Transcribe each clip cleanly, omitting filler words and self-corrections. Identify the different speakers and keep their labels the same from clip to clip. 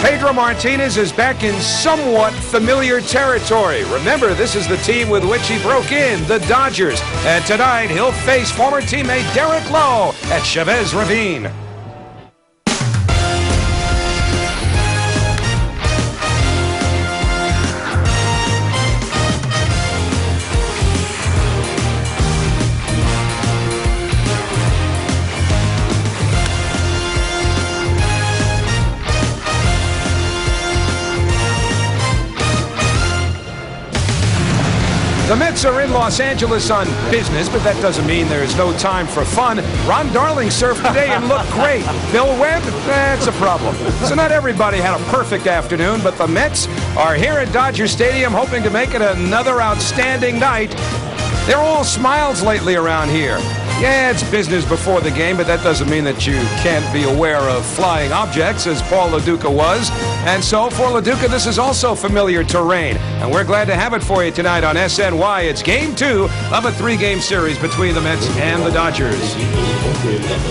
Speaker 1: Pedro Martinez is back in somewhat familiar territory. Remember, this is the team with which he broke in, the Dodgers. And tonight, he'll face former teammate Derek Lowe at Chavez Ravine. The Mets are in Los Angeles on business, but that doesn't mean there's no time for fun. Ron Darling surfed today and looked great. Bill Webb, that's a problem. So not everybody had a perfect afternoon, but the Mets are here at Dodger Stadium hoping to make it another outstanding night. They're all smiles lately around here. Yeah, it's business before the game, but that doesn't mean that you can't be aware of flying objects, as Paul Lo Duca was. And so, for Lo Duca, this is also familiar terrain. And we're glad to have it for you tonight on SNY. It's Game 2 of a 3-game series between the Mets and the Dodgers.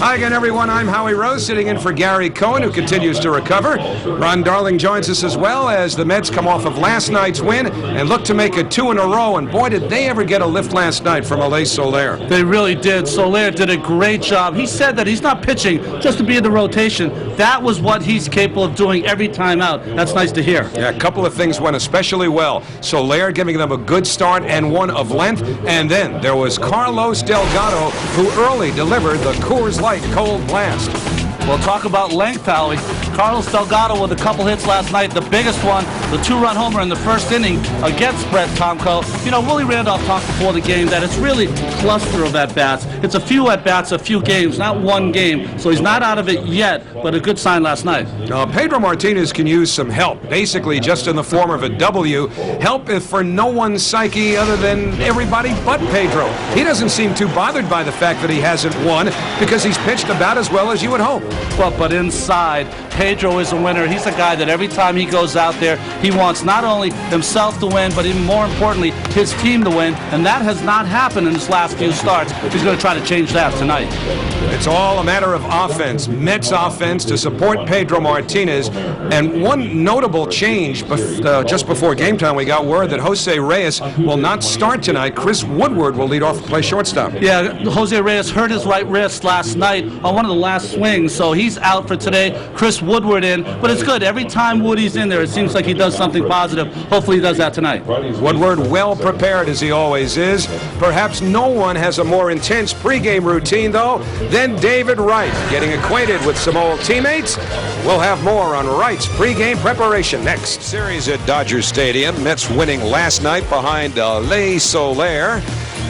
Speaker 1: Hi again, everyone. I'm Howie Rose, sitting in for Gary Cohen, who continues to recover. Ron Darling joins us as well as the Mets come off of last night's win and look to make it 2 in a row. And boy, did they ever get a lift last night from Alain Soler.
Speaker 2: They really did. Soler did a great job. He said that he's not pitching just to be in the rotation. That was what he's capable of doing every time out. That's nice to hear.
Speaker 1: Yeah, a couple of things went especially well. Soler giving them a good start and one of length. And then there was Carlos Delgado, who early delivered the Coors Light cold blast.
Speaker 2: We'll talk about length, Howie. Carlos Delgado with a couple hits last night. The biggest one, the 2-run homer in the first inning against Brett Tomko. You know, Willie Randolph talked before the game that it's really a cluster of at-bats. It's a few at-bats, a few games, not one game. So he's not out of it yet, but a good sign last night.
Speaker 1: Pedro Martinez can use some help, basically just in the form of a W. Help if for no one's psyche other than everybody but Pedro. He doesn't seem too bothered by the fact that he hasn't won because he's pitched about as well as you would hope.
Speaker 2: Well, but inside, Pedro is a winner. He's a guy that every time he goes out there, he wants not only himself to win, but even more importantly, his team to win. And that has not happened in his last few starts. He's going to try to change that tonight.
Speaker 1: It's all a matter of offense. Mets offense to support Pedro Martinez. And one notable change, just before game time, we got word that Jose Reyes will not start tonight. Chris Woodward will lead off to play shortstop.
Speaker 2: Yeah, Jose Reyes hurt his right wrist last night on one of the last swings, so he's out for today. Chris Woodward in, but it's good. Every time Woody's in there, it seems like he does something positive. Hopefully he does that tonight.
Speaker 1: Woodward well prepared as he always is. Perhaps no one has a more intense pregame routine, though, than David Wright. Getting acquainted with some old teammates. We'll have more on Wright's pregame preparation next. Series at Dodger Stadium. Mets winning last night behind Alain Soler.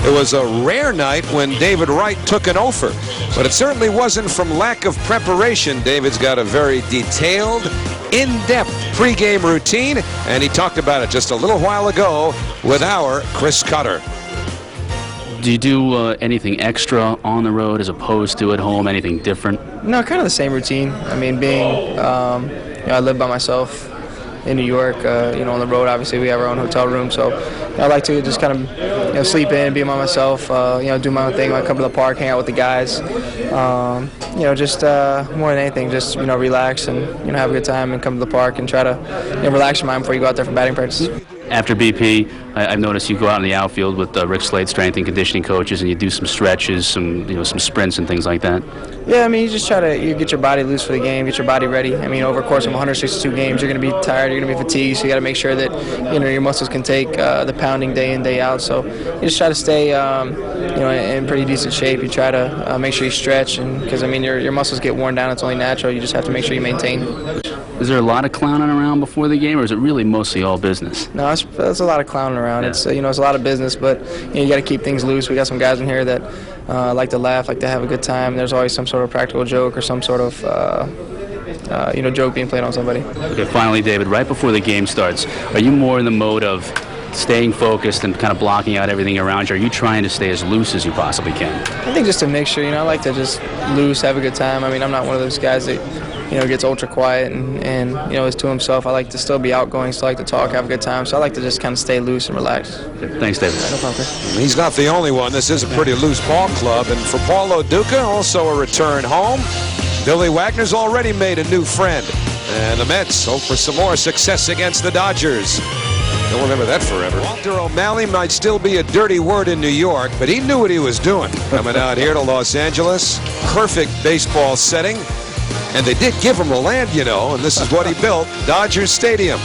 Speaker 1: It was a rare night when David Wright took an offer, but it certainly wasn't from lack of preparation. David's got a very detailed, in-depth pregame routine, and he talked about it just a little while ago with our Chris Cutter.
Speaker 3: Do you do anything extra on the road as opposed to at home, anything different?
Speaker 4: No, kind of the same routine. I mean, being, I live by myself in New York, on the road, obviously we have our own hotel room, so I like to just kind of, sleep in, be by myself, do my own thing, like come to the park, hang out with the guys, just more than anything, just, relax and, have a good time and come to the park and try to, relax your mind before you go out there for batting practice.
Speaker 3: After BP, I've noticed you go out in the outfield with Rick Slade, strength and conditioning coaches, and you do some stretches, some sprints and things like that.
Speaker 4: Yeah, I mean, you just try to get your body loose for the game, get your body ready. I mean, over the course of 162 games, you're going to be tired, you're going to be fatigued, so you got to make sure that your muscles can take the pounding day in, day out. So you just try to stay in pretty decent shape. You try to make sure you stretch, and because your muscles get worn down. It's only natural. You just have to make sure you maintain.
Speaker 3: Is there a lot of clowning around before the game, or is it really mostly all business?
Speaker 4: No, it's a lot of clowning around. Yeah. It's it's a lot of business, but you got to keep things loose. We got some guys in here that like to laugh, like to have a good time. There's always some sort of practical joke or some sort of joke being played on somebody.
Speaker 3: Okay, finally, David, right before the game starts, are you more in the mode of staying focused and kind of blocking out everything around you? Are you trying to stay as loose as you possibly can?
Speaker 4: I think just a mixture. I like to just loose, have a good time. I'm not one of those guys that gets ultra quiet and is to himself. I like to still be outgoing, still like to talk, have a good time. So I like to just kind of stay loose and relax.
Speaker 3: Okay, thanks, David.
Speaker 4: No problem.
Speaker 1: He's not the only one. This is a pretty loose ball club. And for Paul Lo Duca, also a return home. Billy Wagner's already made a new friend. And the Mets hope for some more success against the Dodgers. You'll remember that forever. Walter O'Malley might still be a dirty word in New York, but he knew what he was doing. Coming out here to Los Angeles, perfect baseball setting. And they did give him the land, you know, and this is what he built, Dodgers Stadium.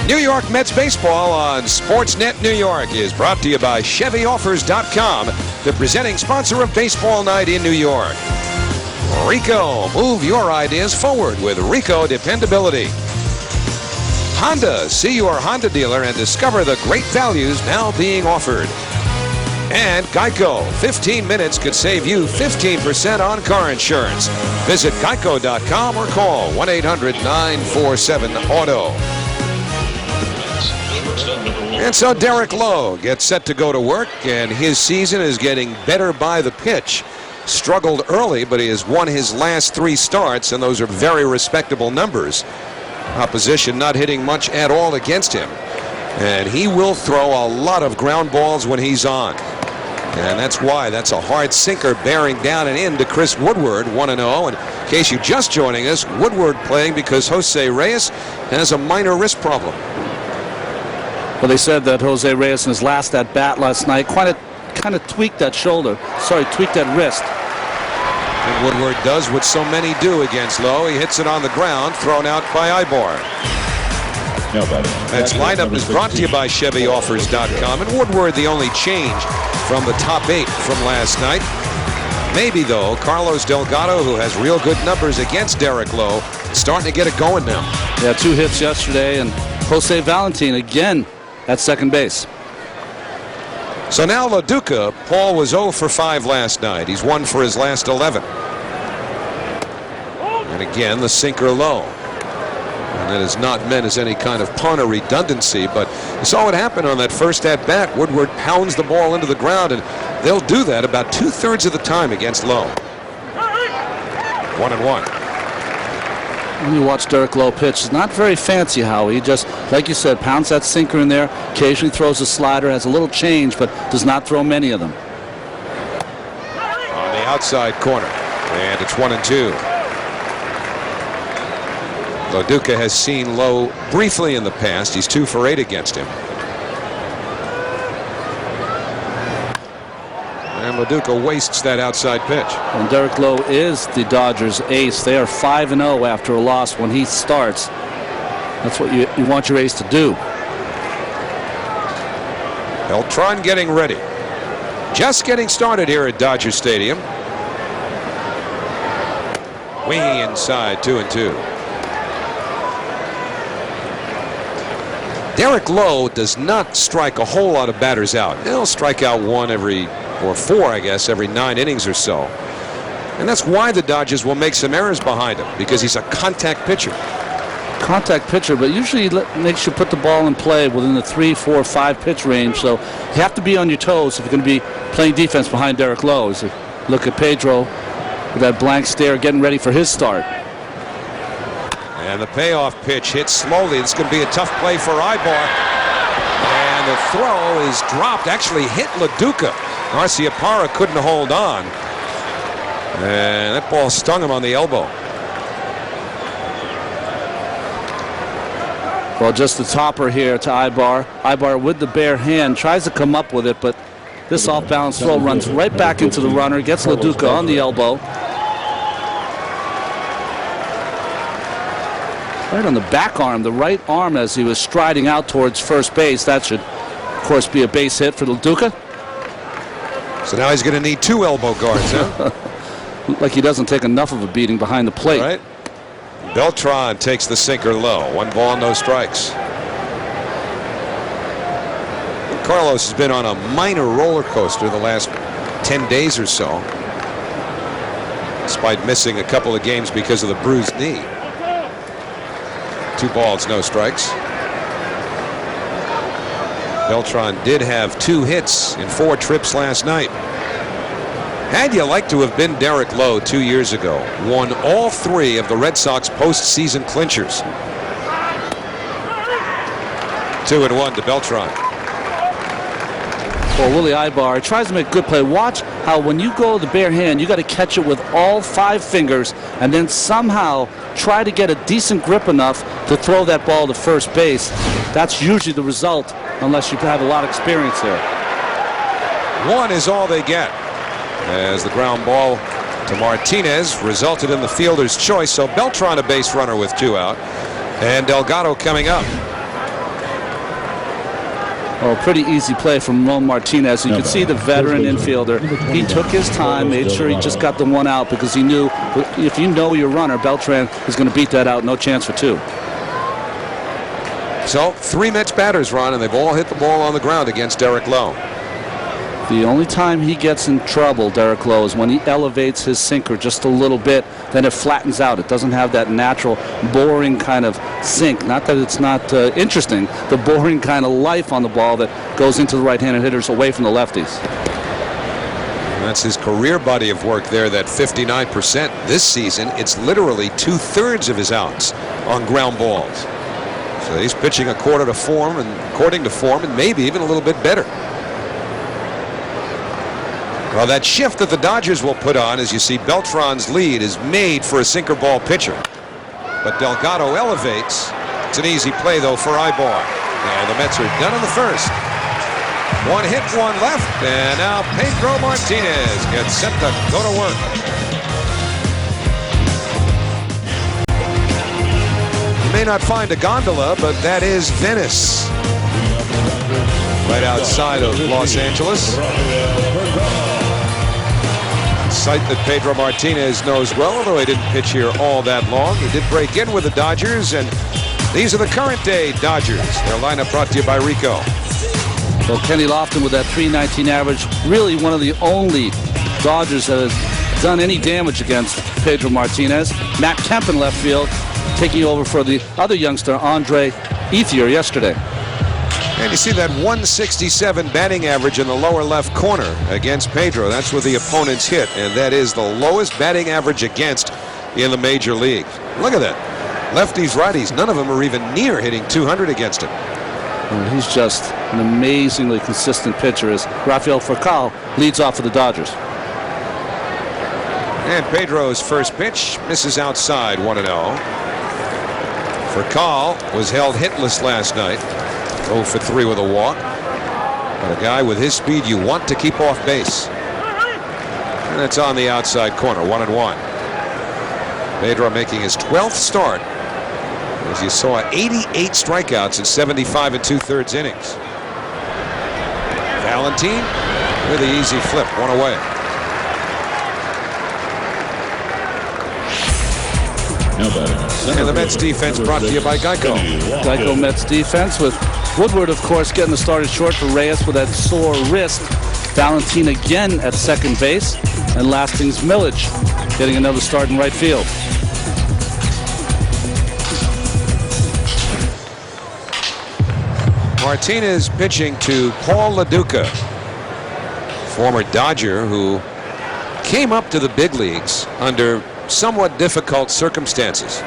Speaker 1: New York Mets baseball on Sportsnet New York is brought to you by ChevyOffers.com, the presenting sponsor of Baseball Night in New York. Rico, move your ideas forward with Rico Dependability. Honda, see your Honda dealer and discover the great values now being offered. And Geico, 15 minutes could save you 15% on car insurance. Visit geico.com or call 1-800-947-AUTO. And so Derek Lowe gets set to go to work, and his season is getting better by the pitch. Struggled early, but he has won his last 3 starts, and those are very respectable numbers. Opposition not hitting much at all against him. And he will throw a lot of ground balls when he's on. And that's why that's a hard sinker bearing down and in to Chris Woodward, 1-0. And in case you're just joining us, Woodward playing because Jose Reyes has a minor wrist problem.
Speaker 2: Well, they said that Jose Reyes in his last at bat last night kind of tweaked that shoulder. Sorry, tweaked that wrist.
Speaker 1: And Woodward does what so many do against Lowe. He hits it on the ground, thrown out by Ibar. That's lineup is brought to you by ChevyOffers.com. And Woodward, the only change from the top 8 from last night. Maybe, though, Carlos Delgado, who has real good numbers against Derek Lowe, starting to get it going now.
Speaker 2: Yeah, 2 hits yesterday, and Jose Valentin again at second base.
Speaker 1: So now LaDuca, Paul was 0 for 5 last night. He's 1 for his last 11. And again, the sinker low. And that is not meant as any kind of pun or redundancy, but you saw what happened on that first at-bat. Woodward pounds the ball into the ground, and they'll do that about 2/3 of the time against Lowe. 1-1.
Speaker 2: When you watch Derek Lowe pitch, it's not very fancy, Howie. He just, like you said, pounds that sinker in there, occasionally throws a slider, has a little change, but does not throw many of them.
Speaker 1: On the outside corner, and it's 1-2. LaDuca has seen Lowe briefly in the past. He's 2 for 8 against him. And LaDuca wastes that outside pitch.
Speaker 2: And Derek Lowe is the Dodgers' ace. They are 5-0 after a loss when he starts. That's what you want your ace to do.
Speaker 1: Beltran getting ready. Just getting started here at Dodger Stadium. Winging inside, 2-2. Derek Lowe does not strike a whole lot of batters out. He'll strike out 1 or 4, I guess, every 9 innings or so. And that's why the Dodgers will make some errors behind him, because he's a contact pitcher.
Speaker 2: Contact pitcher, but usually makes you put the ball in play within the 3, 4, 5 pitch range. So you have to be on your toes if you're going to be playing defense behind Derek Lowe. So look at Pedro with that blank stare getting ready for his start.
Speaker 1: And the payoff pitch hits slowly. This is going to be a tough play for Ibar. And the throw is dropped. Actually hit LaDuca. Garciaparra couldn't hold on. And that ball stung him on the elbow.
Speaker 2: Well, just the topper here to Ibar. Ibar with the bare hand tries to come up with it, but this off-balance throw runs right back into the runner, gets LaDuca on the elbow. Right on the back arm, the right arm as he was striding out towards first base. That should, of course, be a base hit for LaDuca.
Speaker 1: So now he's going to need 2 elbow guards, huh?
Speaker 2: Like he doesn't take enough of a beating behind the plate.
Speaker 1: Right. Beltran takes the sinker low. 1 ball, no strikes. Carlos has been on a minor roller coaster the last 10 days or so, despite missing a couple of games because of the bruised knee. 2 balls, no strikes. Beltran did have 2 hits in 4 trips last night. Had you like to have been Derek Lowe 2 years ago, won all 3 of the Red Sox postseason clinchers. 2-1 to Beltran.
Speaker 2: Well, Willie Ibar tries to make a good play. Watch how when you go the bare hand, you got to catch it with all 5 fingers and then somehow try to get a decent grip enough to throw that ball to first base. That's usually the result unless you have a lot of experience there.
Speaker 1: 1 is all they get as the ground ball to Martinez resulted in the fielder's choice. So Beltran a base runner with 2 out and Delgado coming up.
Speaker 2: Oh, pretty easy play from Ron Martinez. You could see the veteran infielder. He took his time, made sure he just got the 1 out because he knew if you know your runner, Beltran is going to beat that out. No chance for 2.
Speaker 1: So 3 Mets batters, Ron, and they've all hit the ball on the ground against Derek Lowe.
Speaker 2: The only time he gets in trouble, Derek Lowe, is when he elevates his sinker just a little bit. Then it flattens out. It doesn't have that natural, boring kind of sink. Not that it's not interesting, the boring kind of life on the ball that goes into the right-handed hitters away from the lefties.
Speaker 1: That's his career body of work there, that 59%. This season, it's literally 2/3 of his outs on ground balls. So he's pitching according to form, and maybe even a little bit better. Well, that shift that the Dodgers will put on, as you see Beltran's lead, is made for a sinker ball pitcher. But Delgado elevates. It's an easy play, though, for Ibar. And the Mets are done in the first. 1 hit, 1 left, and now Pedro Martinez gets set to go to work. You may not find a gondola, but that is Venice, right outside of Los Angeles. Site that Pedro Martinez knows well, although he didn't pitch here all that long. He did break in with the Dodgers, and these are the current day Dodgers. Their lineup brought to you by Rico.
Speaker 2: Well, Kenny Lofton with that .319 average, really one of the only Dodgers that has done any damage against Pedro Martinez. Matt Kemp in left field, taking over for the other youngster, Andre Ethier, yesterday.
Speaker 1: And you see that 167 batting average in the lower left corner against Pedro. That's where the opponents hit, and that is the lowest batting average against in the major leagues. Look at that. Lefties, righties, none of them are even near hitting 200 against him.
Speaker 2: And he's just an amazingly consistent pitcher as Rafael Furcal leads off for the Dodgers.
Speaker 1: And Pedro's first pitch misses outside, 1-0. Furcal was held hitless last night. 0 for 3 with a walk. But a guy with his speed you want to keep off base. And it's on the outside corner, 1-1. Pedro making his 12th start. As you saw, 88 strikeouts in 75 2/3 innings. Valentine with the easy flip, 1 away. And the Mets defense brought to you by Geico.
Speaker 2: Geico Mets defense with Woodward, of course, getting the started short for Reyes with that sore wrist. Valentine again at second base. And Lastings Millage getting another start in right field.
Speaker 1: Martinez pitching to Paul LaDuca, former Dodger who came up to the big leagues under somewhat difficult circumstances.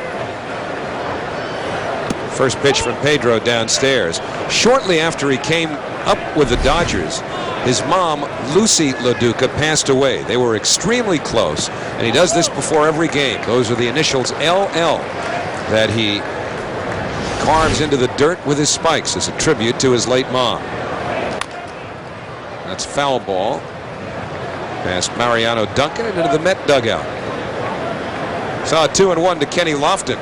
Speaker 1: First pitch from Pedro downstairs. Shortly after he came up with the Dodgers, his mom, Lucy LaDuca, passed away. They were extremely close, and he does this before every game. Those are the initials LL that he carves into the dirt with his spikes as a tribute to his late mom. That's foul ball. Past Mariano Duncan and into the Met dugout. Saw a 2-1 to Kenny Lofton.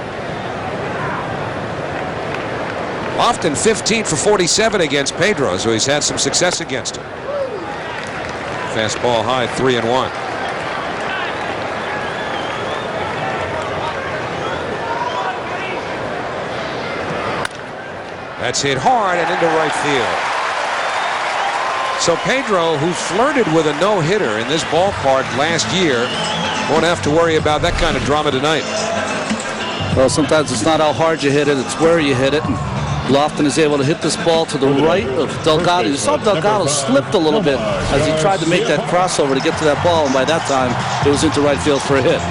Speaker 1: Lofton 15 for 47 against Pedro, so he's had some success against him. Fastball high, 3-1. That's hit hard and into right field. So Pedro, who flirted with a no-hitter in this ballpark last year, won't have to worry about that kind of drama tonight.
Speaker 2: Well, sometimes it's not how hard you hit it, it's where you hit it. And Lofton is able to hit this ball to the right of Delgado. You saw Delgado slipped a little bit as he tried to make that crossover to get to that ball, and by that time it was into right field for a hit.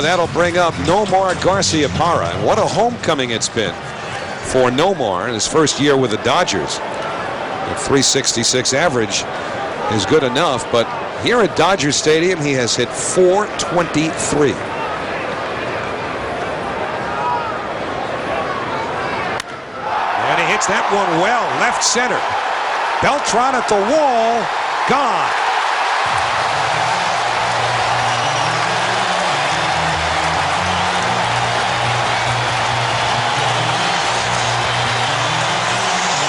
Speaker 1: That'll bring up Nomar Garciaparra, and what a homecoming it's been for Nomar in his first year with the Dodgers.
Speaker 5: A .366 average is good enough, but here at Dodger Stadium, he has hit .423. And he hits that one well, left center. Beltran at the wall, gone.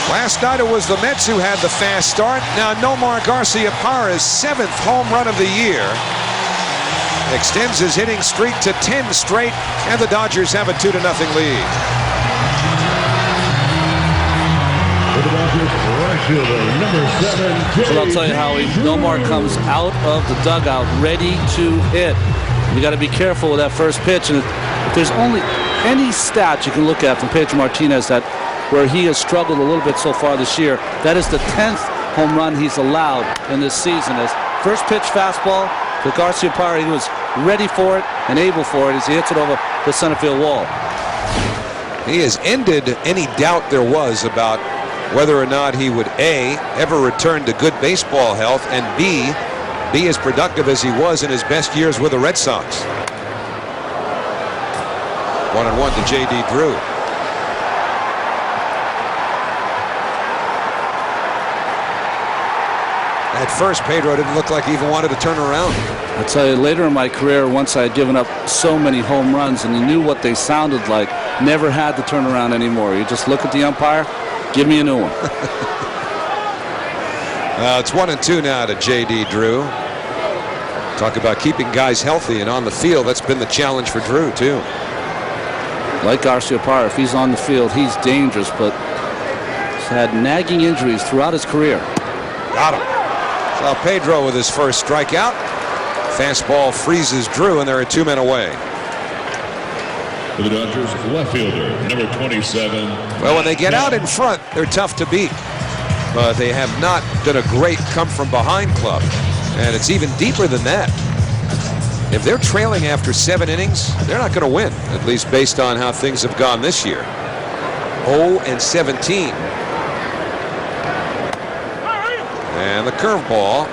Speaker 5: Last night it was the Mets who had the fast start. Now Nomar Garciaparra's 7th home run of the year extends his hitting streak to 10 straight, and the Dodgers have a 2-0 lead.
Speaker 2: So I'll tell you, Howie, Nomar comes out of the dugout ready to hit. You got to be careful with that first pitch, and if there's only any stat you can look at from Pedro Martinez that where he has struggled a little bit so far this year, that is the 10th home run he's allowed in this season. As first pitch fastball to Garciaparra, he was ready for it and able for it as he hits it over the center field wall.
Speaker 5: He has ended any doubt there was about whether or not he would A, ever return to good baseball health, and B, be as productive as he was in his best years with the Red Sox. 1-1 to J.D. Drew. At first, Pedro didn't look like he even wanted to turn around.
Speaker 2: I'll tell you, later in my career, once I had given up so many home runs and you knew what they sounded like, never had to turn around anymore. You just look at the umpire, give me a new one.
Speaker 5: It's 1-2 now to J.D. Drew. Talk about keeping guys healthy and on the field. That's been the challenge for Drew, too.
Speaker 2: Like Garciaparra, if he's on the field, he's dangerous, but he's had nagging injuries throughout his career.
Speaker 5: Got him. So Pedro with his first strikeout. Fastball freezes Drew, and there are 2 men away.
Speaker 6: For the Dodgers, left fielder, number 27.
Speaker 5: Well, when they get out in front, they're tough to beat. But they have not been a great come-from-behind club. And it's even deeper than that. If they're trailing after 7 innings, they're not going to win, at least based on how things have gone this year. 0-17. And the curveball,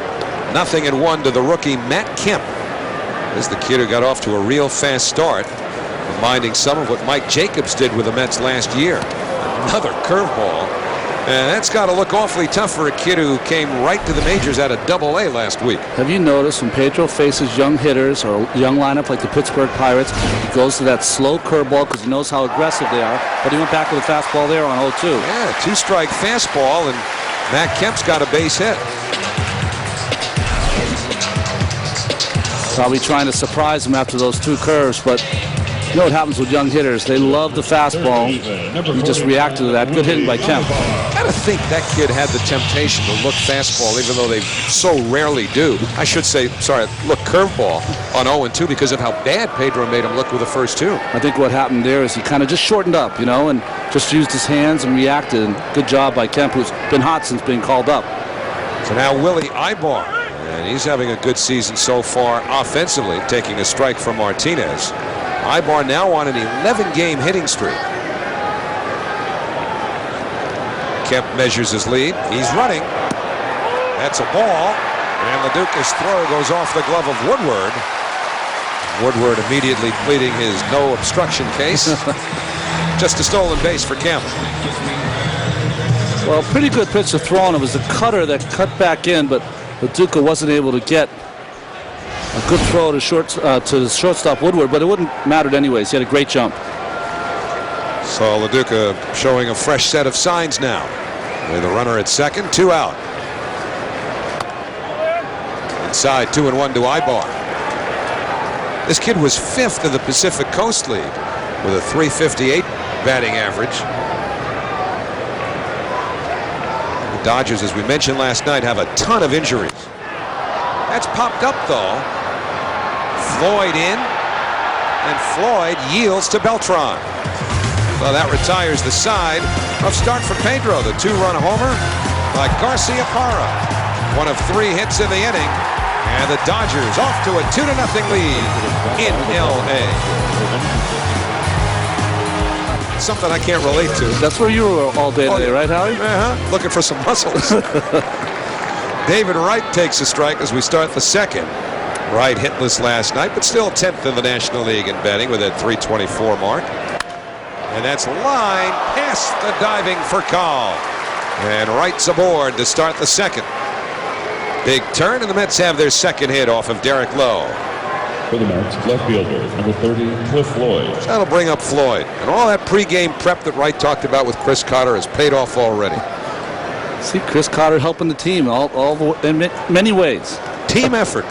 Speaker 5: 0-1 to the rookie Matt Kemp. This is the kid who got off to a real fast start, reminding some of what Mike Jacobs did with the Mets last year. Another curveball, and that's got to look awfully tough for a kid who came right to the majors out of Double-A last week.
Speaker 2: Have you noticed when Pedro faces young hitters or young lineup like the Pittsburgh Pirates, he goes to that slow curveball because he knows how aggressive they are, but he went back with a fastball there on 0-2.
Speaker 5: Yeah, 2-strike fastball, and Matt Kemp's got a base hit.
Speaker 2: Probably trying to surprise him after those 2 curves, but you know what happens with young hitters? They love the fastball. He just reacted to that. Good hitting by Kemp.
Speaker 5: Gotta think that kid had the temptation to look fastball, even though they so rarely do. I should say, sorry, look curveball on 0-2 because of how bad Pedro made him look with the first 2.
Speaker 2: I think what happened there is he kind of just shortened up, you know, and just used his hands and reacted. And good job by Kemp, who's been hot since being called up.
Speaker 5: So now Willie Ibar, and he's having a good season so far offensively, taking a strike from Martinez. Ibar now on an 11-game hitting streak. Kemp measures his lead. He's running. That's a ball. And LaDuca's throw goes off the glove of Woodward. Woodward immediately pleading his no obstruction case. Just a stolen base for Kemp.
Speaker 2: Well, pretty good pitch to throw, and it was the cutter that cut back in, but LaDuca wasn't able to get a good throw to the shortstop Woodward, but it wouldn't mattered anyways. He had a great jump.
Speaker 5: So LaDuca showing a fresh set of signs now. With a runner at second, 2 out. Inside, 2-1 to Ibar. This kid was 5th in the Pacific Coast League with a .358 batting average. The Dodgers, as we mentioned last night, have a ton of injuries. That's popped up, though. Floyd in, and Floyd yields to Beltran. Well, that retires the side. Rough start for Pedro, the 2-run homer by Garciaparra. 1 of 3 hits in the inning, and the Dodgers off to a 2-0 lead in L.A. something I can't relate to.
Speaker 2: That's where you were all day today, right, Howie?
Speaker 5: Looking for some muscles. David Wright takes a strike as we start the second. Wright hitless last night, but still 10th in the National League in batting with that .324 mark. And that's line past the diving for Call. And Wright's aboard to start the second. Big turn, and the Mets have their second hit off of Derek Lowe.
Speaker 6: For the Mets, left fielder, number 30, Cliff Floyd.
Speaker 5: That'll bring up Floyd. And all that pregame prep that Wright talked about with Chris Carter has paid off already.
Speaker 2: See, Chris Carter helping the team in many ways.
Speaker 5: Team effort.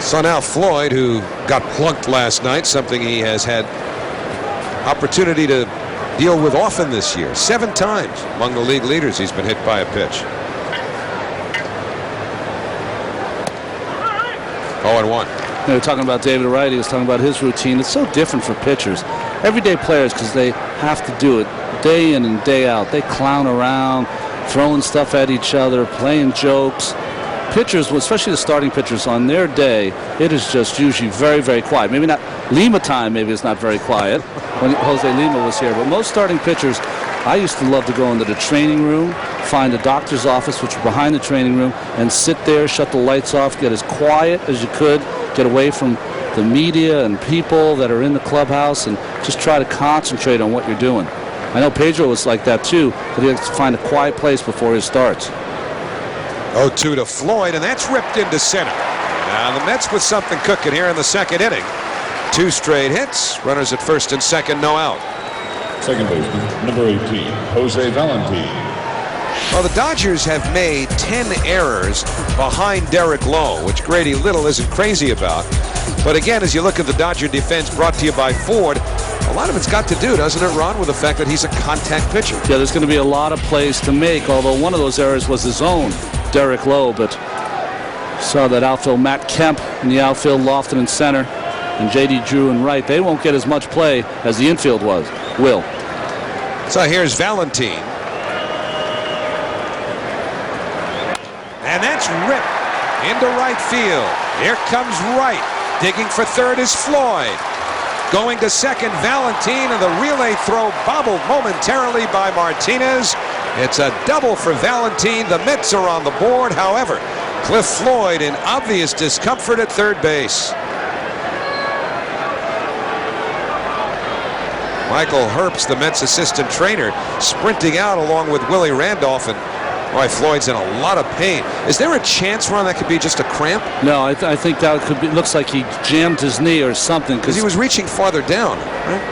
Speaker 5: So now Floyd, who got plunked last night, something he has had opportunity to deal with often this year. 7 times among the league leaders he's been hit by a pitch. 0-1.
Speaker 2: They were talking about David Wright. He was talking about his routine. It's so different for pitchers. Everyday players, because they have to do it day in and day out. They clown around, throwing stuff at each other, playing jokes. Pitchers, especially the starting pitchers, on their day, it is just usually very, very quiet. Maybe not Lima time, maybe it's not very quiet when Jose Lima was here. But most starting pitchers, I used to love to go into the training room, find a doctor's office, which was behind the training room, and sit there, shut the lights off, get as quiet as you could, get away from the media and people that are in the clubhouse, and just try to concentrate on what you're doing. I know Pedro was like that too, but he had to find a quiet place before his starts.
Speaker 5: 0-2 to Floyd, and that's ripped into center. Now the Mets with something cooking here in the second inning. 2 straight hits, runners at first and second, no out.
Speaker 6: Second baseman, number 18, Jose Valentin.
Speaker 5: Well, the Dodgers have made 10 errors behind Derek Lowe, which Grady Little isn't crazy about. But again, as you look at the Dodger defense brought to you by Ford, a lot of it's got to do, doesn't it, Ron, with the fact that he's a contact pitcher?
Speaker 2: Yeah, there's going to be a lot of plays to make, although one of those errors was his own, Derek Lowe. But saw that outfield, Matt Kemp in the outfield, Lofton in center, and J.D. Drew and Wright. They won't get as much play as the infield will.
Speaker 5: So here's Valentin. And that's ripped into right field. Here comes Wright. Digging for third is Floyd. Going to second, Valentin, and the relay throw bobbled momentarily by Martinez. It's a double for Valentin. The Mets are on the board. However, Cliff Floyd in obvious discomfort at third base. Michael Herbst, the Mets assistant trainer, sprinting out along with Willie Randolph, and boy, Floyd's in a lot of pain. Is there a chance, Ron, that could be just a cramp?
Speaker 2: No, I think that could be. Looks like he jammed his knee or something.
Speaker 5: Because he was reaching farther down, right?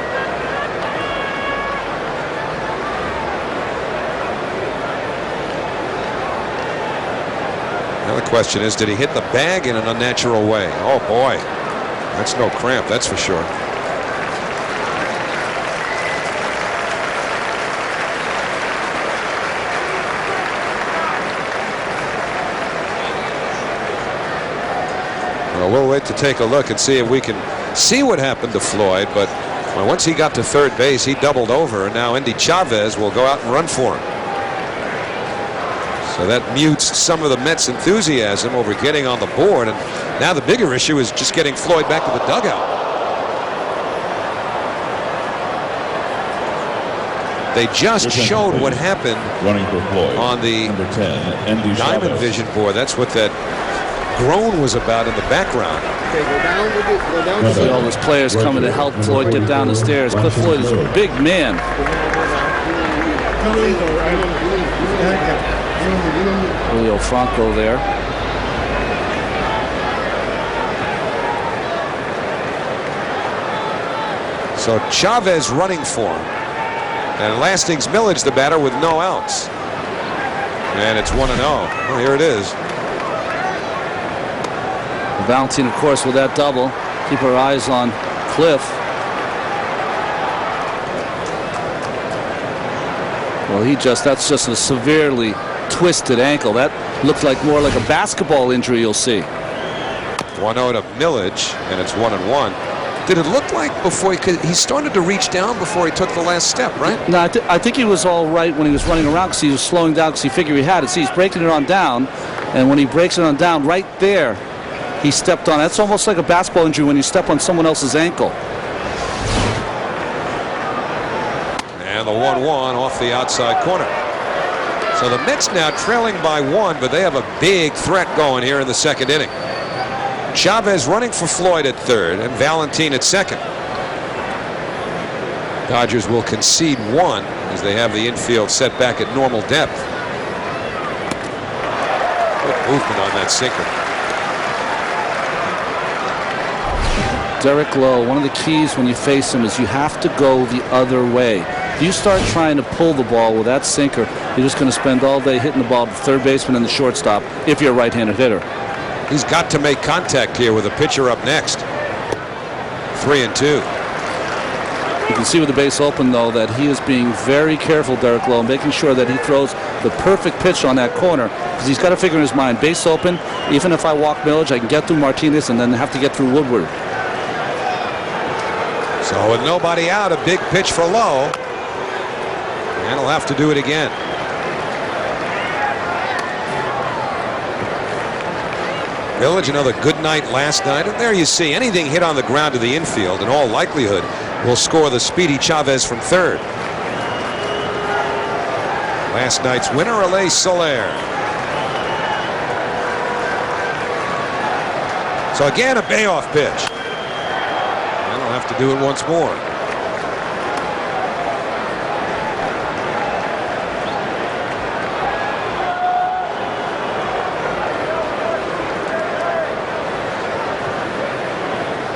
Speaker 5: Now the question is, did he hit the bag in an unnatural way? Oh, boy. That's no cramp, that's for sure. We'll wait to take a look and see if we can see what happened to Floyd. But once he got to third base, he doubled over, and now Indy Chavez will go out and run for him. So that mutes some of the Mets' enthusiasm over getting on the board. And now the bigger issue is just getting Floyd back to the dugout. They just showed what happened
Speaker 6: running for Floyd
Speaker 5: on the
Speaker 6: number 10, Indy
Speaker 5: Diamond
Speaker 6: Chavez.
Speaker 5: Vision board. That's what that groan was about in the background.
Speaker 7: Okay, go down with it. Go down with
Speaker 2: See
Speaker 7: it.
Speaker 2: all those players coming to help Floyd get down the stairs. Cliff Floyd is a big man. Julio Franco there.
Speaker 5: So Chavez running for him. And Lastings Millage, the batter, with no outs. And it's 1-0. Well, here it is.
Speaker 2: Valentin, of course, with that double. Keep our eyes on Cliff. Well, that's just a severely twisted ankle. That looked like more like a basketball injury you'll see.
Speaker 5: 1-0 to Millage, and it's 1-1. Did it look like before he started to reach down before he took the last step, right?
Speaker 2: No, I think he was all right when he was running around because he was slowing down because he figured he had it. See, he's breaking it on down, and when he breaks it on down right there, he stepped on. That's almost like a basketball injury when you step on someone else's ankle.
Speaker 5: And the 1-1 off the outside corner. So the Mets now trailing by 1, but they have a big threat going here in the second inning. Chavez running for Floyd at third and Valentin at second. Dodgers will concede 1 as they have the infield set back at normal depth. Good movement on that sinker.
Speaker 2: Derek Lowe, one of the keys when you face him is you have to go the other way. If you start trying to pull the ball with that sinker, you're just going to spend all day hitting the ball to the third baseman and the shortstop if you're a right-handed hitter.
Speaker 5: He's got to make contact here with a pitcher up next. 3-2.
Speaker 2: You can see with the base open, though, that he is being very careful, Derek Lowe, making sure that he throws the perfect pitch on that corner, because he's got to figure in his mind, base open, even if I walk Millage, I can get through Martinez and then have to get through Woodward.
Speaker 5: So with nobody out, a big pitch for Lowe. And he'll have to do it again. Village, another good night last night. And there you see, anything hit on the ground to the infield, in all likelihood, will score the speedy Chavez from third. Last night's winner, Alay Soler. So again, a payoff pitch. And he'll have to do it once more.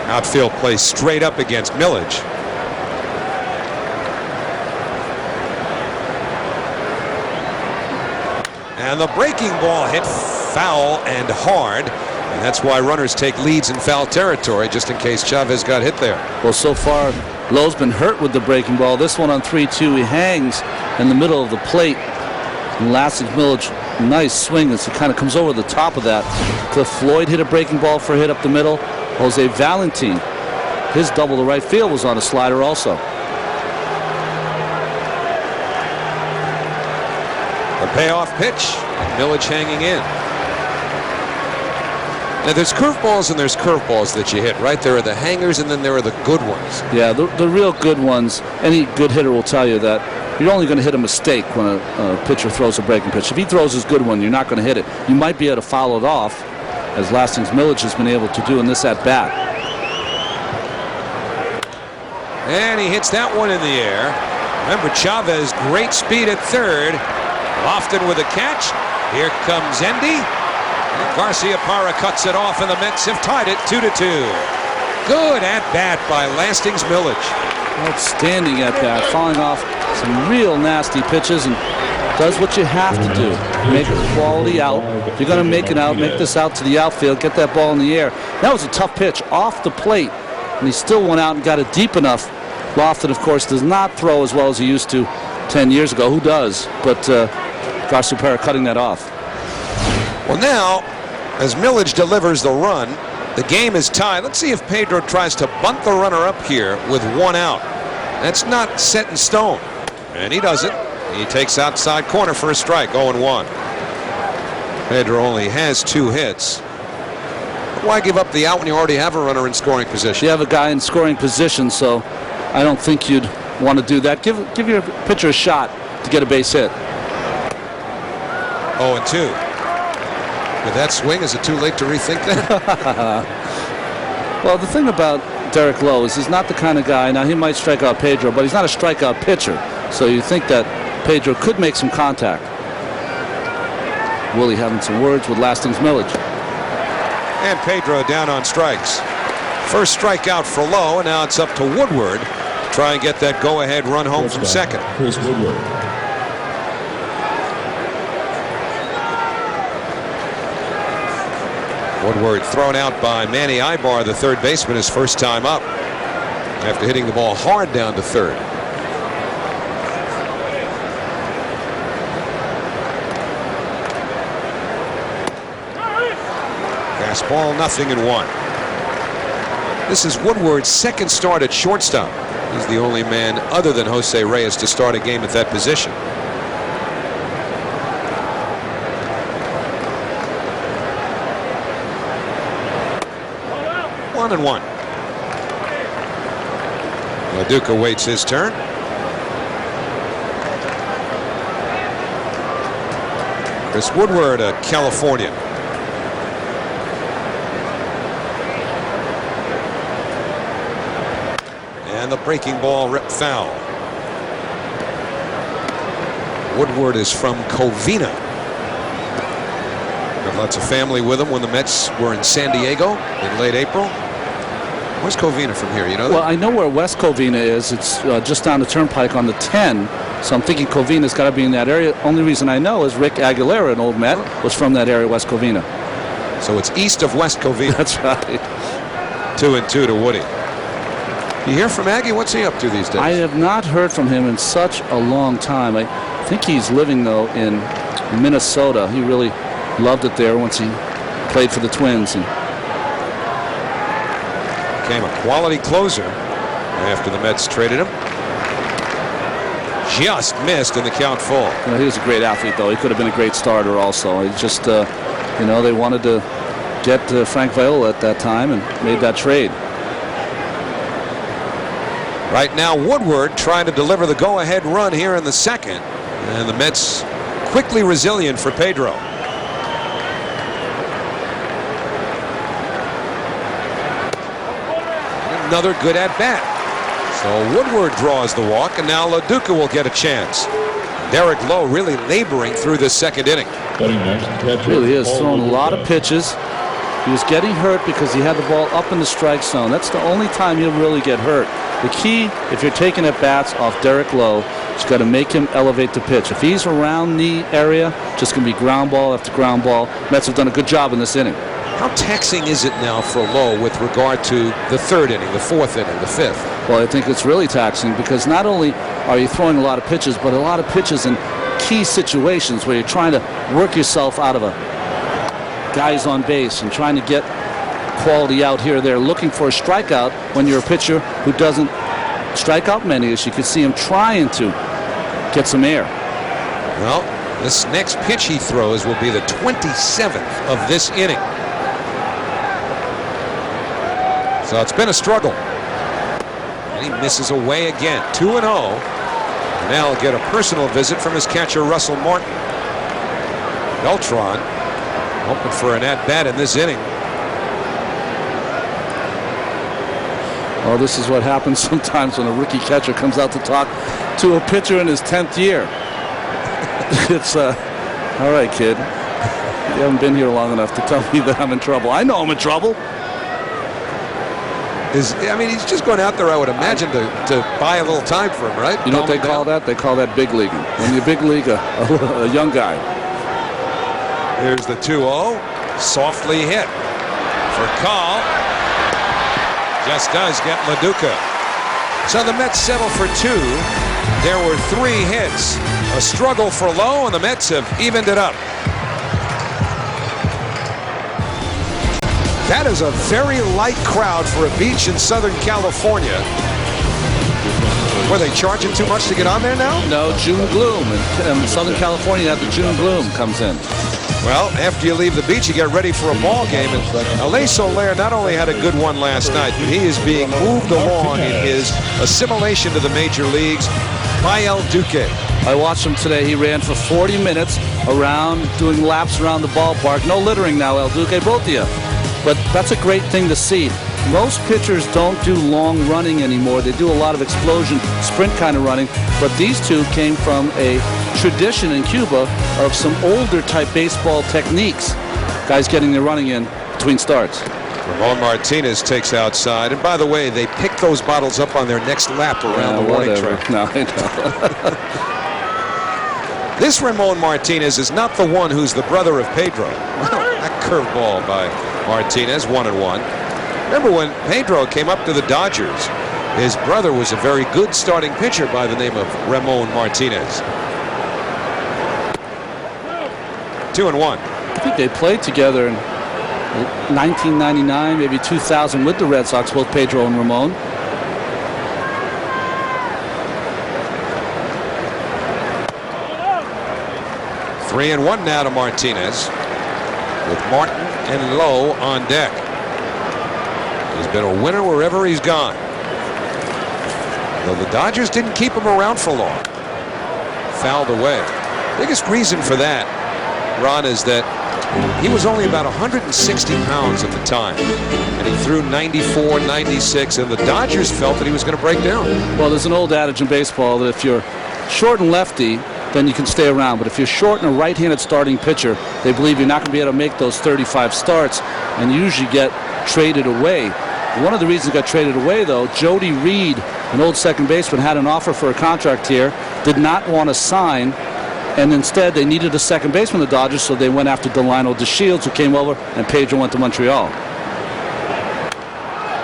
Speaker 5: Outfield plays straight up against Millage. And the breaking ball hit foul and hard. And that's why runners take leads in foul territory, just in case Chavez got hit there.
Speaker 2: Well, so far, Lowe's been hurt with the breaking ball. This one on 3-2, he hangs in the middle of the plate. And Lasting's Millage, nice swing as he kind of comes over the top of that. Cliff Floyd hit a breaking ball for a hit up the middle. Jose Valentin, his double to right field was on a slider also.
Speaker 5: The payoff pitch, and Millage hanging in. Now there's curveballs and there's curveballs that you hit, right? There are the hangers and then there are the good ones.
Speaker 2: Yeah, the real good ones, any good hitter will tell you that you're only going to hit a mistake when a pitcher throws a breaking pitch. If he throws his good one, you're not going to hit it. You might be able to follow it off, as Lasting's Millage has been able to do in this at-bat.
Speaker 5: And he hits that one in the air. Remember, Chavez, great speed at third. Lofton with a catch. Here comes Endy. And Garcia-Parra cuts it off, and the Mets have tied it 2-2. Good at-bat by Lasting's Millage.
Speaker 2: Outstanding at-bat, falling off some real nasty pitches, and does what you have to do. Make a quality out. If you're going to make it out, make this out to the outfield, get that ball in the air. That was a tough pitch off the plate, and he still went out and got it deep enough. Lofton, of course, does not throw as well as he used to 10 years ago. Who does? But Garcia-Parra cutting that off.
Speaker 5: Well, now, as Millage delivers the run, the game is tied. Let's see if Pedro tries to bunt the runner up here with 1 out. That's not set in stone. And he does it. He takes outside corner for a strike, 0-1. Pedro only has 2 hits. Why give up the out when you already have a runner in scoring position?
Speaker 2: You have a guy in scoring position, so I don't think you'd want to do that. Give your pitcher a shot to get a base hit.
Speaker 5: 0-2. With that swing, is it too late to rethink that?
Speaker 2: Well, the thing about Derek Lowe is he's not the kind of guy, now he might strike out Pedro, but he's not a strikeout pitcher. So you think that Pedro could make some contact. Willie having some words with Lasting's Millage.
Speaker 5: And Pedro down on strikes. First strikeout for Lowe, and now it's up to Woodward to try and get that go-ahead run home from second.
Speaker 6: Chris Woodward.
Speaker 5: Woodward thrown out by Manny Ibar, the third baseman, his first time up after hitting the ball hard down to third. Fastball, 0-1. This is Woodward's second start at shortstop. He's the only man other than Jose Reyes to start a game at that position. 1-1. LaDuca waits his turn. Chris Woodward, a Californian. And the breaking ball ripped foul. Woodward is from Covina. Got lots of family with him when the Mets were in San Diego in late April. Where's Covina from here? You know that?
Speaker 2: Well, I know where West Covina is. It's just down the turnpike on the 10. So I'm thinking Covina's got to be in that area. Only reason I know is Rick Aguilera, an old Met, was from that area, West Covina.
Speaker 5: So it's east of West Covina.
Speaker 2: That's right.
Speaker 5: 2-2 to Woody. You hear from Aggie? What's he up to these days?
Speaker 2: I have not heard from him in such a long time. I think he's living, though, in Minnesota. He really loved it there once he played for the Twins. And
Speaker 5: became a quality closer after the Mets traded him. Just missed in the count full.
Speaker 2: you know, he was a great athlete, though. He could have been a great starter also. He just, you know, they wanted to get Frank Viola at that time and made that trade.
Speaker 5: Right now, Woodward trying to deliver the go-ahead run here in the second. And the Mets quickly resilient for Pedro. Another good at-bat. So Woodward draws the walk, and now LaDuca will get a chance. Derek Lowe really laboring through this second inning.
Speaker 2: Really is throwing a lot of pitches. He was getting hurt because he had the ball up in the strike zone. That's the only time he'll really get hurt. The key, if you're taking at bats off Derek Lowe, is got to make him elevate the pitch. If he's around the area, just going to be ground ball after ground ball. Mets have done a good job in this inning.
Speaker 5: How taxing is it now for Lowe with regard to the third inning, the fourth inning, the fifth?
Speaker 2: Well, I think it's really taxing because not only are you throwing a lot of pitches, but a lot of pitches in key situations where you're trying to work yourself out of a guy's on base and trying to get quality out here or there, looking for a strikeout when you're a pitcher who doesn't strike out many, as you can see him trying to get some air.
Speaker 5: Well, this next pitch he throws will be the 27th of this inning. So it's been a struggle. And he misses away again. 2-0. Now he'll get a personal visit from his catcher, Russell Martin. Beltran hoping for an at-bat in this inning.
Speaker 2: Well, this is what happens sometimes when a rookie catcher comes out to talk to a pitcher in his 10th year. It's, all right, kid. You haven't been here long enough to tell me that I'm in trouble. I know I'm in trouble.
Speaker 5: I mean, he's just going out there, I would imagine, to buy a little time for him, right?
Speaker 2: You know what they call that? They call that big leaguing. When you're big league, a young guy.
Speaker 5: Here's the 2-0. Softly hit for Call. Just does get LaDuca. So the Mets settle for 2. There were 3 hits. A struggle for Lowe, and the Mets have evened it up. That is a very light crowd for a beach in Southern California. Were they charging too much to get on there now?
Speaker 2: No, June gloom. And Southern California, the June gloom comes in.
Speaker 5: Well, after you leave the beach, you get ready for a ball game. And Alain Soler not only had a good one last night, but he is being moved along in his assimilation to the major leagues by El Duque.
Speaker 2: I watched him today. He ran for 40 minutes around, doing laps around the ballpark. No littering now, El Duque, both of you. But that's a great thing to see. Most pitchers don't do long running anymore. They do a lot of explosion, sprint kind of running. But these two came from a tradition in Cuba of some older type baseball techniques. Guys getting their running in between starts.
Speaker 5: Ramon Martinez takes outside. And by the way, they pick those bottles up on their next lap around the warning track.
Speaker 2: No, I know.
Speaker 5: This Ramon Martinez is not the one who's the brother of Pedro. That curveball by Martinez, 1-1. Remember when Pedro came up to the Dodgers, his brother was a very good starting pitcher by the name of Ramon Martinez. 2-1.
Speaker 2: I think they played together in 1999, maybe 2000 with the Red Sox, both Pedro and Ramon.
Speaker 5: Three and one now to Martinez, with Martin and Lowe on deck. He's been a winner wherever he's gone. Though the Dodgers didn't keep him around for long. Fouled away. Biggest reason for that, Ron, is that he was only about 160 pounds at the time, and he threw 94, 96, and the Dodgers felt that he was going to break down.
Speaker 2: Well, there's an old adage in baseball that if you're short and lefty, then you can stay around. But if you're short and a right-handed starting pitcher, they believe you're not going to be able to make those 35 starts, and you usually get traded away. One of the reasons he got traded away, though, Jody Reed, an old second baseman, had an offer for a contract here, did not want to sign, and instead they needed a second baseman, the Dodgers, so they went after Delino DeShields, who came over, and Pedro went to Montreal.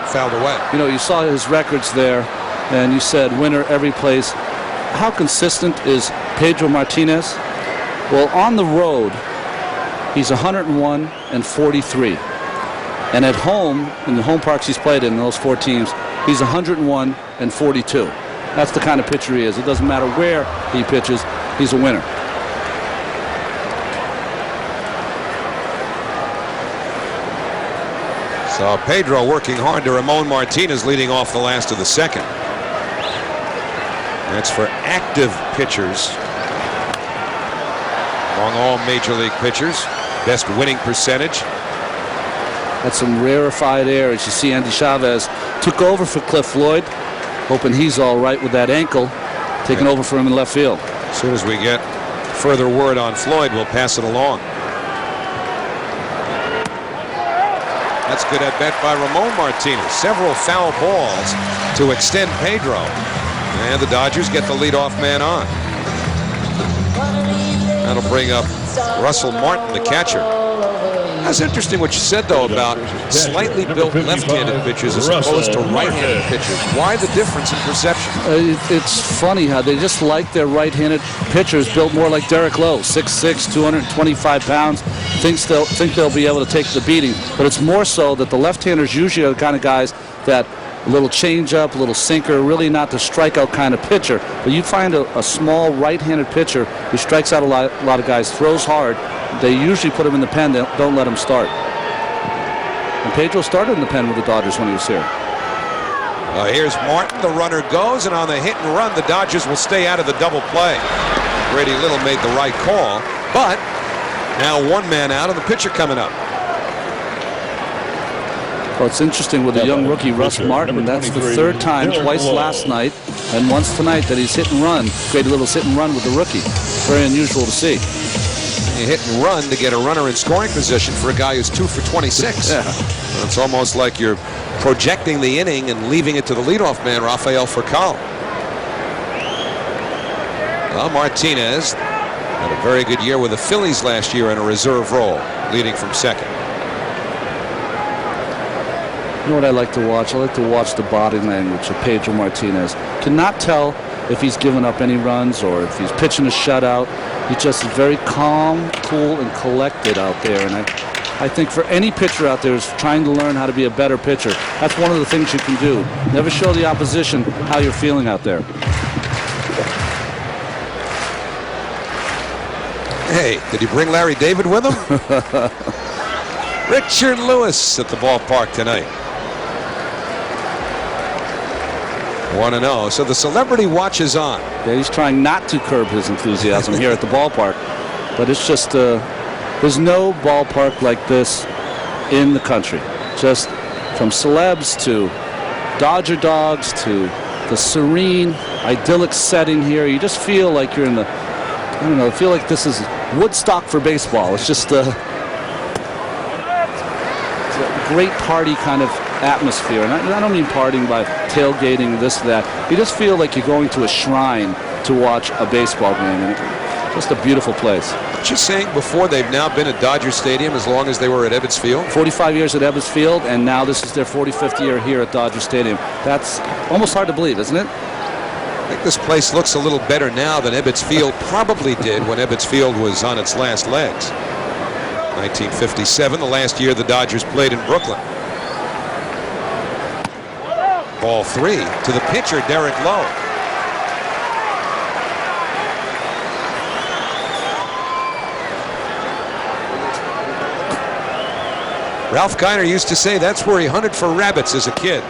Speaker 5: Fouled away.
Speaker 2: You know, you saw his records there, and you said winner every place. How consistent is Pedro Martinez? Well, on the road, he's 101 and 43. And at home, in the home parks he's played in those 4 teams, he's 101 and 42. That's the kind of pitcher he is. It doesn't matter where he pitches, he's a winner.
Speaker 5: So Pedro working hard to Ramon Martinez, leading off the last of the second. That's for active pitchers. Among all major league pitchers, best winning percentage.
Speaker 2: That's some rarefied air. As you see, Andy Chavez took over for Cliff Floyd, hoping he's all right with that ankle, taking over for him in left field.
Speaker 5: As soon as we get further word on Floyd, we'll pass it along. That's good at bat by Ramon Martinez. Several foul balls to extend Pedro. And the Dodgers get the leadoff man on. That'll bring up Russell Martin, the catcher. That's interesting what you said, though, about slightly built left-handed pitchers as opposed to right-handed pitchers. Why the difference in perception?
Speaker 2: It's funny how they just like their right-handed pitchers built more like Derek Lowe, 6'6", 225 pounds, think they'll be able to take the beating. But it's more so that the left-handers usually are the kind of guys that a little change-up, a little sinker, really not the strikeout kind of pitcher. But you find a small right-handed pitcher who strikes out a lot of guys, throws hard. They usually put him in the pen. They don't let him start. And Pedro started in the pen with the Dodgers when he was here.
Speaker 5: Here's Martin. The runner goes, and on the hit and run, the Dodgers will stay out of the double play. Brady Little made the right call, but now one man out and the pitcher coming up.
Speaker 2: Well, it's interesting with the young rookie, Russ Martin. That's the 3rd time, twice last night and once tonight, that he's hit and run. Great little hit and run with the rookie. Very unusual to see.
Speaker 5: You hit and run to get a runner in scoring position for a guy who's 2 for 26.
Speaker 2: Yeah.
Speaker 5: It's almost like you're projecting the inning and leaving it to the leadoff man, Rafael Furcal. Well, Martinez had a very good year with the Phillies last year in a reserve role, leading from second.
Speaker 2: You know what I like to watch? I like to watch the body language of Pedro Martinez. Cannot tell if he's given up any runs or if he's pitching a shutout. He's just very calm, cool, and collected out there. And I think for any pitcher out there who's trying to learn how to be a better pitcher, that's one of the things you can do. Never show the opposition how you're feeling out there.
Speaker 5: Hey, did he bring Larry David with him? Richard Lewis at the ballpark tonight. 1-0. So the celebrity watch is on.
Speaker 2: Yeah, he's trying not to curb his enthusiasm here at the ballpark. But it's just, there's no ballpark like this in the country. Just from celebs to Dodger dogs to the serene, idyllic setting here. You just feel like you're in the, I don't know, I feel like this is Woodstock for baseball. It's just a great party kind of atmosphere. And I don't mean partying by tailgating, this, that. You just feel like you're going to a shrine to watch a baseball game. And just a beautiful place.
Speaker 5: What you saying before, they've now been at Dodger Stadium as long as they were at Ebbets Field?
Speaker 2: 45 years at Ebbets Field, and now this is their 45th year here at Dodger Stadium. That's almost hard to believe, isn't it?
Speaker 5: I think this place looks a little better now than Ebbets Field probably did when Ebbets Field was on its last legs. 1957, the last year the Dodgers played in Brooklyn. Ball 3 to the pitcher, Derek Lowe. Ralph Kiner used to say that's where he hunted for rabbits as a kid.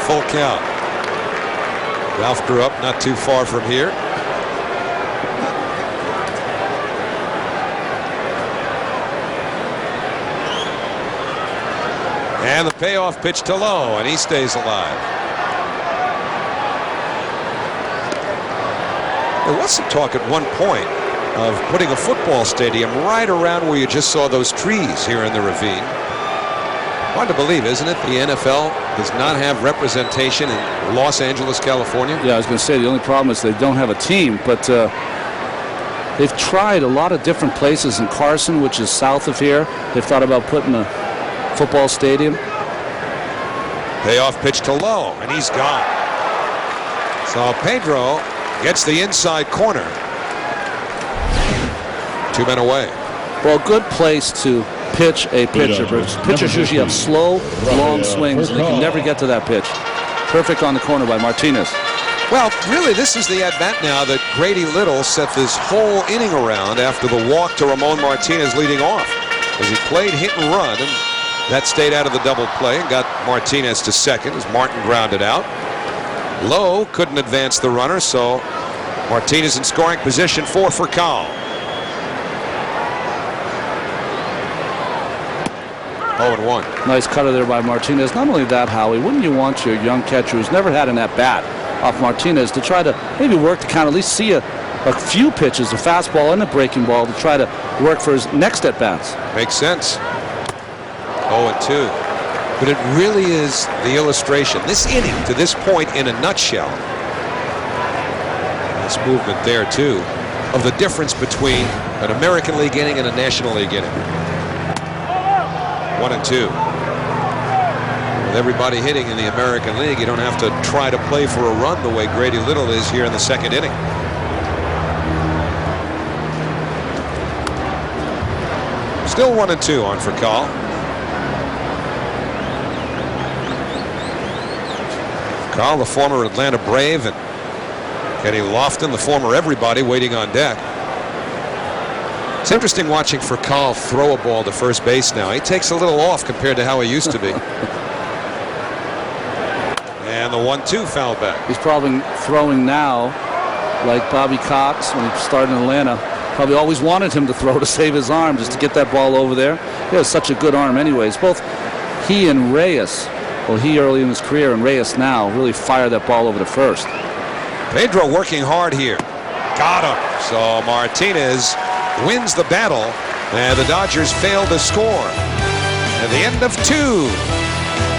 Speaker 5: Full count. Ralph grew up not too far from here. And the payoff pitch to Lowe, and he stays alive. There was some talk at one point of putting a football stadium right around where you just saw those trees here in the ravine. Hard to believe, isn't it? The NFL does not have representation in Los Angeles, California.
Speaker 2: Yeah, I was going to say the only problem is they don't have a team, but they've tried a lot of different places in Carson, which is south of here. They've thought about putting a football stadium.
Speaker 5: Payoff pitch to Lowe, and he's gone. So Pedro gets the inside corner. 2 men away.
Speaker 2: Well, good place to pitch a pitcher. Pitchers usually have slow, long swings, and they can never get to that pitch. Perfect on the corner by Martinez.
Speaker 5: Well, really, this is the at-bat now that Grady Little set this whole inning around after the walk to Ramon Martinez leading off. As he played hit and run, and that stayed out of the double play and got Martinez to second as Martin grounded out. Lowe couldn't advance the runner, so Martinez in scoring position for Cal. 0-1.
Speaker 2: Nice cutter there by Martinez. Not only that, Howie, wouldn't you want your young catcher who's never had an at-bat off Martinez to try to maybe work to kind of at least see a few pitches, a fastball and a breaking ball, to try to work for his next at-bats?
Speaker 5: Makes sense. 0-2. But it really is the illustration, this inning to this point in a nutshell. This movement there, too, of the difference between an American League inning and a National League inning. 1-2. With everybody hitting in the American League, you don't have to try to play for a run the way Grady Little is here in the second inning. Still 1-2 on Cal. Carl, the former Atlanta Brave, and Kenny Lofton, the former everybody, waiting on deck. It's interesting watching Carl throw a ball to first base now. He takes a little off compared to how he used to be. And the 1-2 foul back.
Speaker 2: He's probably throwing now like Bobby Cox when he started in Atlanta. Probably always wanted him to throw to save his arm, just to get that ball over there. He has such a good arm anyways. Both he and Reyes, well, he early in his career and Reyes now, really fired that ball over to first.
Speaker 5: Pedro working hard here. Got him. So Martinez wins the battle, and the Dodgers fail to score. At the end of 2.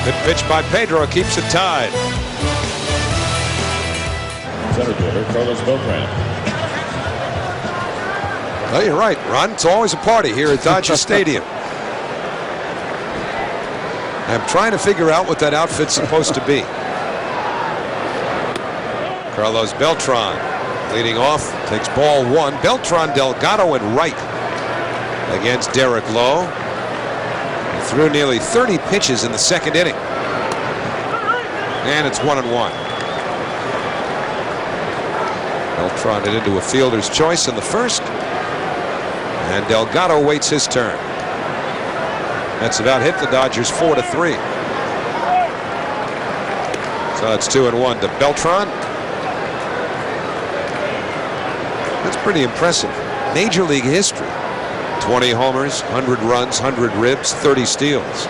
Speaker 5: Good pitch by Pedro keeps it tied.
Speaker 6: Center fielder Carlos Beltran.
Speaker 5: Oh, you're right, Ron. It's always a party here at Dodger Stadium. I'm trying to figure out what that outfit's supposed to be. Carlos Beltran leading off, takes ball 1. Beltran, Delgado, and Wright against Derek Lowe. He threw nearly 30 pitches in the second inning. And it's 1-1. Beltran it into a fielder's choice in the first. And Delgado waits his turn. That's about hit the Dodgers 4-3. So it's 2-1 to Beltran. That's pretty impressive. Major League history. 20 homers, 100 runs, 100 ribs, 30 steals.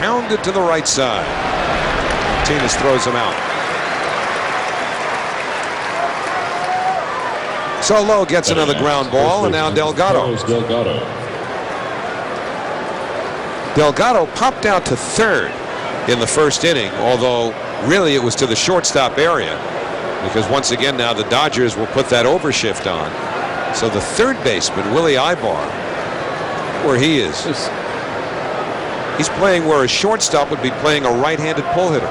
Speaker 5: Pounded to the right side. Martinez throws him out. So Lowe gets another ground ball, and now Delgado. Delgado popped out to third in the first inning, although really it was to the shortstop area, because once again now the Dodgers will put that overshift on. So the third baseman, Willie Ibar, where he is, he's playing where a shortstop would be playing a right-handed pull hitter.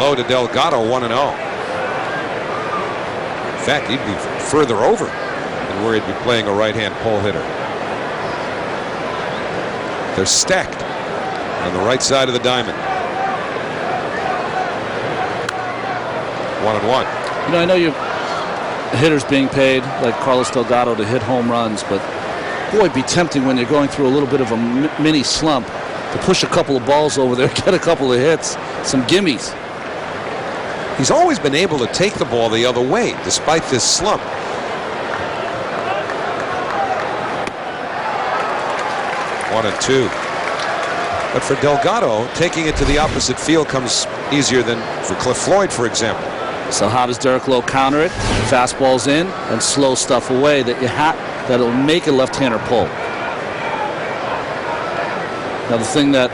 Speaker 5: Low to Delgado, 1-0. In fact, he'd be further over than where he'd be playing a right-hand pull hitter. They're stacked on the right side of the diamond. 1-1.
Speaker 2: You know, I know you hitters being paid like Carlos Delgado to hit home runs, but boy, it'd be tempting when you're going through a little bit of a mini slump to push a couple of balls over there, get a couple of hits, some gimmies.
Speaker 5: He's always been able to take the ball the other way despite this slump. One and two. But for Delgado, taking it to the opposite field comes easier than for Cliff Floyd, for example.
Speaker 2: So how does Derek Lowe counter it? Fastballs in and slow stuff away that'll make a left-hander pull. Now the thing that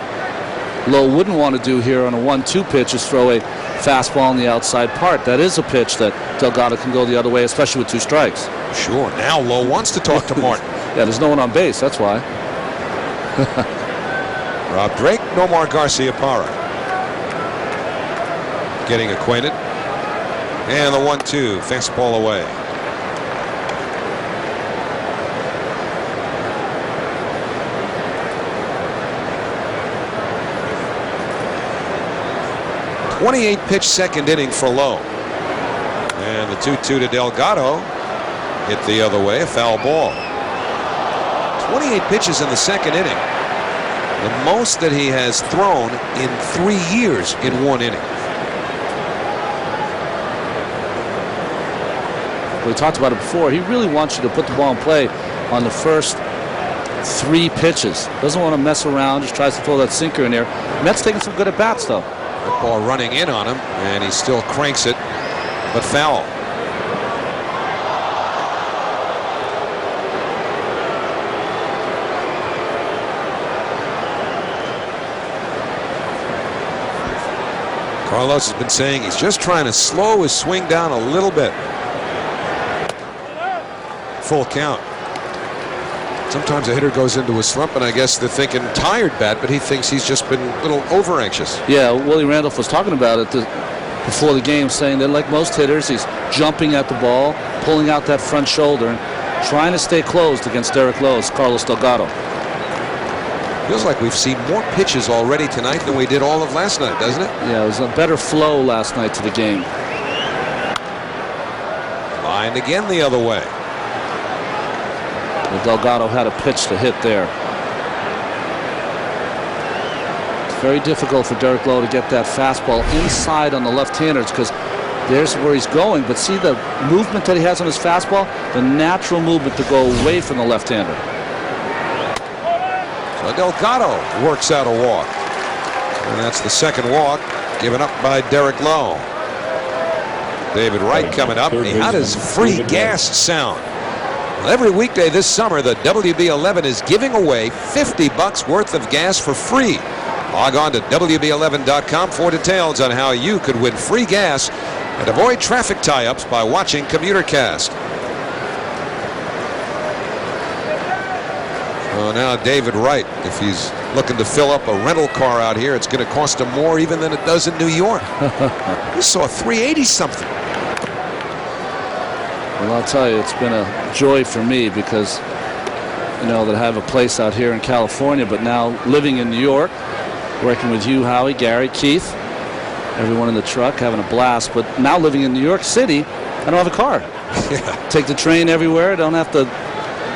Speaker 2: Lowe wouldn't want to do here on a 1-2 pitch is throw a fastball on the outside part. That is a pitch that Delgado can go the other way, especially with 2 strikes.
Speaker 5: Sure. Now Lowe wants to talk to Martin.
Speaker 2: Yeah, there's no one on base. That's why.
Speaker 5: Rob Drake, Nomar Garciaparra. Getting acquainted. And the 1-2, fastball away. .28-pitch second inning for Lowe. And the 2-2 to Delgado. Hit the other way, a foul ball. 28 pitches in the second inning. The most that he has thrown in 3 years in 1 inning.
Speaker 2: We talked about it before. He really wants you to put the ball in play on the first 3 pitches. Doesn't want to mess around. Just tries to throw that sinker in there. Mets taking some good at bats though.
Speaker 5: That ball running in on him, and he still cranks it, but foul. Carlos has been saying he's just trying to slow his swing down a little bit. Full count. Sometimes a hitter goes into a slump, and I guess they're thinking tired bat, but he thinks he's just been a little over anxious.
Speaker 2: Yeah, Willie Randolph was talking about it before the game, saying that like most hitters, he's jumping at the ball, pulling out that front shoulder, and trying to stay closed against Derek Lowe's Carlos Delgado.
Speaker 5: Feels like we've seen more pitches already tonight than we did all of last night, doesn't it?
Speaker 2: Yeah, it was a better flow last night to the game.
Speaker 5: Lined again the other way.
Speaker 2: Well, Delgado had a pitch to hit there. It's very difficult for Derek Lowe to get that fastball inside on the left-handers because there's where he's going. But see the movement that he has on his fastball? The natural movement to go away from the left-hander.
Speaker 5: So Delgado works out a walk. And that's the second walk given up by Derek Lowe. David Wright coming up. How does free gas sound? Well, every weekday this summer, the WB11 is giving away $50 worth of gas for free. Log on to WB11.com for details on how you could win free gas and avoid traffic tie-ups by watching Commutercast. Well, now David Wright, if he's looking to fill up a rental car out here, it's going to cost him more even than it does in New York. We saw 380 something.
Speaker 2: Well, I'll tell you, it's been a joy for me because, you know, that I have a place out here in California, but now living in New York, working with you, Howie, Gary, Keith, everyone in the truck, having a blast. But now living in New York City, I don't have a car.
Speaker 5: Yeah.
Speaker 2: Take the train everywhere. I don't have to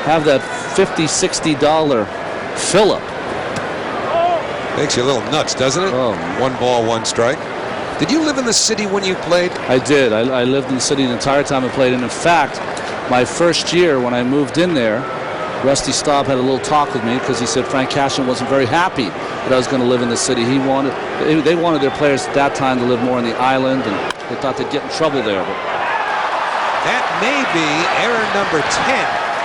Speaker 2: have that $50, $60 fill-up.
Speaker 5: Makes you a little nuts, doesn't it?
Speaker 2: Oh.
Speaker 5: 1 ball, 1 strike. Did you live in the city when you played?
Speaker 2: I did. I lived in the city the entire time I played. And in fact, my first year when I moved in there, Rusty Staub had a little talk with me because he said Frank Cashin wasn't very happy that I was going to live in the city. They wanted their players at that time to live more on the island, and they thought they'd get in trouble there. But
Speaker 5: That may be error number 10.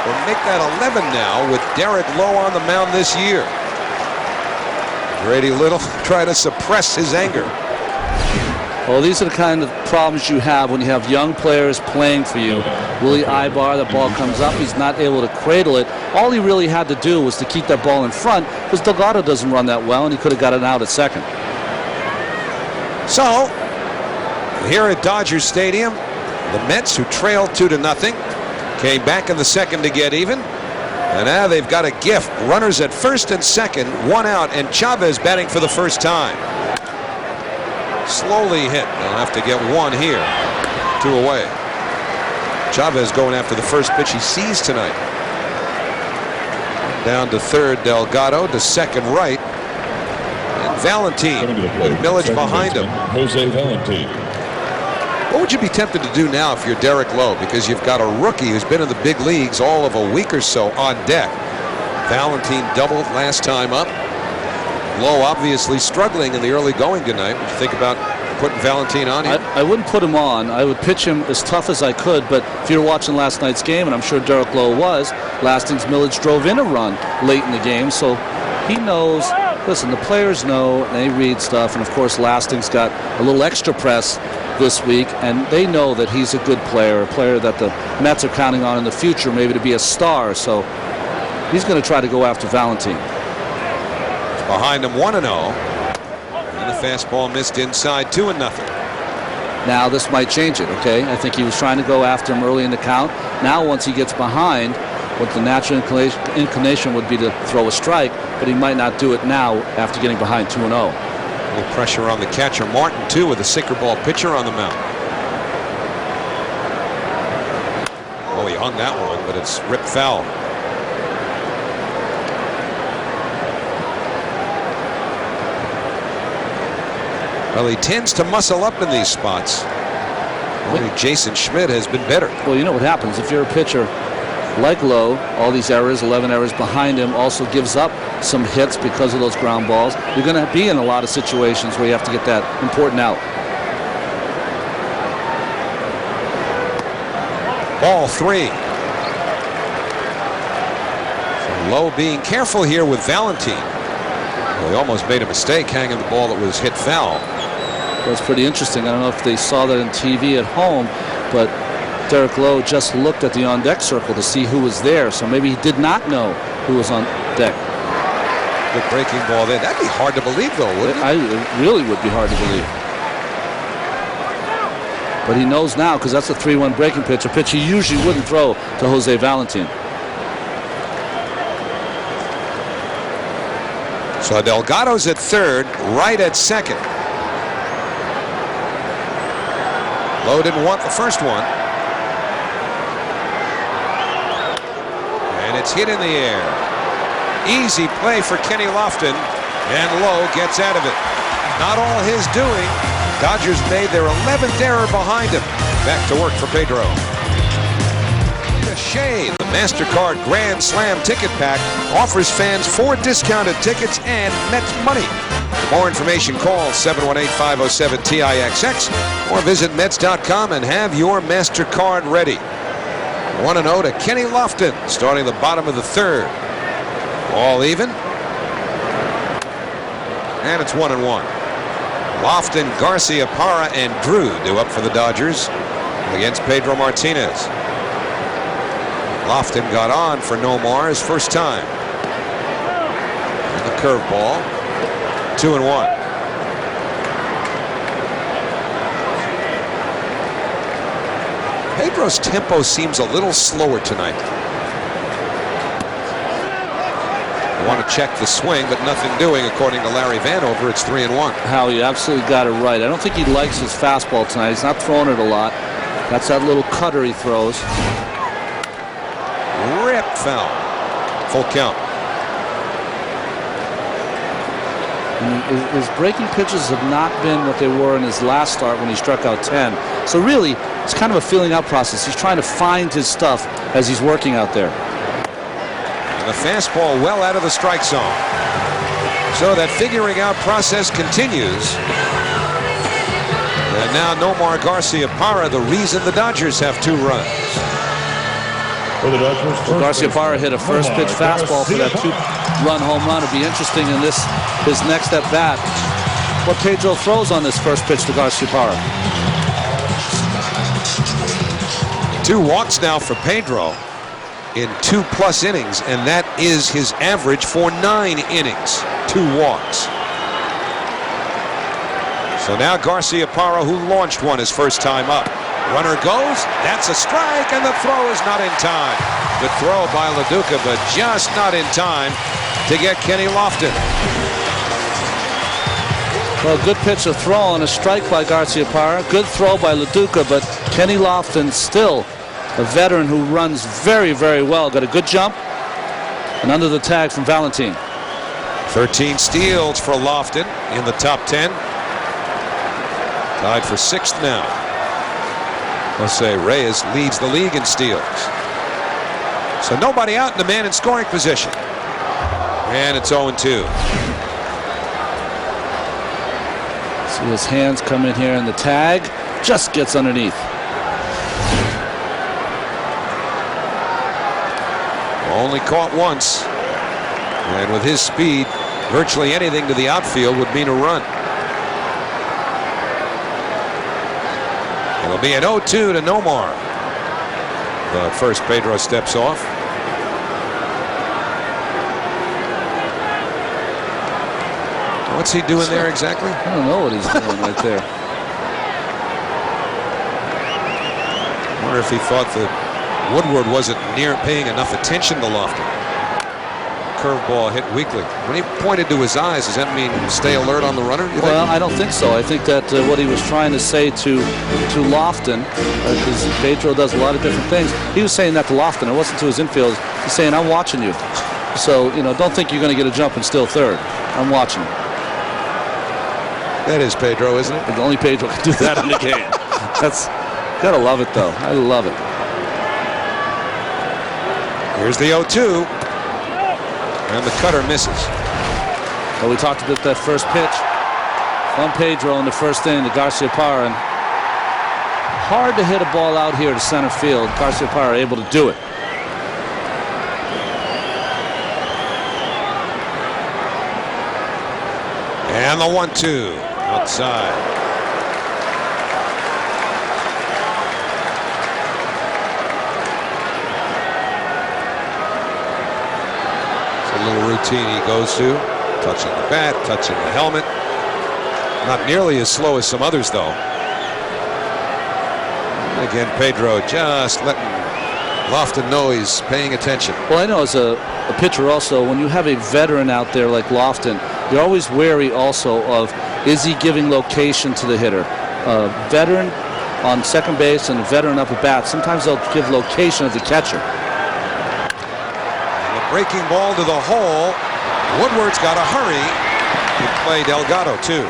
Speaker 5: We'll make that 11 now with Derek Lowe on the mound this year. Grady Little trying to suppress his anger.
Speaker 2: well, these are the kind of problems you have when you have young players playing for you. Willie Ibar, the ball comes up. He's not able to cradle it. All he really had to do was to keep that ball in front because Delgado doesn't run that well, and he could have got it out at second.
Speaker 5: So, here at Dodger Stadium, the Mets, who trailed 2-0, came back in the second to get even. And now they've got a gift. Runners at first and second, 1 out, and Chavez batting for the first time. Slowly hit. They'll have to get 1 here. 2 away. Chavez going after the first pitch he sees tonight. Down to third, Delgado. To second, Wright. And Valentine with Millage behind him.
Speaker 6: Jose Valentine.
Speaker 5: What would you be tempted to do now if you're Derek Lowe? Because you've got a rookie who's been in the big leagues all of a week or so on deck. Valentine doubled last time up. Lowe obviously struggling in the early going tonight. Would you think about putting Valentine on him?
Speaker 2: I wouldn't put him on. I would pitch him as tough as I could, but if you're watching last night's game, and I'm sure Derek Lowe was, Lasting's Millage drove in a run late in the game, so he knows. Listen, the players know, and they read stuff, and of course Lasting's got a little extra press this week, and they know that he's a good player, a player that the Mets are counting on in the future maybe to be a star, so he's going to try to go after Valentine.
Speaker 5: Behind him 1-0. And the fastball missed inside 2-0.
Speaker 2: Now this might change it, okay? I think he was trying to go after him early in the count. Now once he gets behind, what the natural inclination would be to throw a strike, but he might not do it now after getting behind 2-0.
Speaker 5: A little pressure on the catcher Martin too, with a sinker ball pitcher on the mound. Oh, he hung that one, but it's ripped foul. Well, he tends to muscle up in these spots. Only Jason Schmidt has been better.
Speaker 2: Well, you know what happens if you're a pitcher like Lowe, all these errors, 11 errors behind him, also gives up some hits because of those ground balls. You're going to be in a lot of situations where you have to get that important out.
Speaker 5: Ball 3. So Lowe being careful here with Valentine. Well, he almost made a mistake hanging the ball that was hit foul.
Speaker 2: Well, it's pretty interesting. I don't know if they saw that on TV at home, but Derek Lowe just looked at the on-deck circle to see who was there, so maybe he did not know who was on deck.
Speaker 5: Good breaking ball there. That'd be hard to believe, though, wouldn't it?
Speaker 2: It really would be hard to believe. But he knows now, because that's a 3-1 breaking pitch, a pitch he usually wouldn't throw to Jose Valentine.
Speaker 5: So Delgado's at third, Wright at second. Lowe didn't want the first one. And it's hit in the air. Easy play for Kenny Lofton, and Lowe gets out of it. Not all his doing. Dodgers made their 11th error behind him. Back to work for Pedro. Shea, the MasterCard Grand Slam ticket pack, offers fans 4 discounted tickets and Mets money. For more information, call 718-507-TIXX or visit Mets.com and have your MasterCard ready. 1-0 to Kenny Lofton, starting the bottom of the third. All even. And it's 1-1. Lofton, Garcia, Parra, and Drew do up for the Dodgers against Pedro Martinez. Lofton got on for Nomar his first time. And the curveball. 2-1. Pedro's tempo seems a little slower tonight. I want to check the swing, but nothing doing, according to Larry Vanover. It's 3-1.
Speaker 2: How you absolutely got it right. I don't think he likes his fastball tonight. He's not throwing it a lot. That's that little cutter he throws.
Speaker 5: Ripped foul. Full count.
Speaker 2: His breaking pitches have not been what they were in his last start when he struck out 10. So really, it's kind of a feeling out process. He's trying to find his stuff as he's working out there.
Speaker 5: And the fastball well out of the strike zone. So that figuring out process continues. And now Nomar Garcia Parra, the reason the Dodgers have 2 runs.
Speaker 6: For the Dodgers,
Speaker 2: Garcia Parra hit a first pitch fastball for that 2-run home run. It'll be interesting in his next at bat what Pedro throws on this first pitch to Garcia Parra.
Speaker 5: 2 walks now for Pedro in 2+ innings, and that is his average for 9 innings. 2 walks. So now Garcia Parra, who launched one his first time up. Runner goes, that's a strike, and the throw is not in time. Good throw by LaDuca, but just not in time to get Kenny Lofton.
Speaker 2: Well, good pitch to throw and a strike by Garciaparra. Good throw by LaDuca, but Kenny Lofton, still a veteran who runs very, very well. Got a good jump and under the tag from Valentin.
Speaker 5: 13 steals for Lofton in the top 10. Tied for 6th now. Jose Reyes leads the league in steals. So nobody out in the man in scoring position. And it's 0-2.
Speaker 2: See his hands come in here, and the tag just gets underneath.
Speaker 5: Only caught once. And with his speed, virtually anything to the outfield would mean a run. It'll be an 0-2 to Nomar. But first, Pedro steps off. What's he doing there exactly?
Speaker 2: I don't know what he's doing right there.
Speaker 5: I wonder if he thought that Woodward wasn't near paying enough attention to Lofton. Curveball hit weakly. When he pointed to his eyes, does that mean stay alert on the runner?
Speaker 2: Well, I don't think so. I think that what he was trying to say to Lofton, because Pedro does a lot of different things, he was saying that to Lofton. It wasn't to his infield. He's saying, I'm watching you. So, don't think you're going to get a jump and still third. I'm watching you.
Speaker 5: That is Pedro, isn't it?
Speaker 2: Only Pedro can do that in the game. That's gotta love it, though. I love it.
Speaker 5: Here's the 0-2. And the cutter misses.
Speaker 2: Well, we talked about that first pitch from Pedro in the first inning to Garciaparra. And hard to hit a ball out here to center field. Garciaparra able to do it.
Speaker 5: And the 1-2 outside. It's a little routine he goes to, touching the bat, touching the helmet. Not nearly as slow as some others, though. And again, Pedro just letting Lofton know he's paying attention.
Speaker 2: Well, I know as a pitcher also, when you have a veteran out there like Lofton, you're always wary also of, is he giving location to the hitter? A veteran on second base and a veteran up at bat, sometimes they'll give location of the catcher.
Speaker 5: And the breaking ball to the hole. Woodward's got to hurry. Good play, Delgado, too.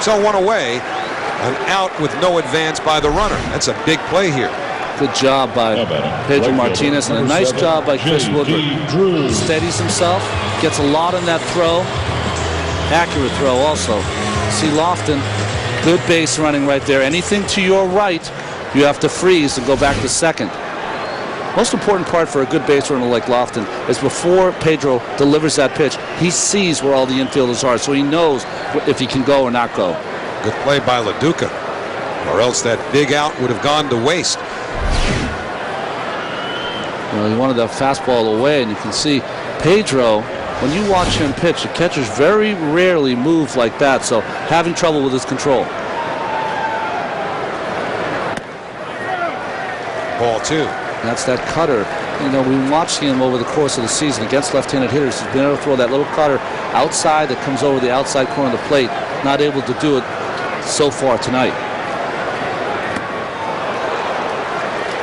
Speaker 5: So one away, an out with no advance by the runner. That's a big play here.
Speaker 2: Good job by Pedro Martinez, and a nice job by Chris Woodward. Steadies himself, gets a lot on that throw. Accurate throw also. See Lofton, good base running right there. Anything to your right, you have to freeze and go back to second. Most important part for a good base runner like Lofton is before Pedro delivers that pitch, he sees where all the infielders are, so he knows if he can go or not go.
Speaker 5: Good play by LaDuca, or else that big out would have gone to waste.
Speaker 2: Well, he wanted that fastball away, and you can see Pedro, when you watch him pitch, the catchers very rarely move like that, so having trouble with his control.
Speaker 5: Ball 2.
Speaker 2: That's that cutter. We watched him over the course of the season against left-handed hitters. He's been able to throw that little cutter outside that comes over the outside corner of the plate. Not able to do it so far tonight.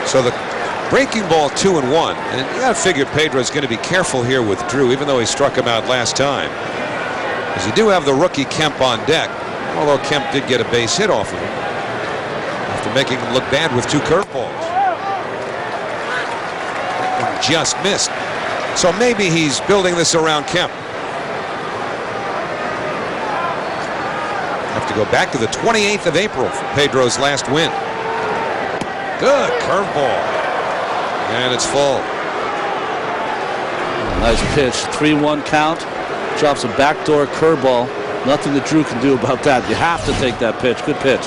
Speaker 5: So the breaking ball 2-1, and you got to figure Pedro's going to be careful here with Drew, even though he struck him out last time. Because you do have the rookie Kemp on deck, although Kemp did get a base hit off of him after making him look bad with 2 curveballs. That one just missed. So maybe he's building this around Kemp. Have to go back to the 28th of April for Pedro's last win. Good curveball. And it's full.
Speaker 2: Nice pitch. 3-1 count. Drops a backdoor curveball. Nothing that Drew can do about that. You have to take that pitch. Good pitch.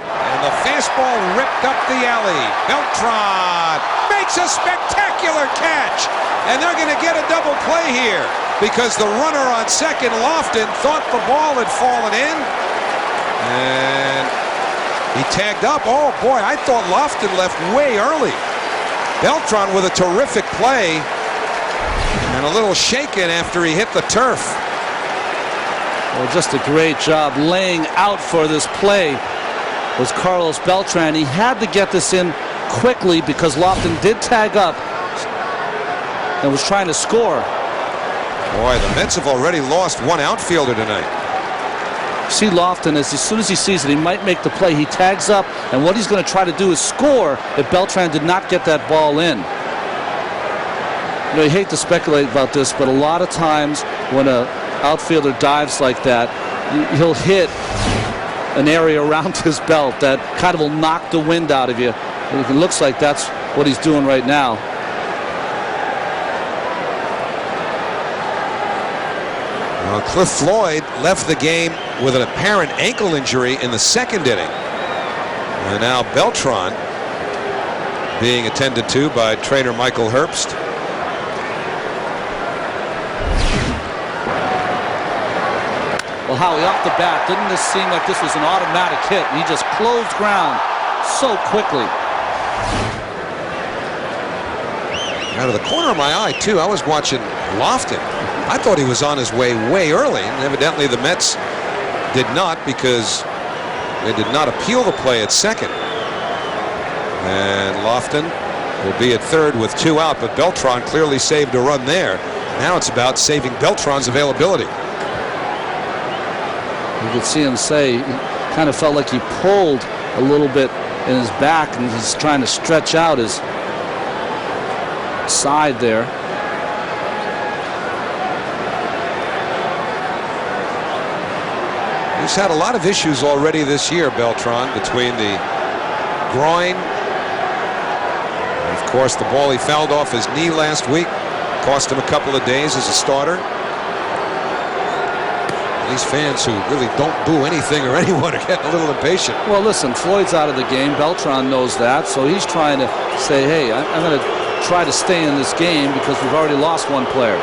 Speaker 5: And the fastball ripped up the alley. Beltran makes a spectacular catch. And they're going to get a double play here because the runner on second, Lofton, thought the ball had fallen in. And he tagged up. Oh, boy, I thought Lofton left way early. Beltran with a terrific play and a little shaken after he hit the turf.
Speaker 2: Well, just a great job laying out for this play was Carlos Beltran. He had to get this in quickly because Lofton did tag up and was trying to score.
Speaker 5: Boy, the Mets have already lost one outfielder tonight.
Speaker 2: See Lofton, as soon as he sees it, he might make the play. He tags up, and what he's going to try to do is score if Beltran did not get that ball in. You know, you hate to speculate about this, but a lot of times when an outfielder dives like that, he'll hit an area around his belt that kind of will knock the wind out of you. It looks like that's what he's doing right now.
Speaker 5: Well, Cliff Floyd left the game with an apparent ankle injury in the second inning. And now Beltran being attended to by trainer Michael Herbst.
Speaker 2: Well, Howie, off the bat, didn't this seem like this was an automatic hit? He just closed ground so quickly.
Speaker 5: Out of the corner of my eye, too, I was watching Lofton. I thought he was on his way early, and evidently the Mets did not, because they did not appeal the play at second. And Lofton will be at third with 2 out, but Beltran clearly saved a run there. Now it's about saving Beltran's availability.
Speaker 2: You could see him say he kind of felt like he pulled a little bit in his back, and he's trying to stretch out his side there.
Speaker 5: He's had a lot of issues already this year, Beltran, between the groin. And of course, the ball he fouled off his knee last week cost him a couple of days as a starter. These fans who really don't boo anything or anyone are getting a little impatient.
Speaker 2: Well, listen, Floyd's out of the game. Beltran knows that, so he's trying to say, hey, I'm going to try to stay in this game because we've already lost one player.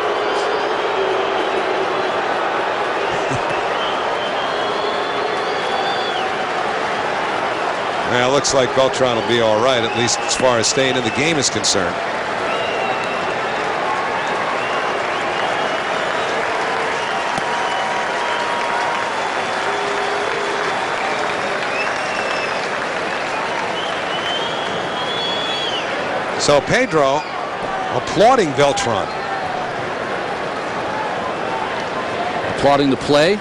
Speaker 5: Well, it looks like Beltran will be all right, at least as far as staying in the game is concerned. So Pedro applauding Beltran.
Speaker 2: Applauding the play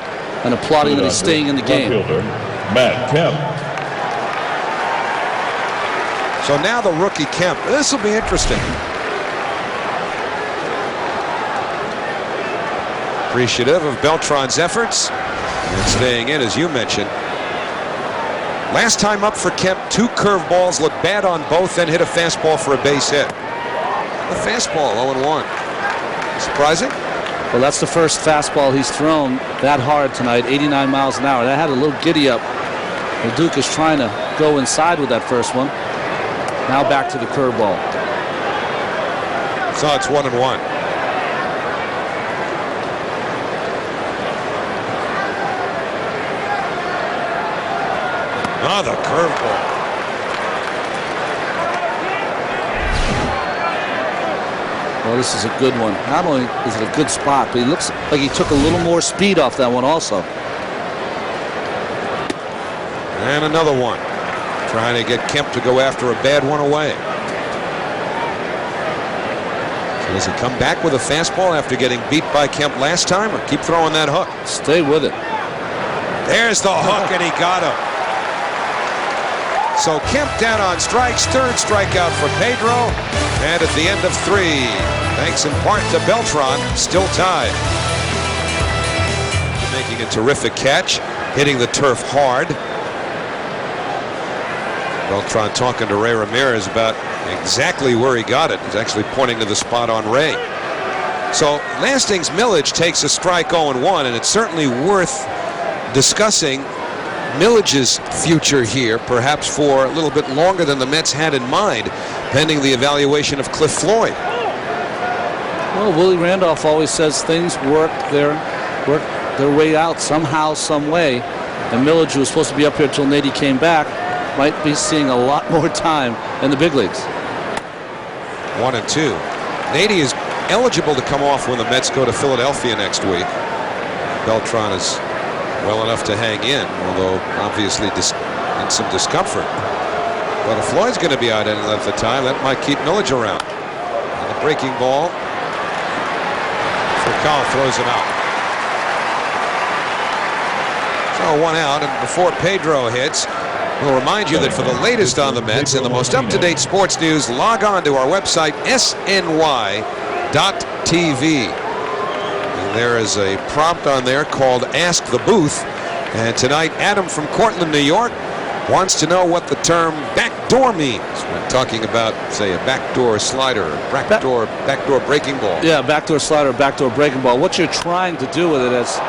Speaker 2: and applauding that he's staying in the game.
Speaker 6: Matt Kemp.
Speaker 5: So now the rookie Kemp. This will be interesting. Appreciative of Beltran's efforts and staying in, as you mentioned. Last time up for Kemp, 2 curveballs, looked bad on both, then hit a fastball for a base hit. The fastball, 0-1. Surprising?
Speaker 2: Well, that's the first fastball he's thrown that hard tonight, 89 miles an hour. That had a little giddy up. The Duke is trying to go inside with that first one. Now back to the curveball.
Speaker 5: So it's 1-1. Another curveball.
Speaker 2: Well, this is a good one. Not only is it a good spot, but he looks like he took a little more speed off that one also.
Speaker 5: And another one. Trying to get Kemp to go after a bad one away. So does he come back with a fastball after getting beat by Kemp last time, or keep throwing that hook?
Speaker 2: Stay with it.
Speaker 5: There's the hook, and he got him. So Kemp down on strikes, 3rd strikeout for Pedro, and at the end of 3, thanks in part to Beltran, still tied. Making a terrific catch, hitting the turf hard. Beltran talking to Ray Ramirez about exactly where he got it. He's actually pointing to the spot on Ray. So Lasting's millage takes a strike 0-1, and it's certainly worth discussing Millage's future here, perhaps for a little bit longer than the Mets had in mind, pending the evaluation of Cliff Floyd.
Speaker 2: Well, Willie Randolph always says things work their way out somehow, some way. And Millage, who was supposed to be up here until Nady came back, might be seeing a lot more time in the big leagues.
Speaker 5: 1-2. Nady is eligible to come off when the Mets go to Philadelphia next week. Beltran is well enough to hang in, although obviously in some discomfort. But if Floyd's going to be out any length of time, that might keep Millage around. And the breaking ball. Furcal throws him out. So 1 out, and before Pedro hits, we'll remind you that for the latest on the Mets and the most up-to-date sports news, log on to our website, sny.tv. And there is a prompt on there called Ask the Booth. And tonight, Adam from Cortland, New York, wants to know what the term backdoor means when talking about, say, a backdoor slider, or backdoor breaking ball.
Speaker 2: Yeah, backdoor slider, backdoor breaking ball. What you're trying to do with it is,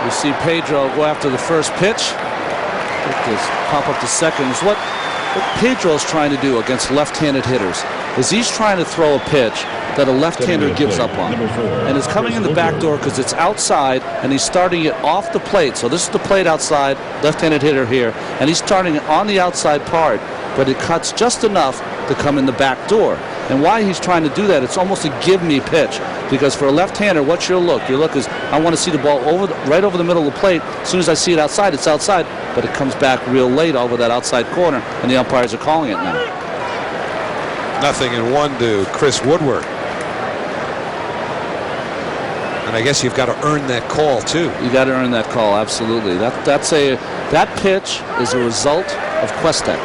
Speaker 2: you see Pedro go after the first pitch. Just pop up to second. What Pedro's trying to do against left-handed hitters is he's trying to throw a pitch that a left-hander gives up on. And it's coming in the back door because it's outside, and he's starting it off the plate. So this is the plate outside, left-handed hitter here, and he's starting it on the outside part, but it cuts just enough to come in the back door. And why he's trying to do that, it's almost a give-me pitch. Because for a left-hander, what's your look? Your look is, I want to see the ball right over the middle of the plate. As soon as I see it outside, it's outside. But it comes back real late over that outside corner, and the umpires are calling it now.
Speaker 5: 0-1 to Chris Woodward. And I guess you've got to earn that call, too.
Speaker 2: You got to earn that call, absolutely. That pitch is a result of Questek.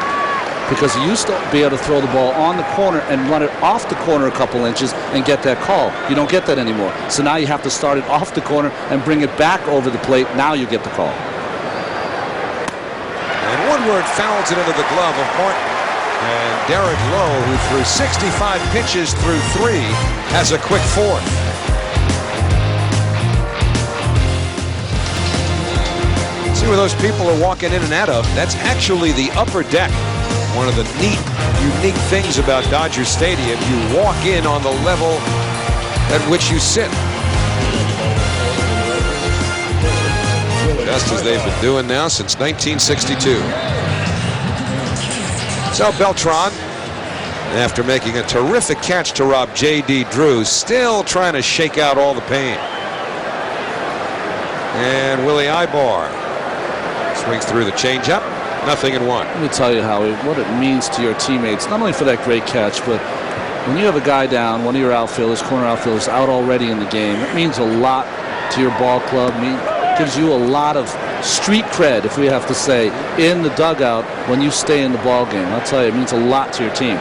Speaker 2: Because he used to be able to throw the ball on the corner and run it off the corner a couple inches and get that call. You don't get that anymore. So now you have to start it off the corner and bring it back over the plate. Now you get the call.
Speaker 5: And Woodward fouls it into the glove of Martin. And Derek Lowe, who threw 65 pitches through 3, has a quick 4th. See where those people are walking in and out of? That's actually the upper deck. One of the unique things about Dodger Stadium, you walk in on the level at which you sit. Just as they've been doing now since 1962. So Beltran, after making a terrific catch to rob J.D. Drew, still trying to shake out all the pain. And Willie Ibar swings through the changeup. 0-1.
Speaker 2: Let me tell you, Howie, what it means to your teammates, not only for that great catch, but when you have a guy down, one of your outfielders, corner outfielders, out already in the game, it means a lot to your ball club. It gives you a lot of street cred, if we have to say, in the dugout when you stay in the ball game. I'll tell you, it means a lot to your team.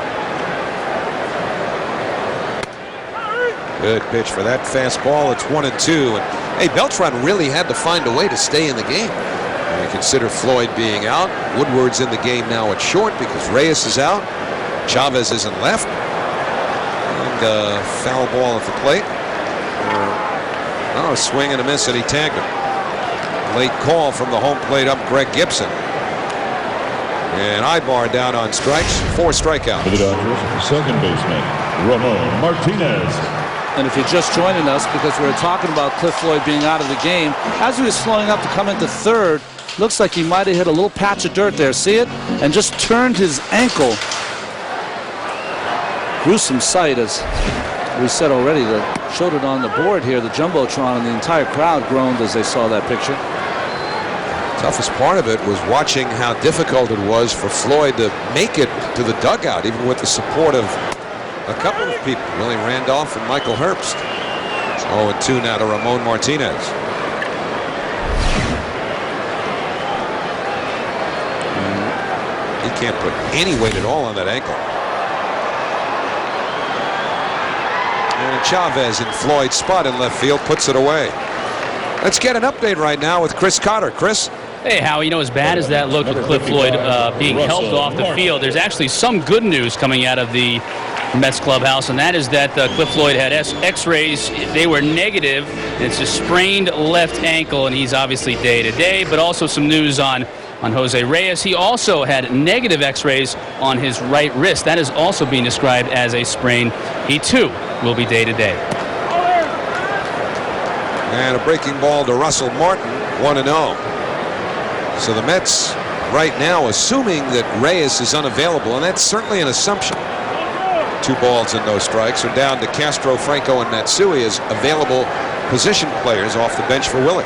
Speaker 5: Good pitch for that fastball. It's 1-2. And hey, Beltran really had to find a way to stay in the game. You consider Floyd being out. Woodward's in the game now at short because Reyes is out. Chavez is in left. And foul ball at the plate. A swing and a miss, and he tagged him. Late call from the home plate up Greg Gibson. And Ibar down on strikes. 4 strikeouts.
Speaker 6: For the Dodgers, second baseman, Ramon Martinez.
Speaker 2: And if you're just joining us, because we were talking about Cliff Floyd being out of the game, as he was slowing up to come into third, looks like he might have hit a little patch of dirt there. See it? And just turned his ankle. Gruesome sight, as we said already. Showed it on the board here, the Jumbotron, and the entire crowd groaned as they saw that picture.
Speaker 5: Toughest part of it was watching how difficult it was for Floyd to make it to the dugout, even with the support of a couple of people, Willie Randolph and Michael Herbst. It's 0-2 now to Ramon Martinez. He can't put any weight at all on that ankle. And Chavez in Floyd's spot in left field puts it away. Let's get an update right now with Chris Cotter. Chris?
Speaker 8: Hey, Howie, as bad as that looked with Cliff Floyd being helped off the field, there's actually some good news coming out of the Mets clubhouse, and that is that Cliff Floyd had x-rays. They were negative. It's a sprained left ankle, and he's obviously day-to-day, but also some news on Jose Reyes. He also had negative x-rays on his right wrist. That is also being described as a sprain. He, too, will be day-to-day.
Speaker 5: And a breaking ball to Russell Martin, 1-0. So the Mets right now assuming that Reyes is unavailable, and that's certainly an assumption. 2 balls and no strikes. Are down to Castro, Franco, and Matsui as available position players off the bench for Willie.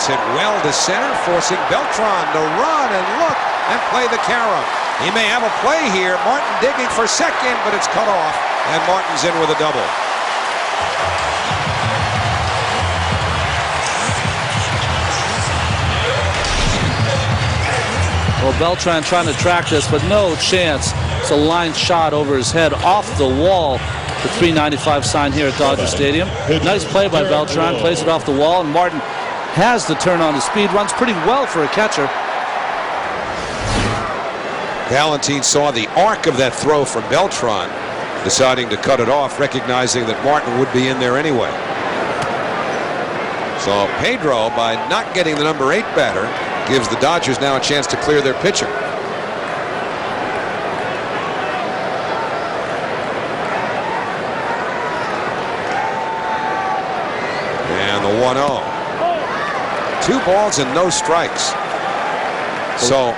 Speaker 5: hit well to center, forcing Beltran to run and look and play the carom. He may have a play here. Martin digging for second, but it's cut off, and Martin's in with a double.
Speaker 2: Well, Beltran trying to track this, but no chance. It's a line shot over his head off the wall. The 395 sign here at Dodger Stadium. Nice play by Beltran. Plays it off the wall, and Martin has the turn on his speed. Runs pretty well for a catcher.
Speaker 5: Valentine saw the arc of that throw from Beltran, deciding to cut it off, recognizing that Martin would be in there anyway. So Pedro, by not getting the number 8 batter, gives the Dodgers now a chance to clear their pitcher. And the 1-0. 2 balls and no strikes. So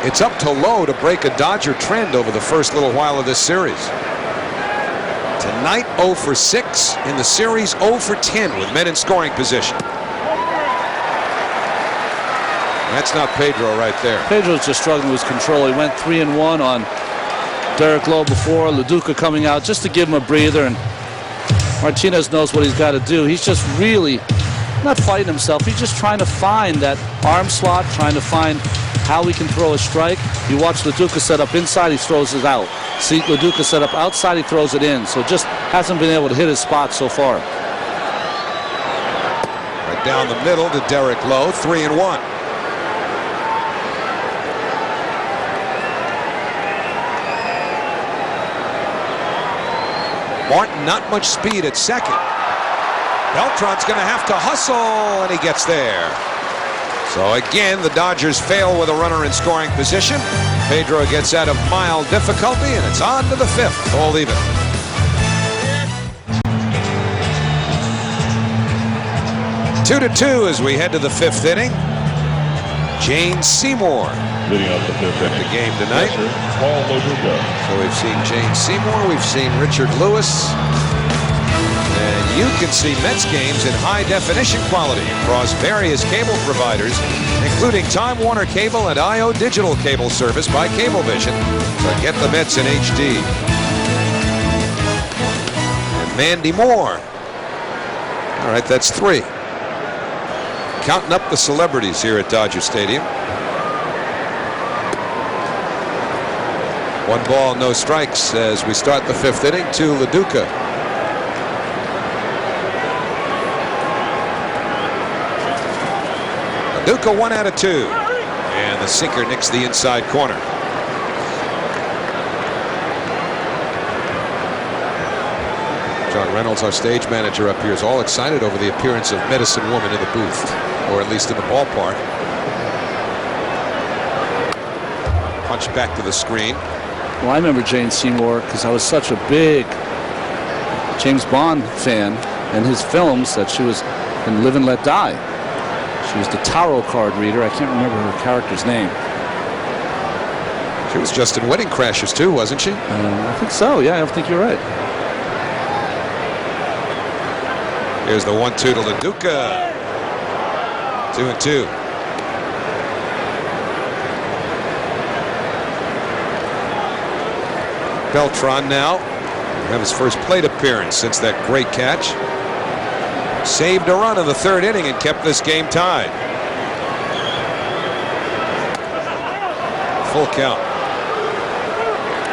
Speaker 5: it's up to Lowe to break a Dodger trend over the first little while of this series. Tonight 0 for 6 in the series, 0 for 10 with men in scoring position. That's not Pedro right there.
Speaker 2: Pedro's just struggling with his control. He went 3-1 on Derek Lowe before. LaDuca coming out just to give him a breather, and Martinez knows what he's got to do. He's just really not fighting himself. He's just trying to find that arm slot, trying to find how he can throw a strike. You watch LaDuca set up inside, he throws it out. See LaDuca set up outside, he throws it in. So just hasn't been able to hit his spot so far.
Speaker 5: Right down the middle to Derek Lowe, 3-1. Martin, not much speed at second. Beltran's going to have to hustle, and he gets there. So again, the Dodgers fail with a runner in scoring position. Pedro gets out of mild difficulty, and it's on to the 5th, all even. Two to 2 as we head to the 5th inning. Jane Seymour
Speaker 6: Leading out the 5th inning.
Speaker 5: the game tonight.
Speaker 6: Paul LaDuca.
Speaker 5: So we've seen Jane Seymour, we've seen Richard Lewis, and you can see Mets games in high definition quality across various cable providers, including Time Warner Cable and IO Digital Cable Service by Cablevision. So get the Mets in HD. And Mandy Moore. All right, that's 3. Counting up the celebrities here at Dodger Stadium. 1 ball, no strikes as we start the 5th inning to LaDuca. LaDuca 1 out of 2. And the sinker nicks the inside corner. John Reynolds, our stage manager up here, is all excited over the appearance of Medicine Woman in the booth, or at least in the ballpark. Punch back to the screen.
Speaker 2: Well, I remember Jane Seymour because I was such a big James Bond fan, and his films that she was in Live and Let Die. She was the tarot card reader. I can't remember her character's name.
Speaker 5: She was just in Wedding Crashers too, wasn't she?
Speaker 2: I think so, yeah, I think you're right.
Speaker 5: Here's the 1-2 to LaDuca. 2-2. Beltran now have his first plate appearance since that great catch. Saved a run in the 3rd inning and kept this game tied. Full count.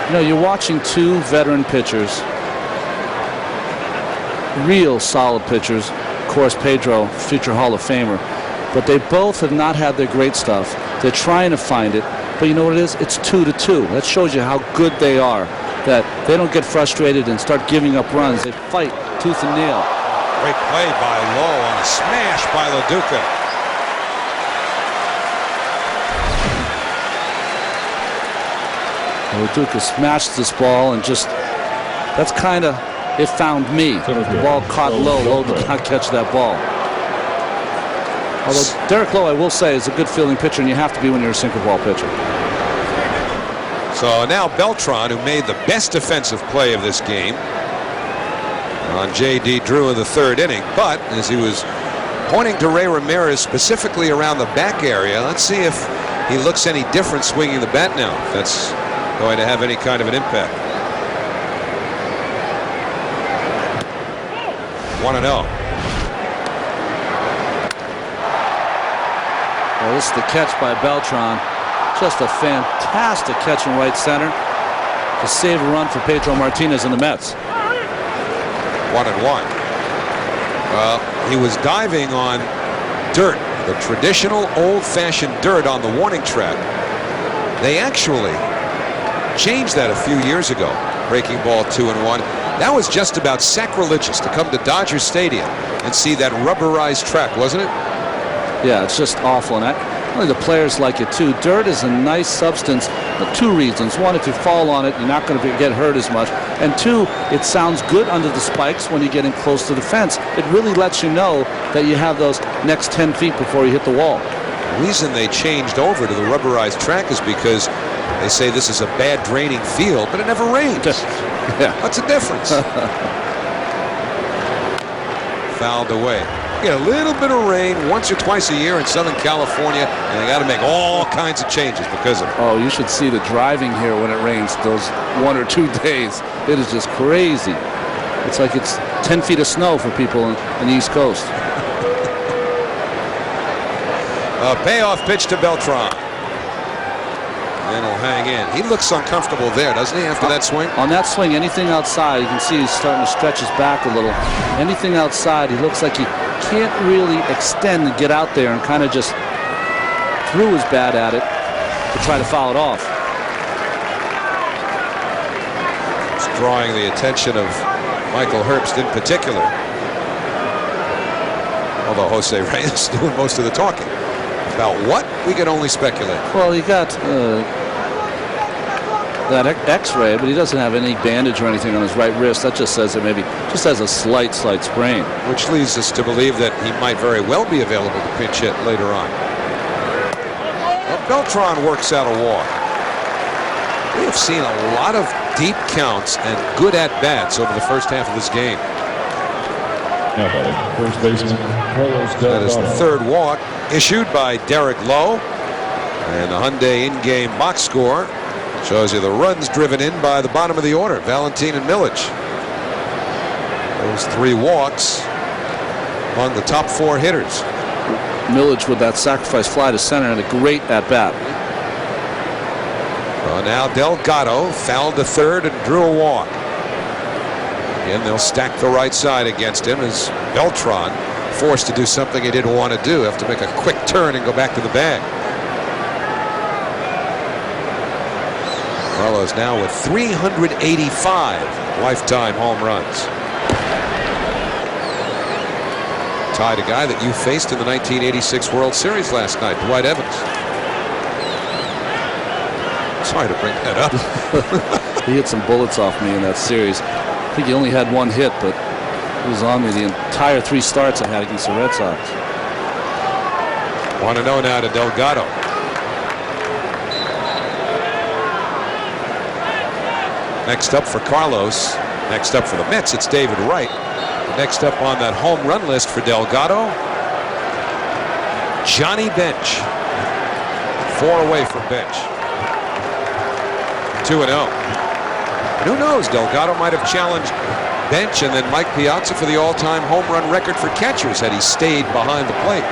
Speaker 2: You know, you're watching 2 veteran pitchers, real solid pitchers. Of course, Pedro, future Hall of Famer, but they both have not had their great stuff. They're trying to find it, but you know what it is? It's 2-2. That shows you how good they are, that they don't get frustrated and start giving up runs. They fight tooth and nail.
Speaker 5: Great play by Lowe on a smash by LaDuca.
Speaker 2: LaDuca smashed this ball, and just, that's kind of, it found me. The ball caught Lowe. Lowe did not catch that ball. Although Derek Lowe, I will say, is a good fielding pitcher, and you have to be when you're a sinker ball pitcher.
Speaker 5: So now Beltran, who made the best defensive play of this game on J.D. Drew in the 3rd inning, but as he was Pointing to Ray Ramirez specifically around the back area. Let's see if he looks any different swinging the bat now. If that's going to have any kind of an impact. 1-0.
Speaker 2: Well, this is the catch by Beltran. Just a fantastic catch in right center to save a run for Pedro Martinez and the Mets.
Speaker 5: 1-1. Well, he was diving on dirt, the traditional old-fashioned dirt on the warning track. They actually changed that a few years ago, breaking ball 2-1. That was just about sacrilegious to come to Dodger Stadium and see that rubberized track, wasn't it?
Speaker 2: Yeah, it's just awful. And only the players like it too. Dirt is a nice substance for two reasons. One, if you fall on it, you're not going to get hurt as much. And two, it sounds good under the spikes when you're getting close to the fence. It really lets you know that you have those next 10 feet before you hit the wall.
Speaker 5: The reason they changed over to the rubberized track is because they say this is a bad draining field, but it never rains.
Speaker 2: Yeah.
Speaker 5: What's the difference? Fouled away. Get a little bit of rain once or twice a year in Southern California, and they got to make all kinds of changes because of it.
Speaker 2: Oh, you should see the driving here when it rains those 1 or 2 days. It is just crazy. It's like it's 10 feet of snow for people on the East Coast.
Speaker 5: A payoff pitch to Beltran. And he'll hang in. He looks uncomfortable there, doesn't he, after that swing?
Speaker 2: On that swing, anything outside, you can see he's starting to stretch his back a little. Anything outside, he looks like he can't really extend and get out there, and kind of just threw his bat at it to try to foul it off.
Speaker 5: It's drawing the attention of Michael Herbst in particular. Although Jose Reyes is doing most of the talking. About what? We can only speculate.
Speaker 2: Well, he got that X-ray, but he doesn't have any bandage or anything on his right wrist. That just says that maybe just has a slight sprain.
Speaker 5: Which leads us to believe that he might very well be available to pinch hit later on. Well, Beltran works out a walk. We have seen a lot of deep counts and good at-bats over the first half of this game.
Speaker 6: Now batting, first baseman Carlos Delgado.
Speaker 5: That is the third walk issued by Derek Lowe. And the Hyundai in-game box score shows you the runs driven in by the bottom of the order, Valentin and Milic. Those 3 walks among the top 4 hitters.
Speaker 2: Milic with that sacrifice fly to center and a great at-bat.
Speaker 5: Well, now Delgado fouled to third and drew a walk. Again, they'll stack the right side against him as Beltran forced to do something he didn't want to do. Have to make a quick turn and go back to the bag. Carlos now with 385 lifetime home runs. Tied a guy that you faced in the 1986 World Series last night, Dwight Evans. Sorry to bring that up.
Speaker 2: He hit some bullets off me in that series. I think he only had 1 hit, but he was on me the entire 3 starts I had against the Red Sox.
Speaker 5: 1-0 now to Delgado. Next up for Carlos. Next up for the Mets, it's David Wright. Next up on that home run list for Delgado, Johnny Bench. 4 away from Bench. 2-0. Who knows? Delgado might have challenged Bench and then Mike Piazza for the all-time home run record for catchers had he stayed behind the plate.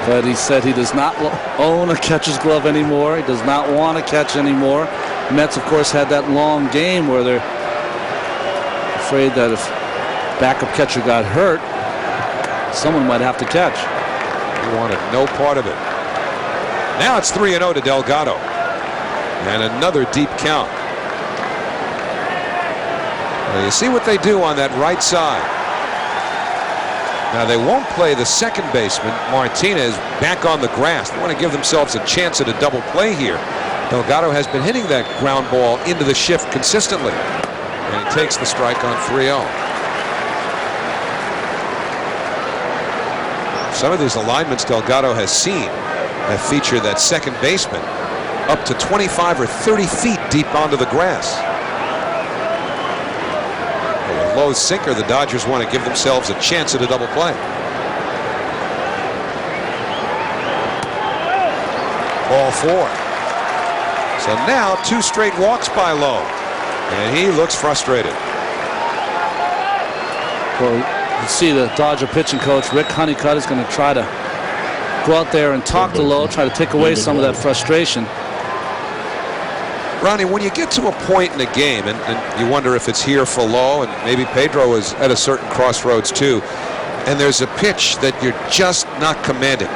Speaker 2: But he said he does not own a catcher's glove anymore. He does not want to catch anymore. Mets, of course, had that long game where they're afraid that if backup catcher got hurt, someone might have to catch.
Speaker 5: He wanted no part of it. Now it's 3-0 to Delgado. And another deep count. Well, you see what they do on that right side. Now they won't play the second baseman, Martinez, back on the grass. They want to give themselves a chance at a double play here. Delgado has been hitting that ground ball into the shift consistently. And he takes the strike on 3-0. Some of these alignments Delgado has seen that feature that second baseman up to 25 or 30 feet deep onto the grass. With Lowe's sinker, the Dodgers want to give themselves a chance at a double play. Ball 4. So now 2 straight walks by Lowe, and he looks frustrated.
Speaker 2: Well, you see the Dodger pitching coach, Rick Honeycutt, is going to try to go out there and talk to Lowe, try to take away some of that frustration.
Speaker 5: Ronnie, when you get to a point in the game, and you wonder if it's here for Lowe, and maybe Pedro is at a certain crossroads too, and there's a pitch that you're just not commanding,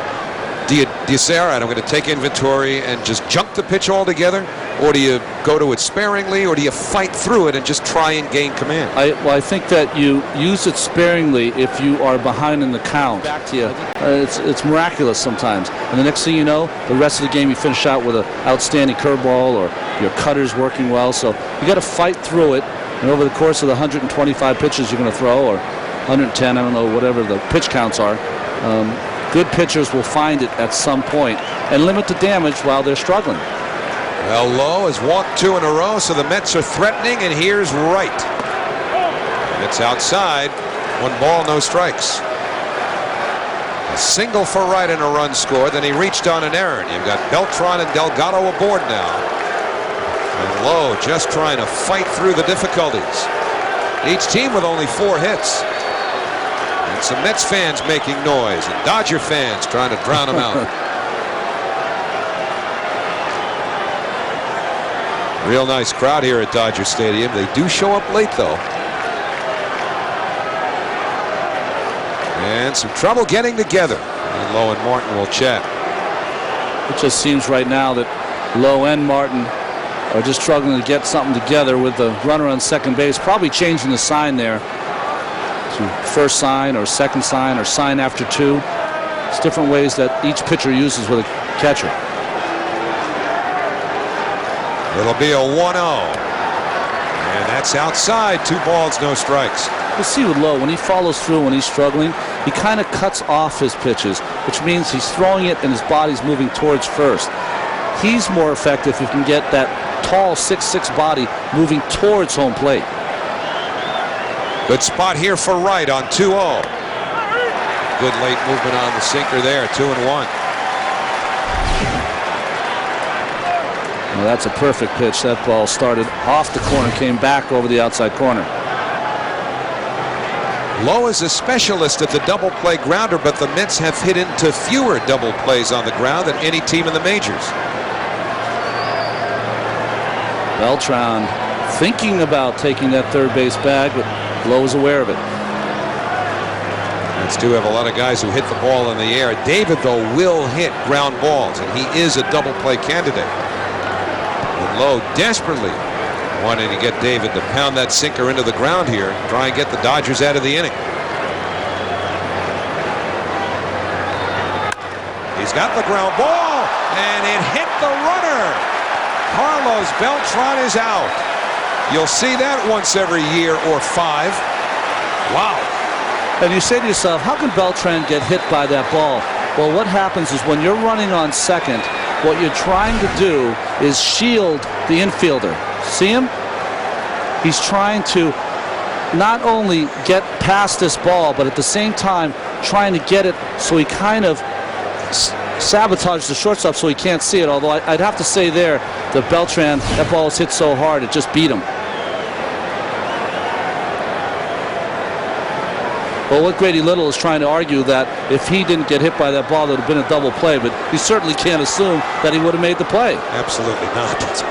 Speaker 5: do you say, all right, I'm going to take inventory and just junk the pitch altogether? Or do you go to it sparingly, or do you fight through it and just try and gain command?
Speaker 2: Well, I think that you use it sparingly if you are behind in the count. Back to you. It's miraculous sometimes. And the next thing you know, the rest of the game you finish out with an outstanding curveball, or your cutter's working well. So you got to fight through it. And over the course of the 125 pitches you're going to throw, or 110, I don't know, whatever the pitch counts are, good pitchers will find it at some point and limit the damage while they're struggling.
Speaker 5: Well, Lowe has walked 2 in a row, so the Mets are threatening, and here's Wright. It's outside. 1 ball, no strikes. A single for Wright and a run scored. Then he reached on an error. You've got Beltran and Delgado aboard now. And Lowe just trying to fight through the difficulties. Each team with only 4 hits. And some Mets fans making noise, and Dodger fans trying to drown them out. Real nice crowd here at Dodger Stadium. They do show up late, though. And some trouble getting together. And Lowe and Martin will chat.
Speaker 2: It just seems right now that Lowe and Martin are just struggling to get something together with the runner on second base. Probably changing the sign there to first sign or second sign or sign after 2. It's different ways that each pitcher uses with a catcher.
Speaker 5: It'll be a 1-0. And that's outside. 2 balls, no strikes.
Speaker 2: We'll see with Lowe, when he follows through, when he's struggling, he kind of cuts off his pitches, which means he's throwing it and his body's moving towards first. He's more effective if he can get that tall 6'6" body moving towards home plate.
Speaker 5: Good spot here for Wright on 2-0. Good late movement on the sinker there. 2-1.
Speaker 2: Well, that's a perfect pitch. That ball started off the corner, came back over the outside corner.
Speaker 5: Lowe is a specialist at the double play grounder, but the Mets have hit into fewer double plays on the ground than any team in the majors.
Speaker 2: Beltran thinking about taking that third base bag, but Lowe is aware of it.
Speaker 5: Mets do have a lot of guys who hit the ball in the air. David, though, will hit ground balls, and he is a double play candidate. And Lowe desperately wanting to get David to pound that sinker into the ground here, try and get the Dodgers out of the inning. He's got the ground ball, and it hit the runner. Carlos Beltran is out. You'll see that once every year or 5. Wow.
Speaker 2: And you say to yourself, how can Beltran get hit by that ball? Well, what happens is when you're running on second, what you're trying to do is shield the infielder. See him? He's trying to not only get past this ball, but at the same time trying to get it so he kind of sabotages the shortstop so he can't see it. Although I'd have to say there that Beltran, that ball was hit so hard it just beat him. Well, what Grady Little is trying to argue that if he didn't get hit by that ball, there would have been a double play, but he certainly can't assume that he would have made the play.
Speaker 5: Absolutely not.
Speaker 2: That's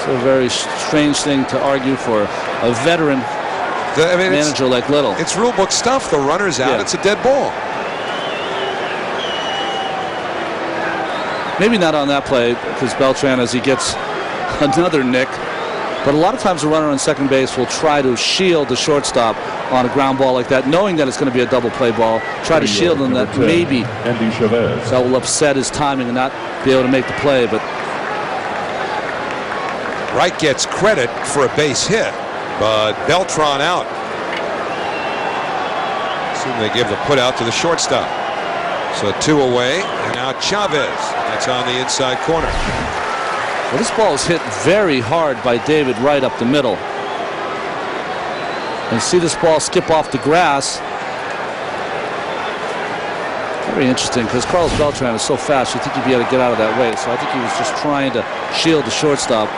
Speaker 2: a very strange thing to argue for a veteran manager like Little.
Speaker 5: It's rule book stuff. The runner's out. Yeah. It's a dead ball.
Speaker 2: Maybe not on that play because Beltran, as he gets another nick. But a lot of times a runner on second base will try to shield the shortstop on a ground ball like that, knowing that it's going to be a double play ball. Try to shield him that maybe that will upset his timing and not be able to make the play. But
Speaker 5: Wright gets credit for a base hit, but Beltran out. Assume they give the put out to the shortstop. So 2 away, and now Chavez. That's on the inside corner.
Speaker 2: Well, this ball is hit very hard by David Wright up the middle. And see this ball skip off the grass. Very interesting, because Carlos Beltran is so fast, you think he'd be able to get out of that way. So I think he was just trying to shield the shortstop.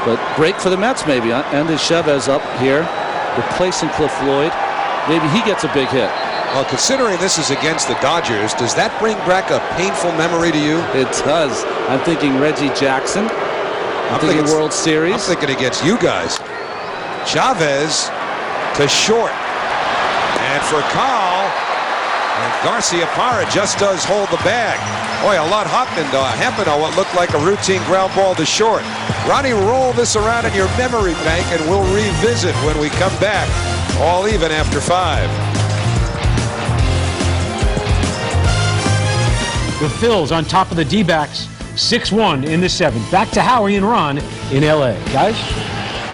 Speaker 2: But break for the Mets, maybe. Andy Chavez up here, replacing Cliff Floyd. Maybe he gets a big hit.
Speaker 5: Well, considering this is against the Dodgers, does that bring back a painful memory to you?
Speaker 2: It does. I'm thinking Reggie Jackson. I'm thinking World Series.
Speaker 5: I'm thinking against you guys. Chavez to short. And for Carl, and Garcia Parra just does hold the bag. Boy, a lot happened on what looked like a routine ground ball to short. Ronnie, roll this around in your memory bank, and we'll revisit when we come back. All even after 5.
Speaker 9: The Phils on top of the D-backs, 6-1 in the 7th. Back to Howie and Ron in L.A. Guys?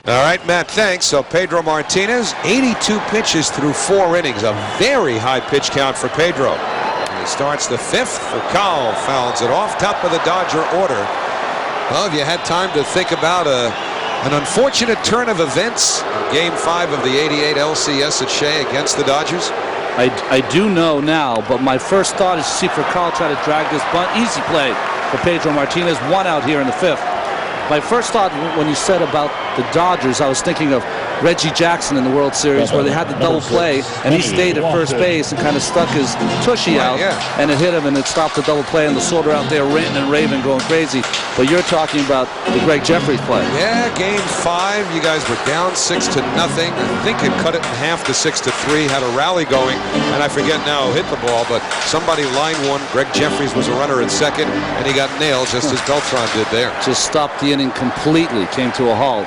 Speaker 5: All right, Matt, thanks. So Pedro Martinez, 82 pitches through 4 innings. A very high pitch count for Pedro. And he starts the 5th for Cal. Fouls it off. Top of the Dodger order. Well, have you had time to think about an unfortunate turn of events in Game 5 of the '88 LCS at Shea against the Dodgers?
Speaker 2: I do know now, but my first thought is to see for Carl try to drag this bunt. Easy play for Pedro Martinez. 1 out here in the 5th. My first thought when you said about the Dodgers, I was thinking of Reggie Jackson in the World Series where they had the double play and he stayed at first base and kind of stuck his tushy out and it hit him and it stopped the double play and the Soder out there ranting and raving going crazy. But you're talking about the Greg Jeffries play.
Speaker 5: Yeah, Game 5, you guys were down 6-0. I think it cut it in half to 6-3, had a rally going, and I forget now who hit the ball, but somebody line one. Greg Jeffries was a runner at second, and he got nailed just as Beltran did there.
Speaker 2: Just stopped the inning completely, came to a halt.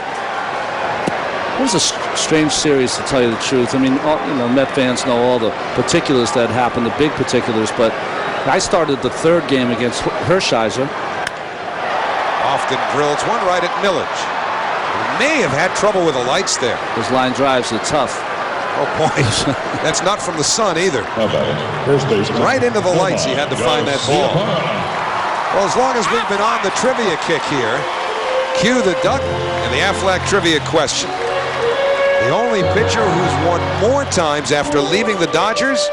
Speaker 2: It was a strange series, to tell you the truth. I mean, Met fans know all the particulars that happened, the big particulars, but I started the 3rd game against Hershiser.
Speaker 5: Often drills one right at Millage. He may have had trouble with the lights there.
Speaker 2: Those line drives are tough.
Speaker 5: Oh, boy. That's not from the sun either. Right into the lights he had to find that ball. Well, as long as we've been on the trivia kick here, cue the duck and the Aflac trivia question. The only pitcher who's won more times after leaving the Dodgers?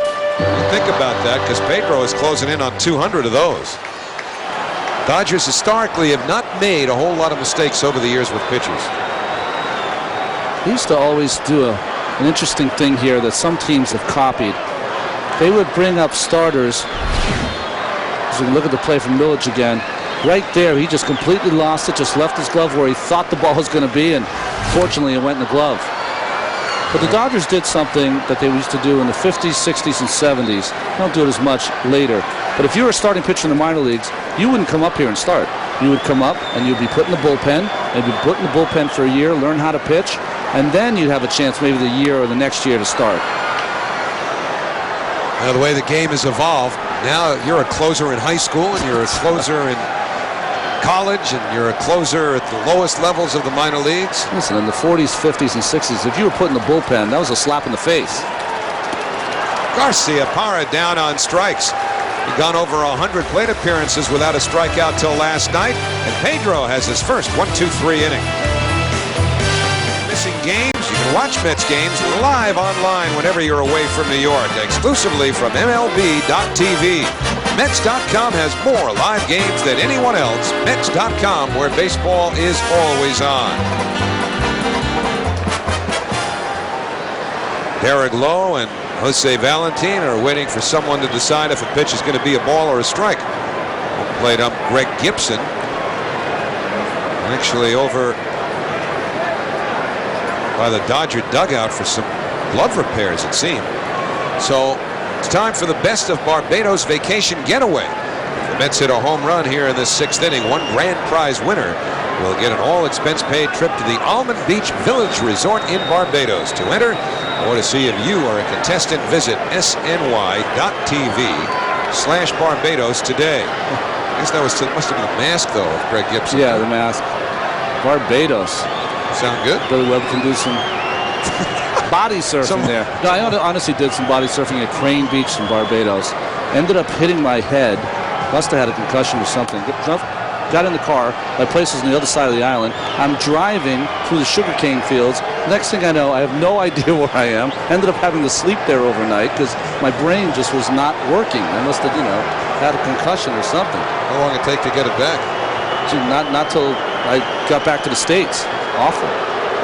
Speaker 5: Think about that, because Pedro is closing in on 200 of those. Dodgers historically have not made a whole lot of mistakes over the years with pitchers.
Speaker 2: They used to always do an interesting thing here that some teams have copied. They would bring up starters. As we look at the play from Millage again. Right there, he just completely lost it, just left his glove where he thought the ball was going to be, and fortunately it went in the glove. But the Dodgers did something that they used to do in the 50s, 60s, and 70s. They don't do it as much later. But if you were a starting pitcher in the minor leagues, you wouldn't come up here and start. You would come up and you'd be put in the bullpen, and you'd be put in the bullpen for a year, learn how to pitch, and then you'd have a chance maybe the year or the next year to start.
Speaker 5: Now, the way the game has evolved, now you're a closer in high school and you're a closer in college and you're a closer at the lowest levels of the minor leagues.
Speaker 2: Listen, in the 40s, 50s, and 60s, if you were put in the bullpen, that was a slap in the face.
Speaker 5: Garcia Parra down on strikes. He'd gone over 100 plate appearances without a strikeout till last night, and Pedro has his first 1-2-3 inning. Missing games? You can watch Mets games live online whenever you're away from New York, exclusively from MLB.tv. Mets.com has more live games than anyone else. Mets.com, where baseball is always on. Derek Lowe and Jose Valentin are waiting for someone to decide if a pitch is going to be a ball or a strike. Played up Greg Gibson. Actually over by the Dodger dugout for some glove repairs, it seemed. So it's time for the best of Barbados vacation getaway. If the Mets hit a home run here in this 6th inning, one grand prize winner will get an all-expense-paid trip to the Almond Beach Village Resort in Barbados. To enter or to see if you are a contestant, visit sny.tv/Barbados today. I guess that must have been the mask, though, of Greg Gibson.
Speaker 2: Yeah, the mask. Barbados.
Speaker 5: Sound good?
Speaker 2: Billy Webb can do some body surfing there. No, I honestly did some body surfing at Crane Beach in Barbados. Ended up hitting my head. Must have had a concussion or something. got in the car. My place was on the other side of the island. I'm driving through the sugarcane fields. Next thing I know, I have no idea where I am. Ended up having to sleep there overnight because my brain just was not working. I must have, had a concussion or something.
Speaker 5: How long it take to get it back?
Speaker 2: Not till I got back to the States. Awful.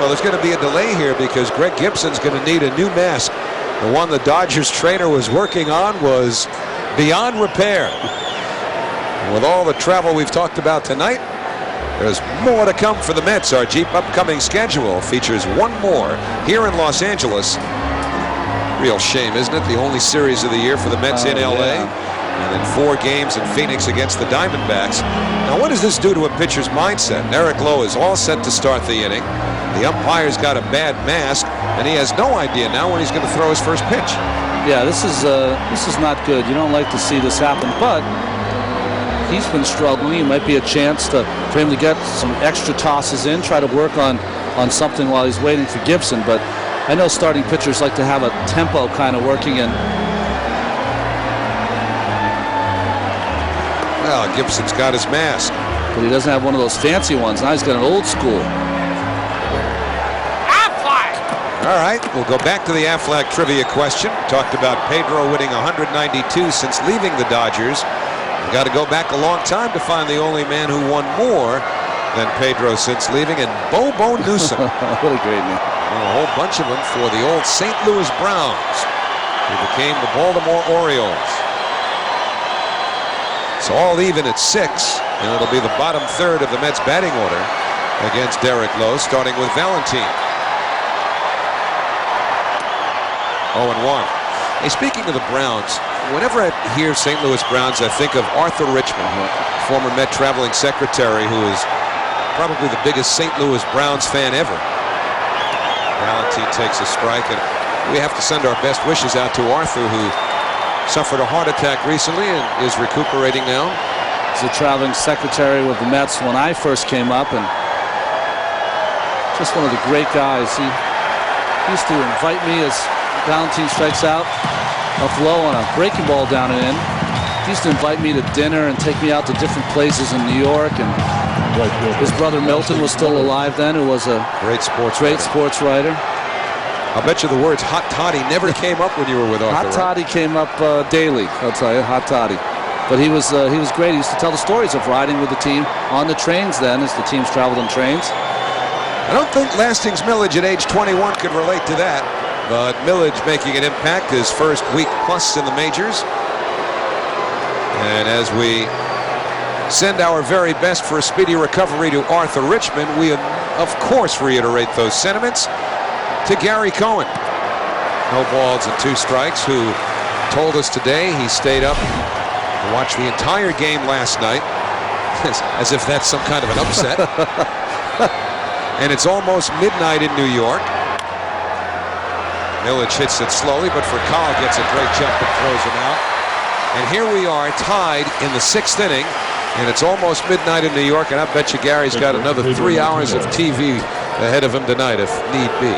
Speaker 5: Well, there's going to be a delay here because Greg Gibson's going to need a new mask. The one the Dodgers trainer was working on was beyond repair. With all the travel we've talked about tonight, there's more to come for the Mets. Our Jeep upcoming schedule features one more here in Los Angeles. Real shame, isn't it? The only series of the year for the Mets in L.A. And then 4 games in Phoenix against the Diamondbacks. Now, what does this do to a pitcher's mindset? Eric Lowe is all set to start the inning. The umpire's got a bad mask, and he has no idea now when he's going to throw his first pitch.
Speaker 2: Yeah, this is not good. You don't like to see this happen, but he's been struggling. It might be a chance for him to get some extra tosses in, try to work on something while he's waiting for Gibson. But I know starting pitchers like to have a tempo kind of working in.
Speaker 5: Well, Gibson's got his mask.
Speaker 2: But he doesn't have one of those fancy ones. Now he's got an old school.
Speaker 5: All right, we'll go back to the Aflac trivia question. Talked about Pedro winning 192 since leaving the Dodgers. You've got to go back a long time to find the only man who won more than Pedro since leaving, and Bobo Newsom.
Speaker 2: What a great name.
Speaker 5: And a whole bunch of them for the old St. Louis Browns, who became the Baltimore Orioles. So all even at 6, and it'll be the bottom third of the Mets batting order against Derek Lowe, starting with Valentine. 0-1. Hey, speaking of the Browns, whenever I hear St. Louis Browns, I think of Arthur Richmond, former Met traveling secretary, who is probably the biggest St. Louis Browns fan ever. Valentine takes a strike, and we have to send our best wishes out to Arthur, who suffered a heart attack recently and is recuperating now.
Speaker 2: He's a traveling secretary with the Mets when I first came up, and just one of the great guys. He used to invite me as Valentine strikes out up low on a breaking ball down and in. He used to invite me to dinner and take me out to different places in New York. And his brother Milton was still alive then, who was a
Speaker 5: great sports
Speaker 2: writer.
Speaker 5: I'll bet you the words hot toddy never came up when you were with Arthur.
Speaker 2: Hot toddy came up daily, I'll tell you, hot toddy. But he was great. He used to tell the stories of riding with the team on the trains then, as the teams traveled on trains.
Speaker 5: I don't think Lastings Millage at age 21 could relate to that. But Millage making an impact his first week plus in the majors. And as we send our very best for a speedy recovery to Arthur Richmond, we of course reiterate those sentiments to Gary Cohen. No balls and 2 strikes, who told us today he stayed up to watch the entire game last night, as if that's some kind of an upset. And it's almost midnight in New York. Millage hits it slowly, but Furcal gets a great jump and throws him out. And here we are tied in the 6th inning, and it's almost midnight in New York, and I bet you Gary's got another 3 hours of TV ahead of him tonight if need be.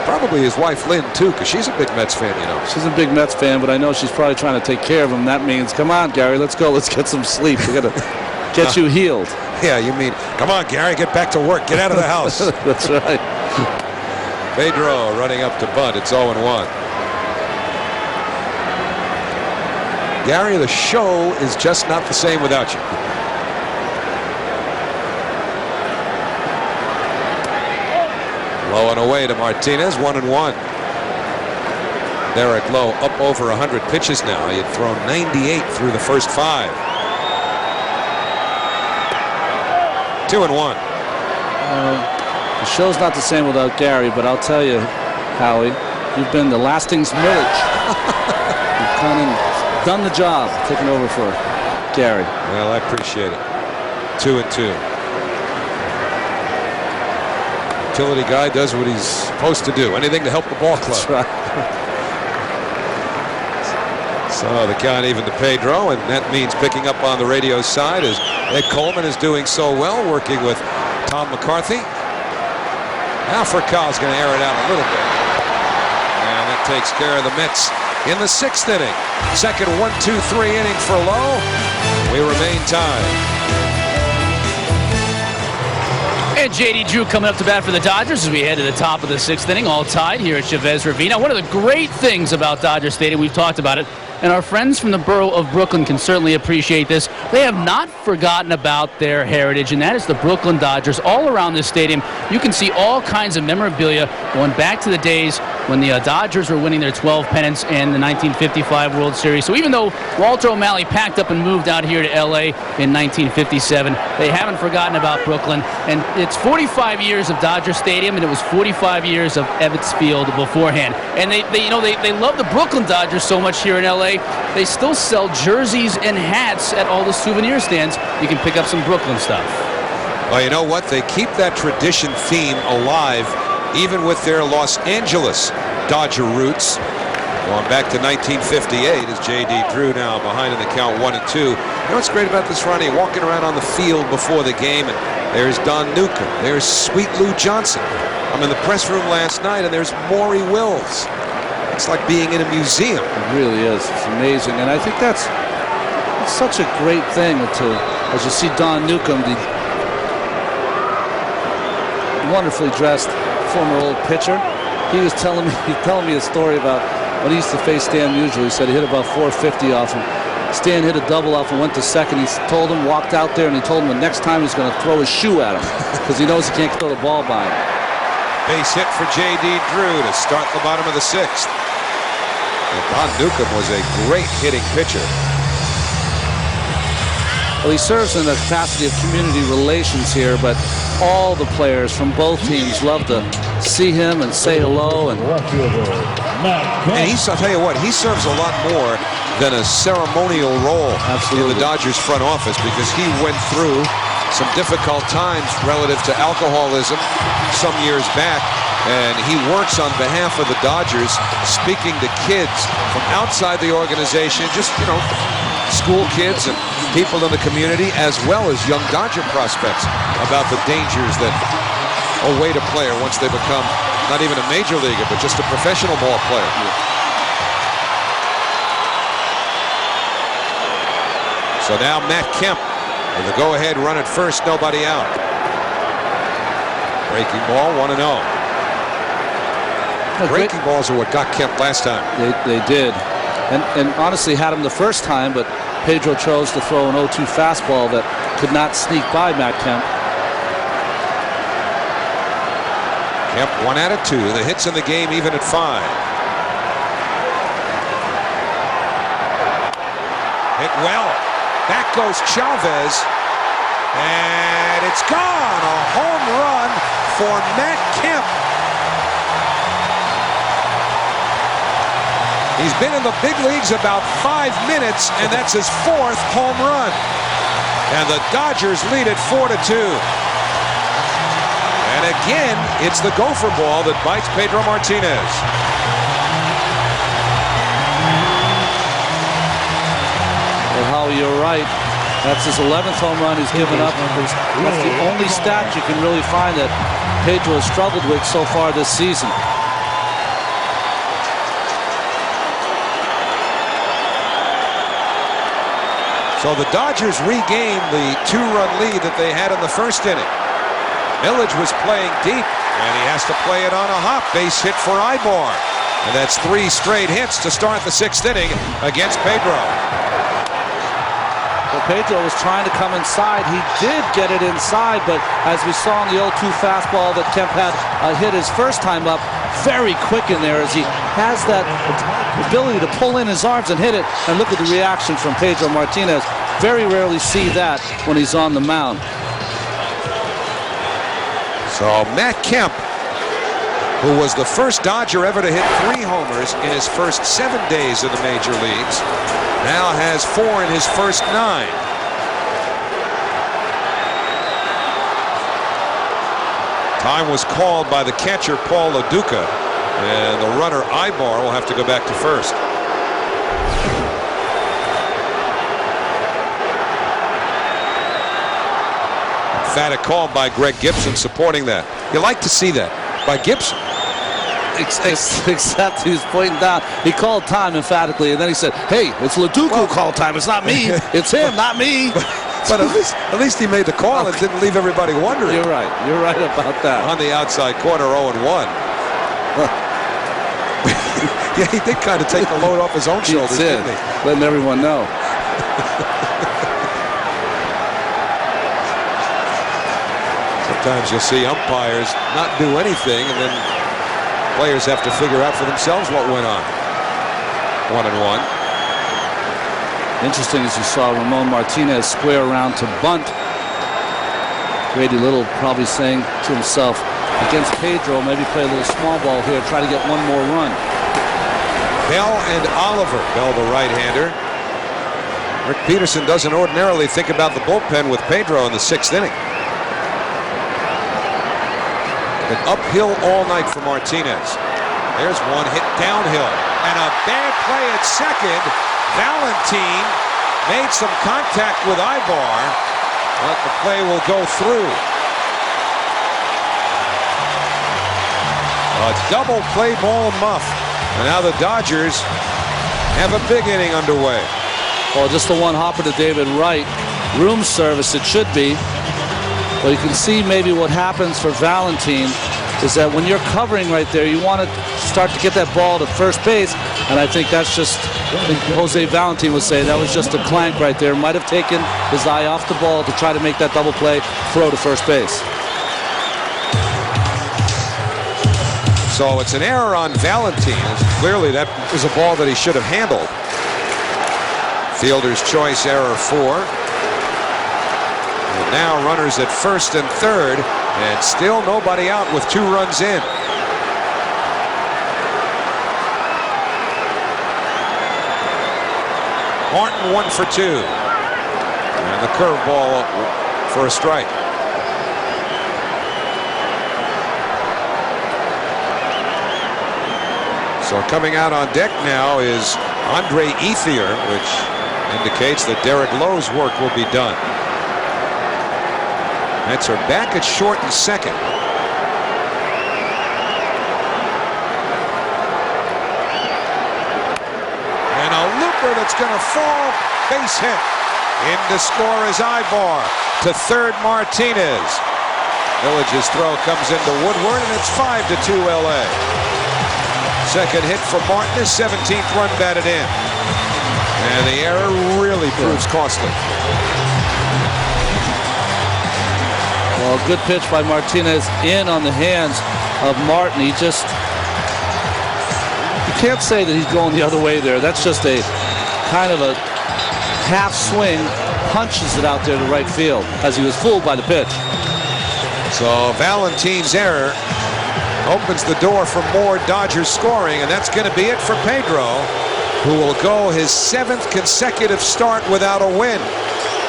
Speaker 5: Probably his wife Lynn too, because she's a big Mets fan, you know.
Speaker 2: She's a big Mets fan, but I know she's probably trying to take care of him. That means, come on, Gary, let's go. Let's get some sleep. We got to get you healed.
Speaker 5: Yeah, you mean, come on, Gary, get back to work. Get out of the house.
Speaker 2: That's right.
Speaker 5: Pedro running up to bunt. It's 0-1. Gary, the show is just not the same without you. Low and away to Martinez, 1-1. Derek Lowe up over 100 pitches now. He had thrown 98 through the first 5. 2-1.
Speaker 2: The show's not the same without Gary, but I'll tell you, Howie, you've been the Lastings Millage. You've kind of done the job, taking over for Gary.
Speaker 5: Well, I appreciate it. 2-2. Utility guy does what he's supposed to do. Anything to help the ball club.
Speaker 2: That's right.
Speaker 5: So the count even to Pedro, and that means picking up on the radio side as Ed Coleman is doing so well, working with Tom McCarthy. Now Furcal's going to air it out a little bit. And that takes care of the Mets in the 6th inning. Second 1-2-3 inning for Lowe. We remain tied.
Speaker 8: And J.D. Drew coming up to bat for the Dodgers as we head to the top of the 6th inning, all tied here at Chavez Ravine. One of the great things about Dodger Stadium, we've talked about it, and our friends from the borough of Brooklyn can certainly appreciate this. They have not forgotten about their heritage, and that is the Brooklyn Dodgers. All around this stadium, you can see all kinds of memorabilia going back to the days when the Dodgers were winning their 12 pennants in the 1955 World Series. So even though Walter O'Malley packed up and moved out here to L.A. in 1957, they haven't forgotten about Brooklyn. And it's 45 years of Dodger Stadium, and it was 45 years of Ebbets Field beforehand. And they love the Brooklyn Dodgers so much here in L.A. They still sell jerseys and hats at all the souvenir stands. You can pick up some Brooklyn stuff.
Speaker 5: Well, you know what? They keep that tradition theme alive, even with their Los Angeles Dodger roots. Going back to 1958 as J.D. Drew now behind in the count 1-2. You know what's great about this, Ronnie? Walking around on the field before the game, and there's Don Newcomb, there's Sweet Lou Johnson. I'm in the press room last night, and there's Maury Wills. It's like being in a museum.
Speaker 2: It really is. It's amazing. And I think it's such a great thing as you see Don Newcomb, the wonderfully dressed former old pitcher. He was telling me a story about when he used to face Stan Musial. He said he hit about 450 off him. Stan hit a double off and went to second. He told him, walked out there, and he told him the next time he's going to throw his shoe at him because he knows he can't throw the ball by him.
Speaker 5: Base hit for J.D. Drew to start the bottom of the 6th. And Don Newcomb was a great hitting pitcher.
Speaker 2: Well, he serves in the capacity of community relations here, but all the players from both teams love to see him and say hello. And
Speaker 5: I'll tell you what, he serves a lot more than a ceremonial role in the Dodgers front office, because he went through some difficult times relative to alcoholism some years back, and he works on behalf of the Dodgers, speaking to kids from outside the organization, just, school kids and people in the community, as well as young Dodger prospects, about the dangers that await a player once they become not even a major leaguer, but just a professional ball player. So now Matt Kemp with the go-ahead run at first, nobody out. Breaking ball, 1-0. Breaking balls are what got Kemp last time.
Speaker 2: They did. And honestly had him the first time, but Pedro chose to throw an 0-2 fastball that could not sneak by Matt Kemp.
Speaker 5: Kemp 1 out of 2. The hits in the game even at 5. Hit well. Back goes Chavez. And it's gone. A home run for Matt Kemp. He's been in the big leagues about 5 minutes, and that's his 4th home run. And the Dodgers lead it 4-2. And again, it's the gopher ball that bites Pedro Martinez.
Speaker 2: Well, Howie, you're right. That's his 11th home run he's given up. That's the only stat you can really find that Pedro has struggled with so far this season.
Speaker 5: So the Dodgers regained the 2-run lead that they had in the first inning. Millage was playing deep, and he has to play it on a hop. Base hit for Ibar. And that's 3 straight hits to start the 6th inning against Pedro.
Speaker 2: Well, Pedro was trying to come inside. He did get it inside, but as we saw in the 0-2 fastball that Kemp had hit his first time up, very quick in there as he has that ability to pull in his arms and hit it. And look at the reaction from Pedro Martinez. Very rarely see that when he's on the mound.
Speaker 5: So Matt Kemp, who was the first Dodger ever to hit 3 homers in his first 7 days in the major leagues, now has 4 in his first 9. Time was called by the catcher, Paul LaDuca, and the runner, Ibar, will have to go back to first. Emphatic call by Greg Gibson supporting that. You like to see that by Gibson.
Speaker 2: Except he was pointing down. He called time emphatically, and then he said, "Hey, it's Leduc called time. It's not me. It's him, not me."
Speaker 5: But at least he made the call and didn't leave everybody wondering.
Speaker 2: You're right. You're right about that.
Speaker 5: On the outside corner, 0-1. Yeah, he did kind of take the load off his own shoulders, didn't he?
Speaker 2: Letting everyone know.
Speaker 5: Sometimes you'll see umpires not do anything, and then players have to figure out for themselves what went on. 1-1.
Speaker 2: Interesting as you saw Ramon Martinez square around to bunt. Grady Little probably saying to himself, against Pedro, maybe play a little small ball here, try to get one more run.
Speaker 5: Bell and Oliver. Bell, the right-hander. Rick Peterson doesn't ordinarily think about the bullpen with Pedro in the 6th inning. Been uphill all night for Martinez. There's one hit downhill. And a bad play at second. Valentin made some contact with Ibar, but the play will go through. A double play ball muff. And now the Dodgers have a big inning underway.
Speaker 2: Well, just the one hopper to David Wright. Room service, it should be. But you can see maybe what happens for Valentin is that when you're covering right there, you want to start to get that ball to first base. And I think that's just, I think Jose Valentin would say, that was just a clank right there. Might have taken his eye off the ball to try to make that double play, throw to first base.
Speaker 5: So it's an error on Valentin. Clearly that was a ball that he should have handled. Fielder's choice error 4. And now runners at first and third, and still nobody out with 2 runs in. Martin 1 for 2. And the curveball for a strike. So coming out on deck now is Andre Ethier, which indicates that Derek Lowe's work will be done. Mets are back at short and second. And a looper that's going to fall. Base hit. In to score is Ibar. To third, Martinez. Village's throw comes into Woodward, and it's 5-2 LA. Second hit for Martinez, 17th run batted in. And the error really proves costly.
Speaker 2: Well, good pitch by Martinez in on the hands of Martin. He just, you can't say that he's going the other way there. That's just a kind of a half swing, punches it out there to right field as he was fooled by the pitch.
Speaker 5: So Valentin's error opens the door for more Dodgers scoring, and that's going to be it for Pedro, who will go his 7th consecutive start without a win.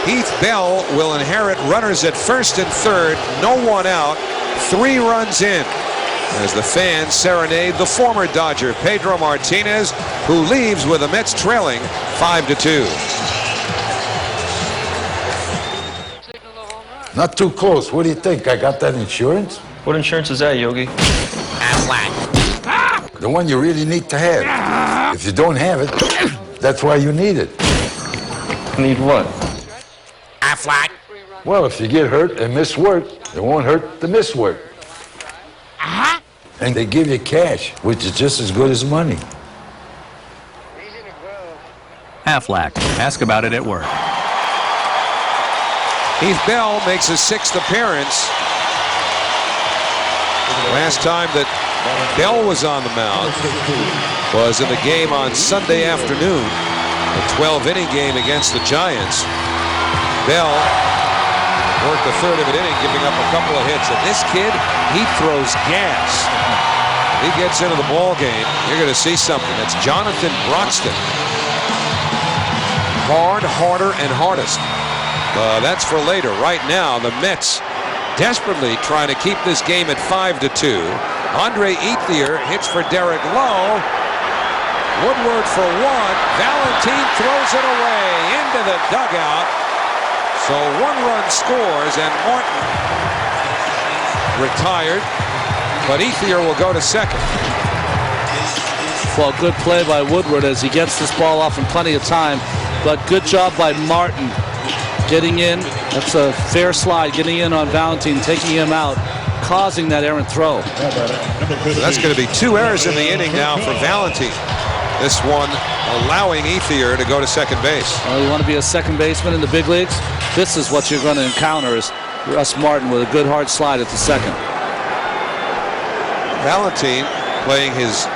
Speaker 5: Heath Bell will inherit runners at first and third, no one out, 3 runs in, as the fans serenade the former Dodger, Pedro Martinez, who leaves with the Mets trailing 5-2.
Speaker 10: Not too close. What do you think? I got that insurance?
Speaker 11: What insurance is that, Yogi?
Speaker 10: The one you really need to have. If you don't have it, that's why you need it.
Speaker 11: Need what?
Speaker 10: Aflac. Well, if you get hurt and miss work, it won't hurt to miss work. And they give you cash, which is just as good as money.
Speaker 12: Aflac. Ask about it at work.
Speaker 5: Heath Bell makes his 6th appearance. Last time that Bell was on the mound was in the game on Sunday afternoon, a 12-inning game against the Giants. Bell worked a third of an inning, giving up a couple of hits. And this kid, he throws gas. He gets into the ball game. You're going to see something. That's Jonathan Broxton. Hard, harder, and hardest. That's for later. Right now, the Mets desperately trying to keep this game at 5-2. Andre Ethier hits for Derek Lowe. Woodward for 1. Valentin throws it away into the dugout. So 1 run scores, and Martin retired, but Ethier will go to second.
Speaker 2: Well, good play by Woodward as he gets this ball off in plenty of time. But good job by Martin getting in. That's a fair slide, getting in on Valentine, taking him out, causing that errant throw.
Speaker 5: So that's going to be 2 errors in the inning now for Valentine. This one allowing Ethier to go to second base.
Speaker 2: Well, you want to be a second baseman in the big leagues? This is what you're going to encounter, is Russ Martin with a good hard slide at the second.
Speaker 5: Valentine playing his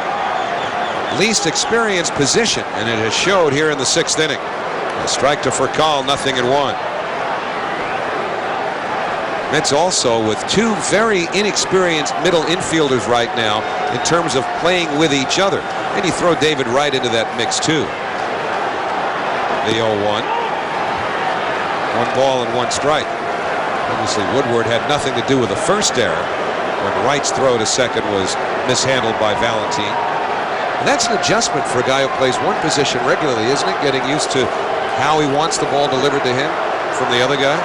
Speaker 5: least experienced position, and it has showed here in the 6th inning. A strike to Furcal, 0-1. Mets also with 2 very inexperienced middle infielders right now in terms of playing with each other. And you throw David Wright into that mix too. The 0-1. 1 ball and 1 strike. Obviously Woodward had nothing to do with the first error when Wright's throw to second was mishandled by Valentine. And that's an adjustment for a guy who plays one position regularly, isn't it? Getting used to how he wants the ball delivered to him from the other guy.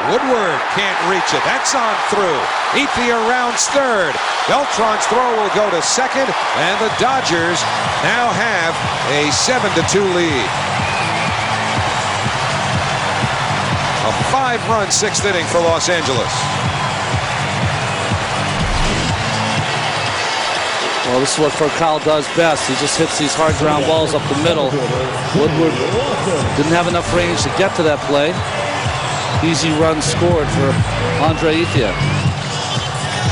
Speaker 5: Woodward can't reach it. That's on through. Ethier rounds third. Beltran's throw will go to second, and the Dodgers now have a 7-2 lead. A 5-run 6th inning for Los Angeles.
Speaker 2: Well, this is what Furcal does best. He just hits these hard ground balls up the middle. Woodward didn't have enough range to get to that play. Easy run scored for Andre Ethier.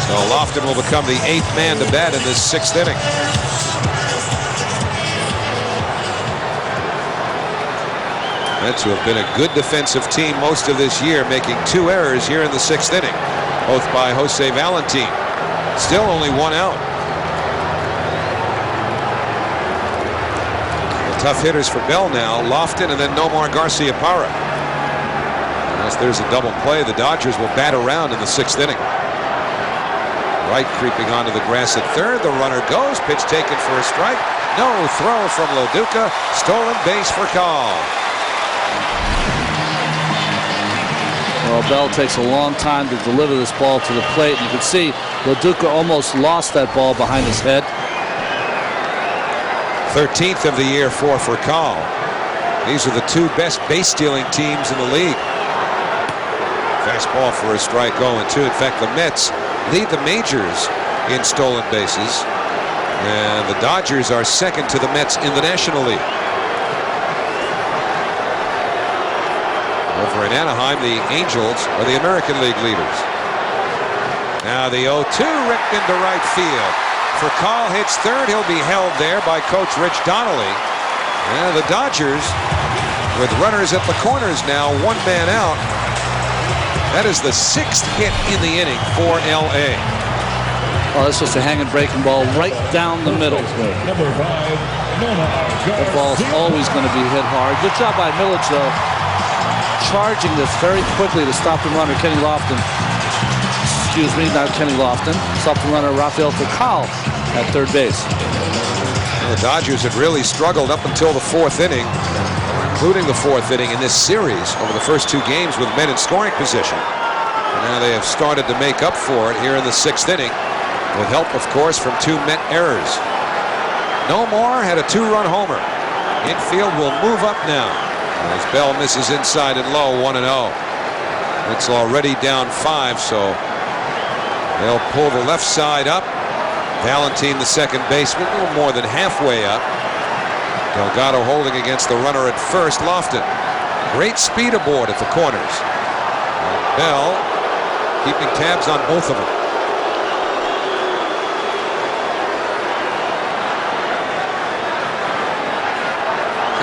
Speaker 5: So Lofton will become the 8th man to bat in this 6th inning. Mets, who have been a good defensive team most of this year, making 2 errors here in the 6th inning, both by Jose Valentine. Still only 1 out. The tough hitters for Bell now, Lofton and then Nomar Garciaparra. Unless there's a double play, the Dodgers will bat around in the 6th inning. Wright creeping onto the grass at third. The runner goes. Pitch taken for a strike. No throw from Loduca. Stolen base for Call.
Speaker 2: Well, Bell takes a long time to deliver this ball to the plate. You can see Loduca almost lost that ball behind his head.
Speaker 5: 13th of the year for Call. These are the 2 best base stealing teams in the league. Fastball for a strike, 0-2. In fact, the Mets lead the majors in stolen bases, and the Dodgers are second to the Mets in the National League. Over in Anaheim, the Angels are the American League leaders. Now the 0-2 ripped into right field. Furcal hits third. He'll be held there by Coach Rich Donnelly. And the Dodgers, with runners at the corners now, 1 man out. That is the 6th hit in the inning for L.A.
Speaker 2: Well, this was a hanging breaking ball right down the middle.
Speaker 6: Number 5,
Speaker 2: The ball's always going to be hit hard. Good job by Millage, though, charging this very quickly to stop the runner, Kenny Lofton. Excuse me, not Kenny Lofton. Stop the runner, Rafael Furcal at third base.
Speaker 5: The Dodgers had really struggled up until the 4th inning, including the 4th inning in this series over the first 2 games with men in scoring position. And now they have started to make up for it here in the 6th inning, with help, of course, from 2 Met errors. Nomar had a 2-run homer. Infield will move up now as Bell misses inside and low, 1-0. It's already down 5, so they'll pull the left side up. Valentine, the second baseman, a little more than halfway up. Delgado holding against the runner at first, Lofton. Great speed aboard at the corners. And Bell keeping tabs on both of them.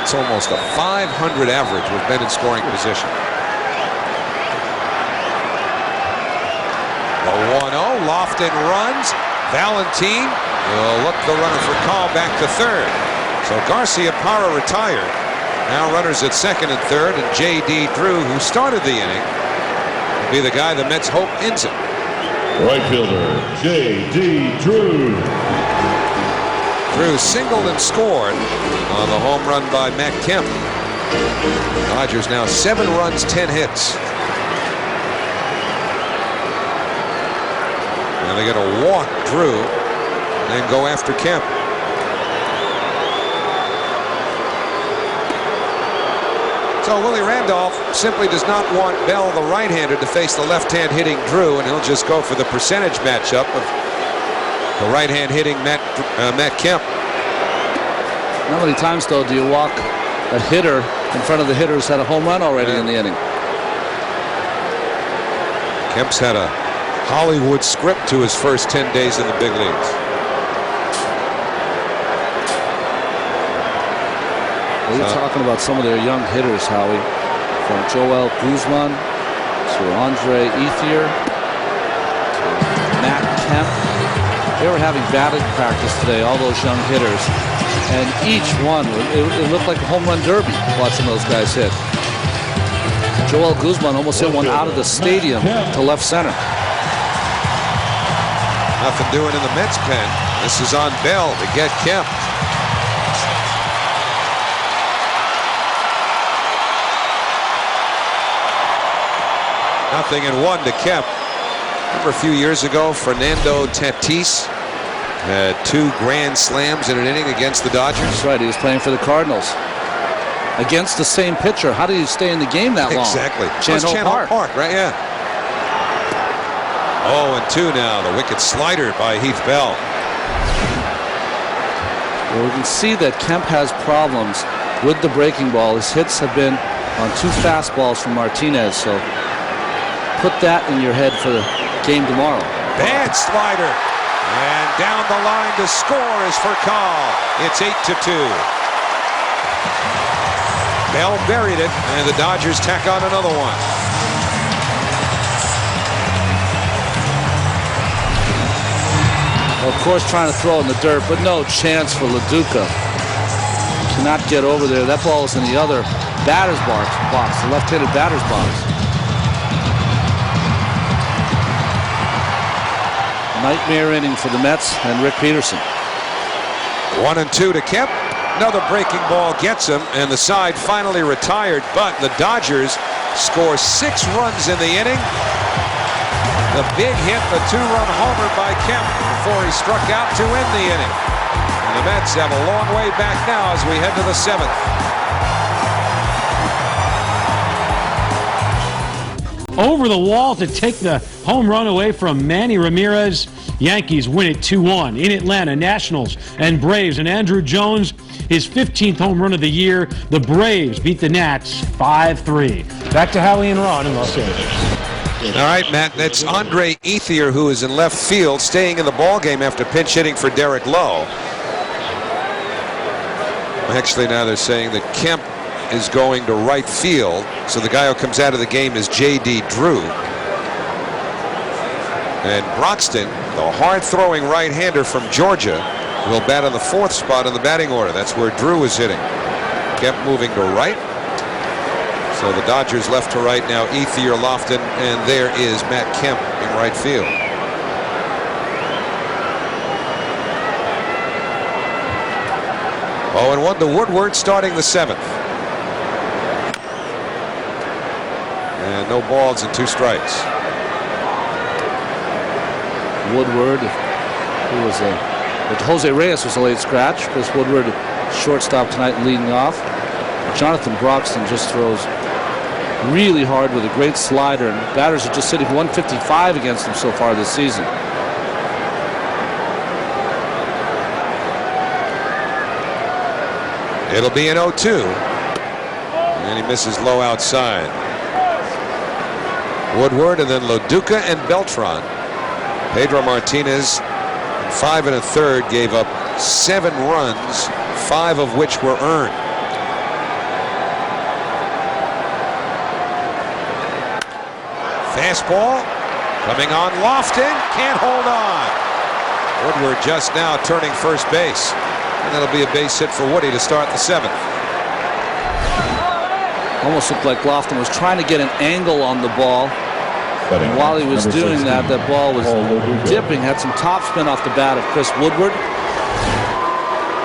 Speaker 5: It's almost a 500 average with men in scoring position. The 1-0, Lofton runs. Valentine will look the runner for call back to third. So Garciaparra retired. Now runners at second and third, and J.D. Drew, who started the inning, will be the guy the Mets hope ends it.
Speaker 6: Right fielder, J.D. Drew.
Speaker 5: Drew singled and scored on the home run by Matt Kemp. Dodgers now 7 runs, 10 hits. Now they got to walk Drew and go after Kemp. So Willie Randolph simply does not want Bell, the right-hander, to face the left-hand hitting Drew, and he'll just go for the percentage matchup of the right-hand hitting Matt Kemp.
Speaker 2: How many times, though, do you walk a hitter in front of the hitter who's had a home run already in the inning?
Speaker 5: Kemp's had a Hollywood script to his first 10 days in the big leagues.
Speaker 2: Well, you're talking about some of their young hitters, Howie, from Joel Guzman to Andre Ethier to Matt Kemp. They were having batting practice today, all those young hitters, and each one, it looked like a home run derby watching those guys hit. Joel Guzman almost hit one out of the stadium to left center.
Speaker 5: Nothing doing in the Mets pen. This is on Bell to get Kemp. Nothing and one to Kemp. Remember a few years ago, Fernando Tatis had 2 grand slams in an inning against the Dodgers.
Speaker 2: That's right. He was playing for the Cardinals against the same pitcher. How do you stay in the game that long?
Speaker 5: Exactly.
Speaker 2: Chan-Ho
Speaker 5: Park, right? Yeah. 0-2 now. The wicked slider by Heath Bell.
Speaker 2: Well, we can see that Kemp has problems with the breaking ball. His hits have been on 2 fastballs from Martinez. So put that in your head for the game tomorrow.
Speaker 5: Bad slider. And down the line to score is Furcal. It's 8-2. Bell buried it, and the Dodgers tack on another one.
Speaker 2: Well, of course, trying to throw in the dirt, but no chance for LaDuca. Cannot get over there. That ball is in the other batter's box, the left-handed batter's box. Nightmare inning for the Mets and Rick Peterson.
Speaker 5: 1-2 to Kemp. Another breaking ball gets him, and the side finally retired, but the Dodgers score 6 runs in the inning. The big hit, the 2-run homer by Kemp before he struck out to end the inning. And the Mets have a long way back now as we head to the 7th.
Speaker 9: Over the wall to take the home run away from Manny Ramirez. Yankees win it 2-1 in Atlanta. Nationals and Braves, and Andrew Jones, his 15th home run of the year. The Braves beat the Nats 5-3. Back to Howie and Ron in Los Angeles.
Speaker 5: All right, Matt, that's Andre Ethier, who is in left field, staying in the ballgame after pinch hitting for Derek Lowe. Actually, now they're saying that Kemp is going to right field, so the guy who comes out of the game is J.D. Drew. And Broxton, the hard-throwing right-hander from Georgia, will bat on the 4th spot in the batting order. That's where Drew is hitting. Kemp moving to right. So the Dodgers left to right now, Ethier, Lofton, and there is Matt Kemp in right field. Oh, and 1 to Woodward starting the 7th. And no balls and 2 strikes.
Speaker 2: Woodward, who was Jose Reyes was a late scratch. Chris Woodward, shortstop tonight, leading off. Jonathan Broxton just throws really hard with a great slider, and batters are just sitting 155 against him so far this season.
Speaker 5: It'll be an 0-2. And he misses low outside. Woodward, and then LaDuca and Beltran. Pedro Martinez, 5 1/3, gave up 7 runs, 5 of which were earned. Fastball coming on Lofton, can't hold on. Woodward just now turning first base, and that'll be a base hit for Woody to start the 7th.
Speaker 2: Almost looked like Lofton was trying to get an angle on the ball. And while he was doing that, that ball was dipping, had some topspin off the bat of Chris Woodward.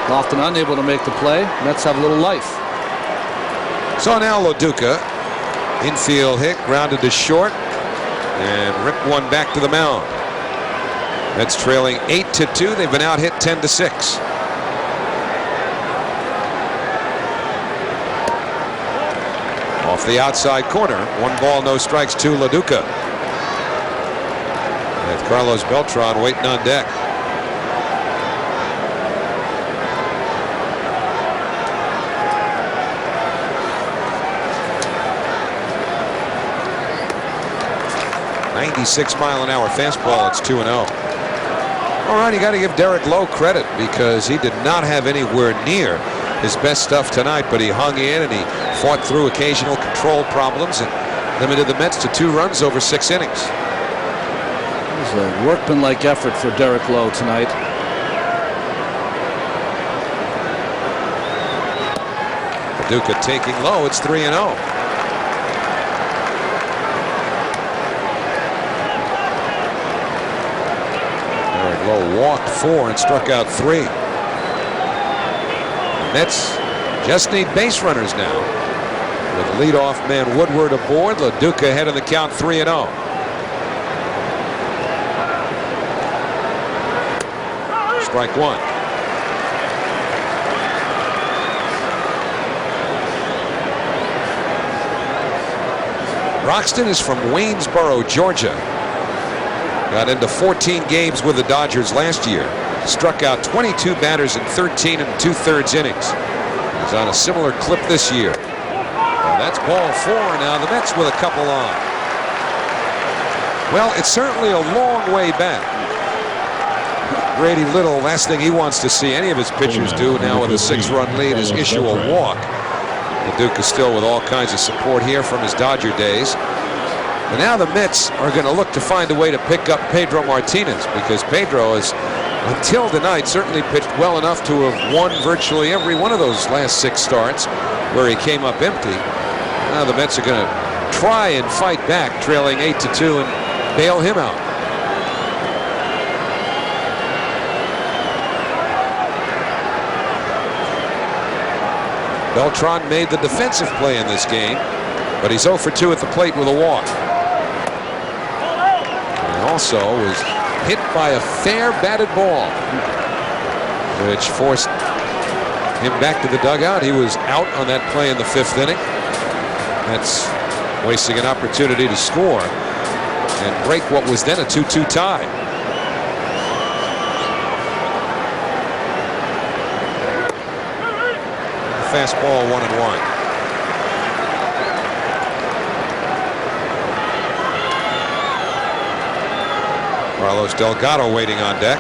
Speaker 2: Lofton unable to make the play. Mets have a little life.
Speaker 5: So now LaDuca, infield hit, grounded to short, and ripped one back to the mound. Mets trailing 8-2. They've been out hit 10-6. Off the outside corner, 1 ball, no strikes to LaDuca. With Carlos Beltran waiting on deck. .96-mile-an-hour fastball. It's 2-0. All right, you got to give Derek Lowe credit because he did not have anywhere near his best stuff tonight, but he hung in and he fought through occasional control problems and limited the Mets to 2 runs over 6 innings.
Speaker 2: It was a workmanlike effort for Derek Lowe tonight.
Speaker 5: Duca taking low. It's 3-0. Derek Lowe walked 4 and struck out 3. The Mets just need base runners now. With leadoff man Woodward aboard, LaDuca ahead of the count 3-0. Strike 1. Roxton is from Waynesboro, Georgia. Got into 14 games with the Dodgers last year. Struck out 22 batters in 13 2/3 innings. He's on a similar clip this year. Well, that's ball 4 now. The Mets with a couple on. Well, it's certainly a long way back. Grady Little, last thing he wants to see any of his pitchers do now with a 6-run lead is issue a walk. Duke is still with all kinds of support here from his Dodger days. And now the Mets are going to look to find a way to pick up Pedro Martinez, because Pedro has, until tonight, certainly pitched well enough to have won virtually every one of those last 6 starts where he came up empty. Now the Mets are going to try and fight back, trailing 8-2, and bail him out. Beltran made the defensive play in this game, but he's 0 for 2 at the plate with a walk. And also was hit by a fair batted ball, which forced him back to the dugout. He was out on that play in the 5th inning. That's wasting an opportunity to score and break what was then a 2-2 tie. Fastball 1-1. Carlos Delgado waiting on deck.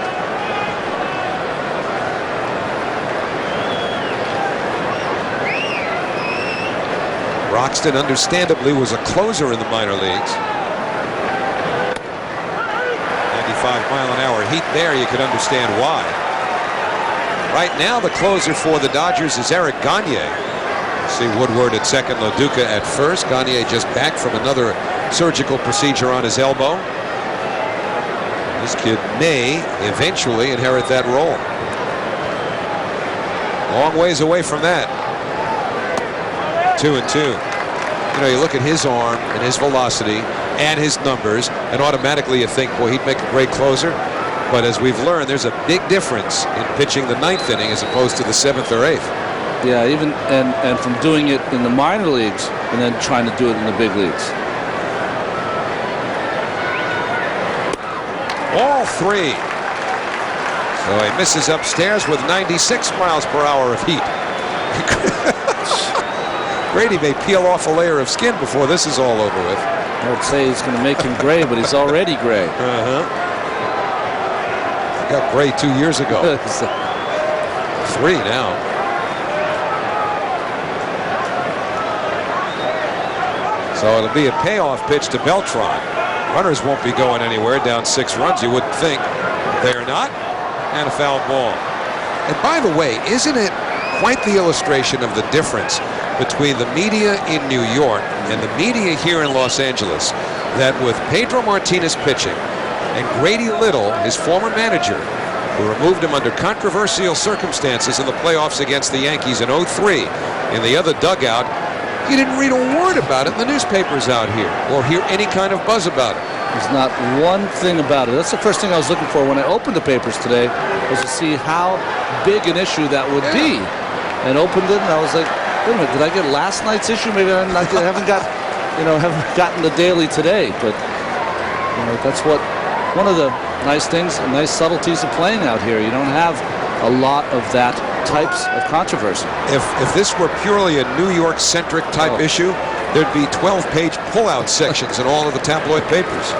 Speaker 5: Roxton understandably was a closer in the minor leagues. 95-mile-an-hour heat there. You could understand why. Right now, the closer for the Dodgers is Eric Gagne. See Woodward at second, LaDuca at first. Gagne just back from another surgical procedure on his elbow. This kid may eventually inherit that role. Long ways away from that. 2-2. You know, you look at his arm and his velocity and his numbers, and automatically you think, boy, he'd make a great closer. But as we've learned, there's a big difference in pitching the 9th inning as opposed to the 7th or 8th.
Speaker 2: Yeah, even and from doing it in the minor leagues and then trying to do it in the big leagues.
Speaker 5: All 3. So he misses upstairs with 96 miles per hour of heat. Grady may peel off a layer of skin before this is all over with.
Speaker 2: I would say he's going to make him gray, but he's already gray.
Speaker 5: Got gray 2 years ago. 3 now. So it'll be a payoff pitch to Beltran. Runners won't be going anywhere down 6 runs, you wouldn't think. They're not. And a foul ball. And by the way, isn't it quite the illustration of the difference between the media in New York and the media here in Los Angeles, that with Pedro Martinez pitching and Grady Little, his former manager, who removed him under controversial circumstances in the playoffs against the Yankees in 03 in the other dugout, you didn't read a word about it in the newspapers out here or hear any kind of buzz about it.
Speaker 2: There's not one thing about it. That's the first thing I was looking for when I opened the papers today, was to see how big an issue that would be. And opened it, and I was like, wait a minute, did I get last night's issue? Maybe I haven't gotten the daily today. But that's one of the nice things, nice subtleties of playing out here. You don't have a lot of that types of controversy.
Speaker 5: If this were purely a New York-centric type issue, there'd be 12-page pull-out sections in all of the tabloid papers.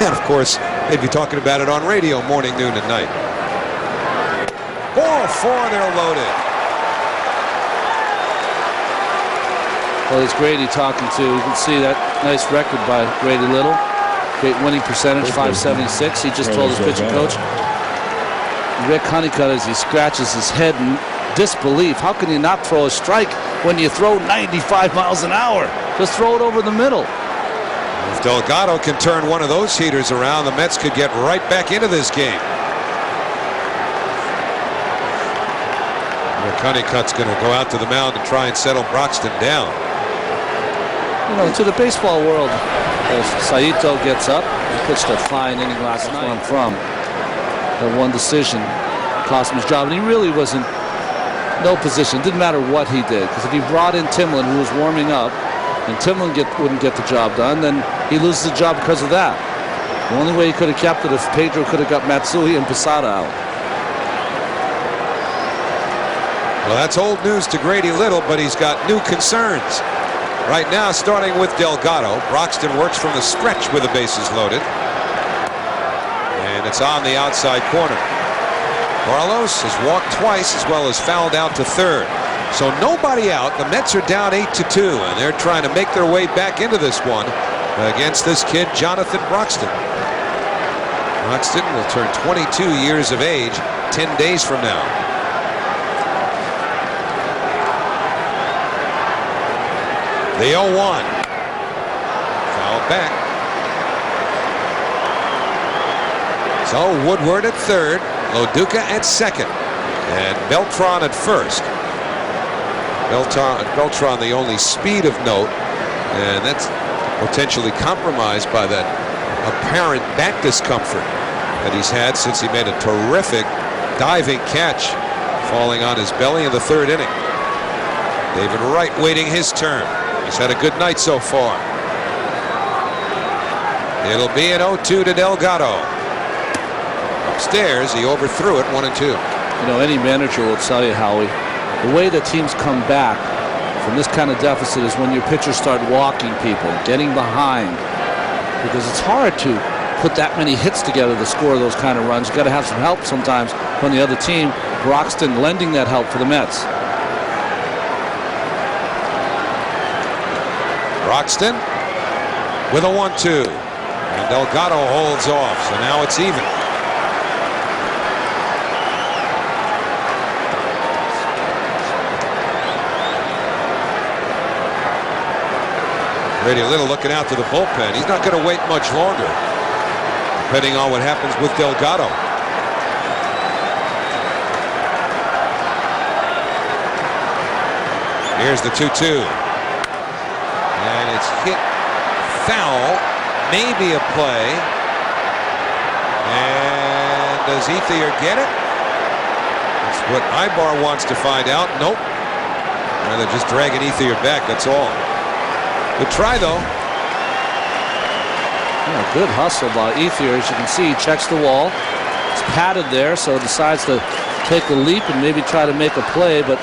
Speaker 5: And of course, they'd be talking about it on radio morning, noon, and night. Ball 4, they're loaded.
Speaker 2: Well, it's Grady talking to. You can see that nice record by Grady Little. Great winning percentage, 576. He just told his pitching coach. Rick Honeycutt, as he scratches his head in disbelief. How can you not throw a strike when you throw 95 miles an hour? Just throw it over the middle.
Speaker 5: If Delgado can turn one of those heaters around, the Mets could get right back into this game. Rick Honeycutt's going to go out to the mound and try and settle Broxton down.
Speaker 2: To the baseball world, as Saito gets up, he pitched a fine inning last night. I'm from that one decision cost him his job, and he really was in no position. Didn't matter what he did, because if he brought in Timlin, who was warming up, and Timlin wouldn't get the job done, then he loses the job because of that. The only way he could have kept it if Pedro could have got Matsui and Posada out.
Speaker 5: Well, that's old news to Grady Little, but he's got new concerns. Right now, starting with Delgado, Broxton works from the stretch with the bases loaded. And it's on the outside corner. Carlos has walked twice as well as fouled out to third. So nobody out. The Mets are down 8-2, and they're trying to make their way back into this one against this kid, Jonathan Broxton. Broxton will turn 22 years of age 10 days from now. The 0-1. Foul back. So Woodward at third, Loduca at second, and Beltran at first. Beltran the only speed of note, and that's potentially compromised by that apparent back discomfort that he's had since he made a terrific diving catch falling on his belly in the third inning. David Wright waiting his turn. He's had a good night so far. It'll be an 0-2 to Delgado. Upstairs, he overthrew it 1-2.
Speaker 2: Any manager will tell you, Howie, the way that teams come back from this kind of deficit is when your pitchers start walking people, getting behind, because it's hard to put that many hits together to score those kind of runs. You got to have some help sometimes from the other team. Broxton lending that help for the Mets.
Speaker 5: Broxton with a 1-2, and Delgado holds off, so now it's even. Grady Little looking out to the bullpen. He's not going to wait much longer, depending on what happens with Delgado. Here's the 2-2. And it's hit foul, maybe a play. And does Ethier get it? That's what Ibar wants to find out. Nope. And they're just dragging Ethier back, that's all. Good try, though.
Speaker 2: Yeah, good hustle by Ethier. As you can see, he checks the wall. It's padded there, so decides to take a leap and maybe try to make a play, but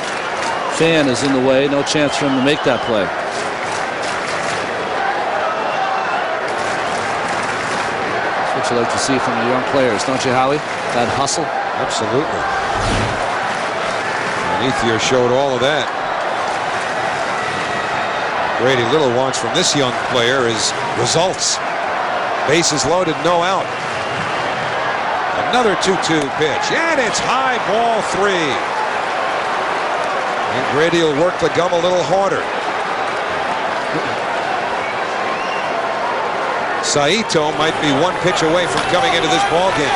Speaker 2: fan is in the way. No chance for him to make that play. That's what you like to see from the young players, don't you, Howie? That hustle.
Speaker 5: Absolutely. And Ethier showed all of that. Grady Little wants from this young player is results. Bases loaded, no out. Another 2-2 pitch, and it's high, ball 3. And Grady will work the gum a little harder. Saito might be one pitch away from coming into this ball game.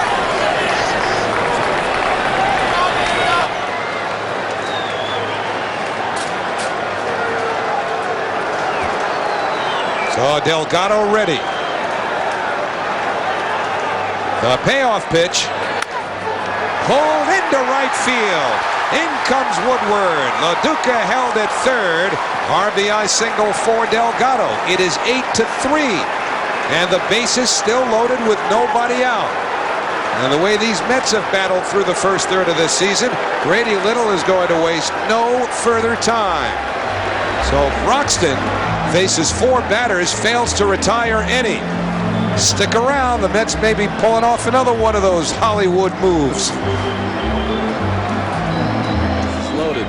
Speaker 5: Delgado ready. The payoff pitch. Pulled into right field. In comes Woodward. LaDuca held at third. RBI single for Delgado. It is 8-3. And the bases still loaded with nobody out. And the way these Mets have battled through the first third of this season, Grady Little is going to waste no further time. So Broxton faces 4 batters, fails to retire any. Stick around. The Mets may be pulling off another one of those Hollywood moves.
Speaker 2: Loaded.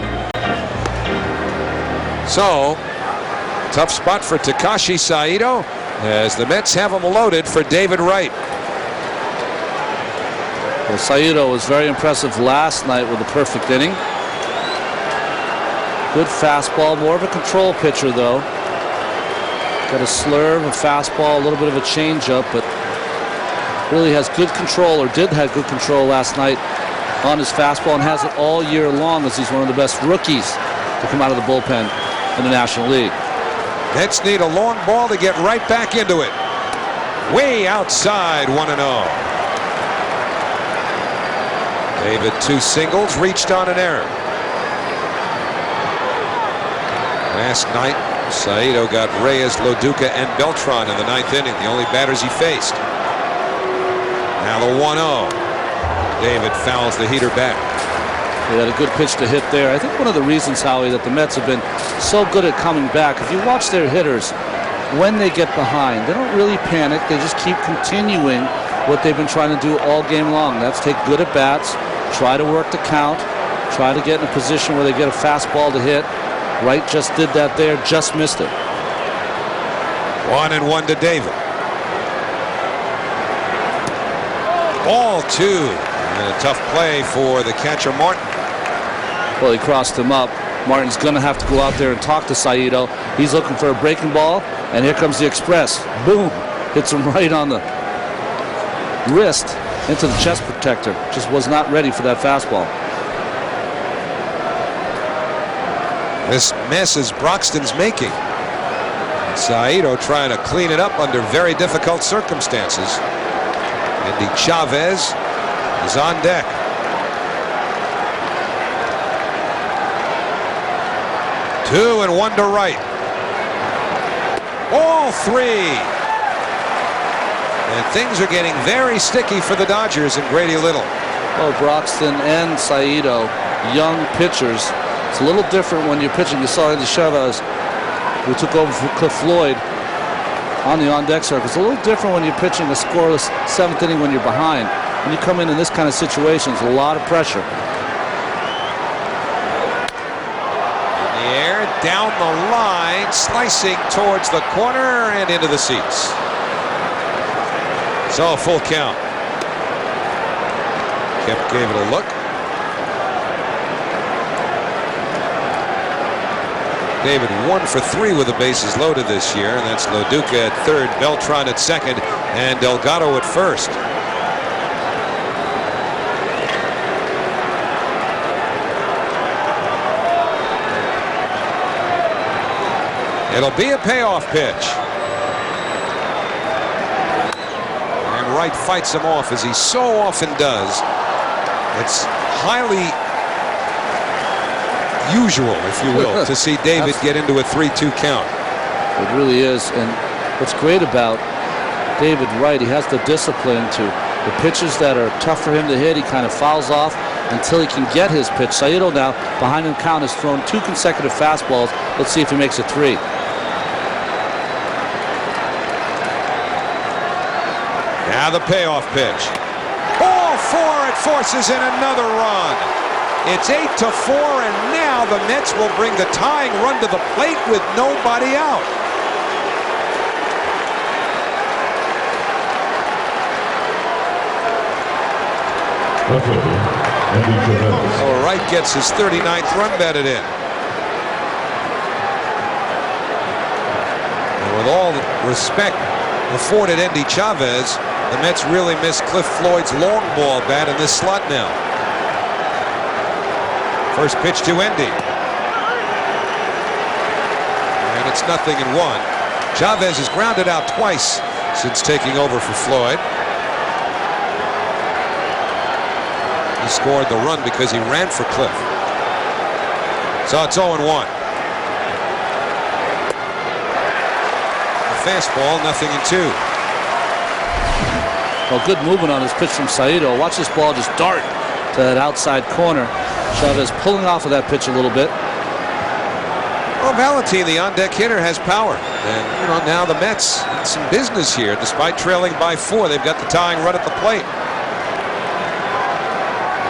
Speaker 5: So, tough spot for Takashi Saito as the Mets have him loaded for David Wright.
Speaker 2: Well, Saito was very impressive last night with a perfect inning. Good fastball, more of a control pitcher though. Got a slurve, a fastball, a little bit of a changeup, but really has good control, or did have good control last night on his fastball, and has it all year long as he's one of the best rookies to come out of the bullpen in the National League.
Speaker 5: Mets need a long ball to get right back into it. Way outside, 1-0. David, 2 singles, reached on an error. Last night, Saito got Reyes, LaDuca, and Beltran in the 9th inning, the only batters he faced. Now the 1-0. David fouls the heater back.
Speaker 2: He had a good pitch to hit there. I think one of the reasons, Howie, that the Mets have been so good at coming back, if you watch their hitters, when they get behind, they don't really panic. They just keep continuing what they've been trying to do all game long. That's take good at bats, try to work the count, try to get in a position where they get a fastball to hit. Wright just did that there, just missed it.
Speaker 5: 1-1 to David. Ball 2. And a tough play for the catcher, Martin.
Speaker 2: Well, he crossed him up. Martin's going to have to go out there and talk to Saito. He's looking for a breaking ball, and here comes the express. Boom! Hits him right on the wrist into the chest protector. Just was not ready for that fastball.
Speaker 5: This mess is Broxton's making. Saito trying to clean it up under very difficult circumstances. Andy Chavez is on deck. Two and one to Wright. Ball 3. And things are getting very sticky for the Dodgers and Grady Little.
Speaker 2: Well, Broxton and Saito, young pitchers. It's a little different when you're pitching. You saw Andy Chavez, who took over for Cliff Floyd on the on-deck circle. It's a little different when you're pitching a scoreless 7th inning when you're behind. When you come in this kind of situation, it's a lot of pressure.
Speaker 5: In the air, down the line, slicing towards the corner and into the seats. So a full count. Kemp gave it a look. David 1 for 3 with the bases loaded this year, and that's LaDuca at third, Beltran at second, and Delgado at first. It'll be a payoff pitch. And Wright fights him off, as he so often does. It's highly usual, if you will, to see David get into a 3-2 count.
Speaker 2: It really is. And what's great about David Wright, he has the discipline to the pitches that are tough for him to hit. He kind of fouls off until he can get his pitch. Saito now behind him count has thrown 2 consecutive fastballs. Let's see if he makes it 3.
Speaker 5: Now the payoff pitch. Ball 4. It forces in another run. It's 8-4, and now the Mets will bring the tying run to the plate with nobody out. Well, Wright gets his 39th run batted in. And with all the respect afforded Andy Chavez, the Mets really miss Cliff Floyd's long ball bat in this slot now. First pitch to Endy. And it's 0-1. Chavez has grounded out twice since taking over for Floyd. He scored the run because he ran for Cliff. So it's 0-1. Fastball, 0-2.
Speaker 2: Well, good movement on his pitch from Saito. Watch this ball just dart to that outside corner. Chavez pulling off of that pitch a little bit.
Speaker 5: Well, Valentin, the on-deck hitter, has power. And, you know, now the Mets in some business here. Despite trailing by 4, they've got the tying run at the plate.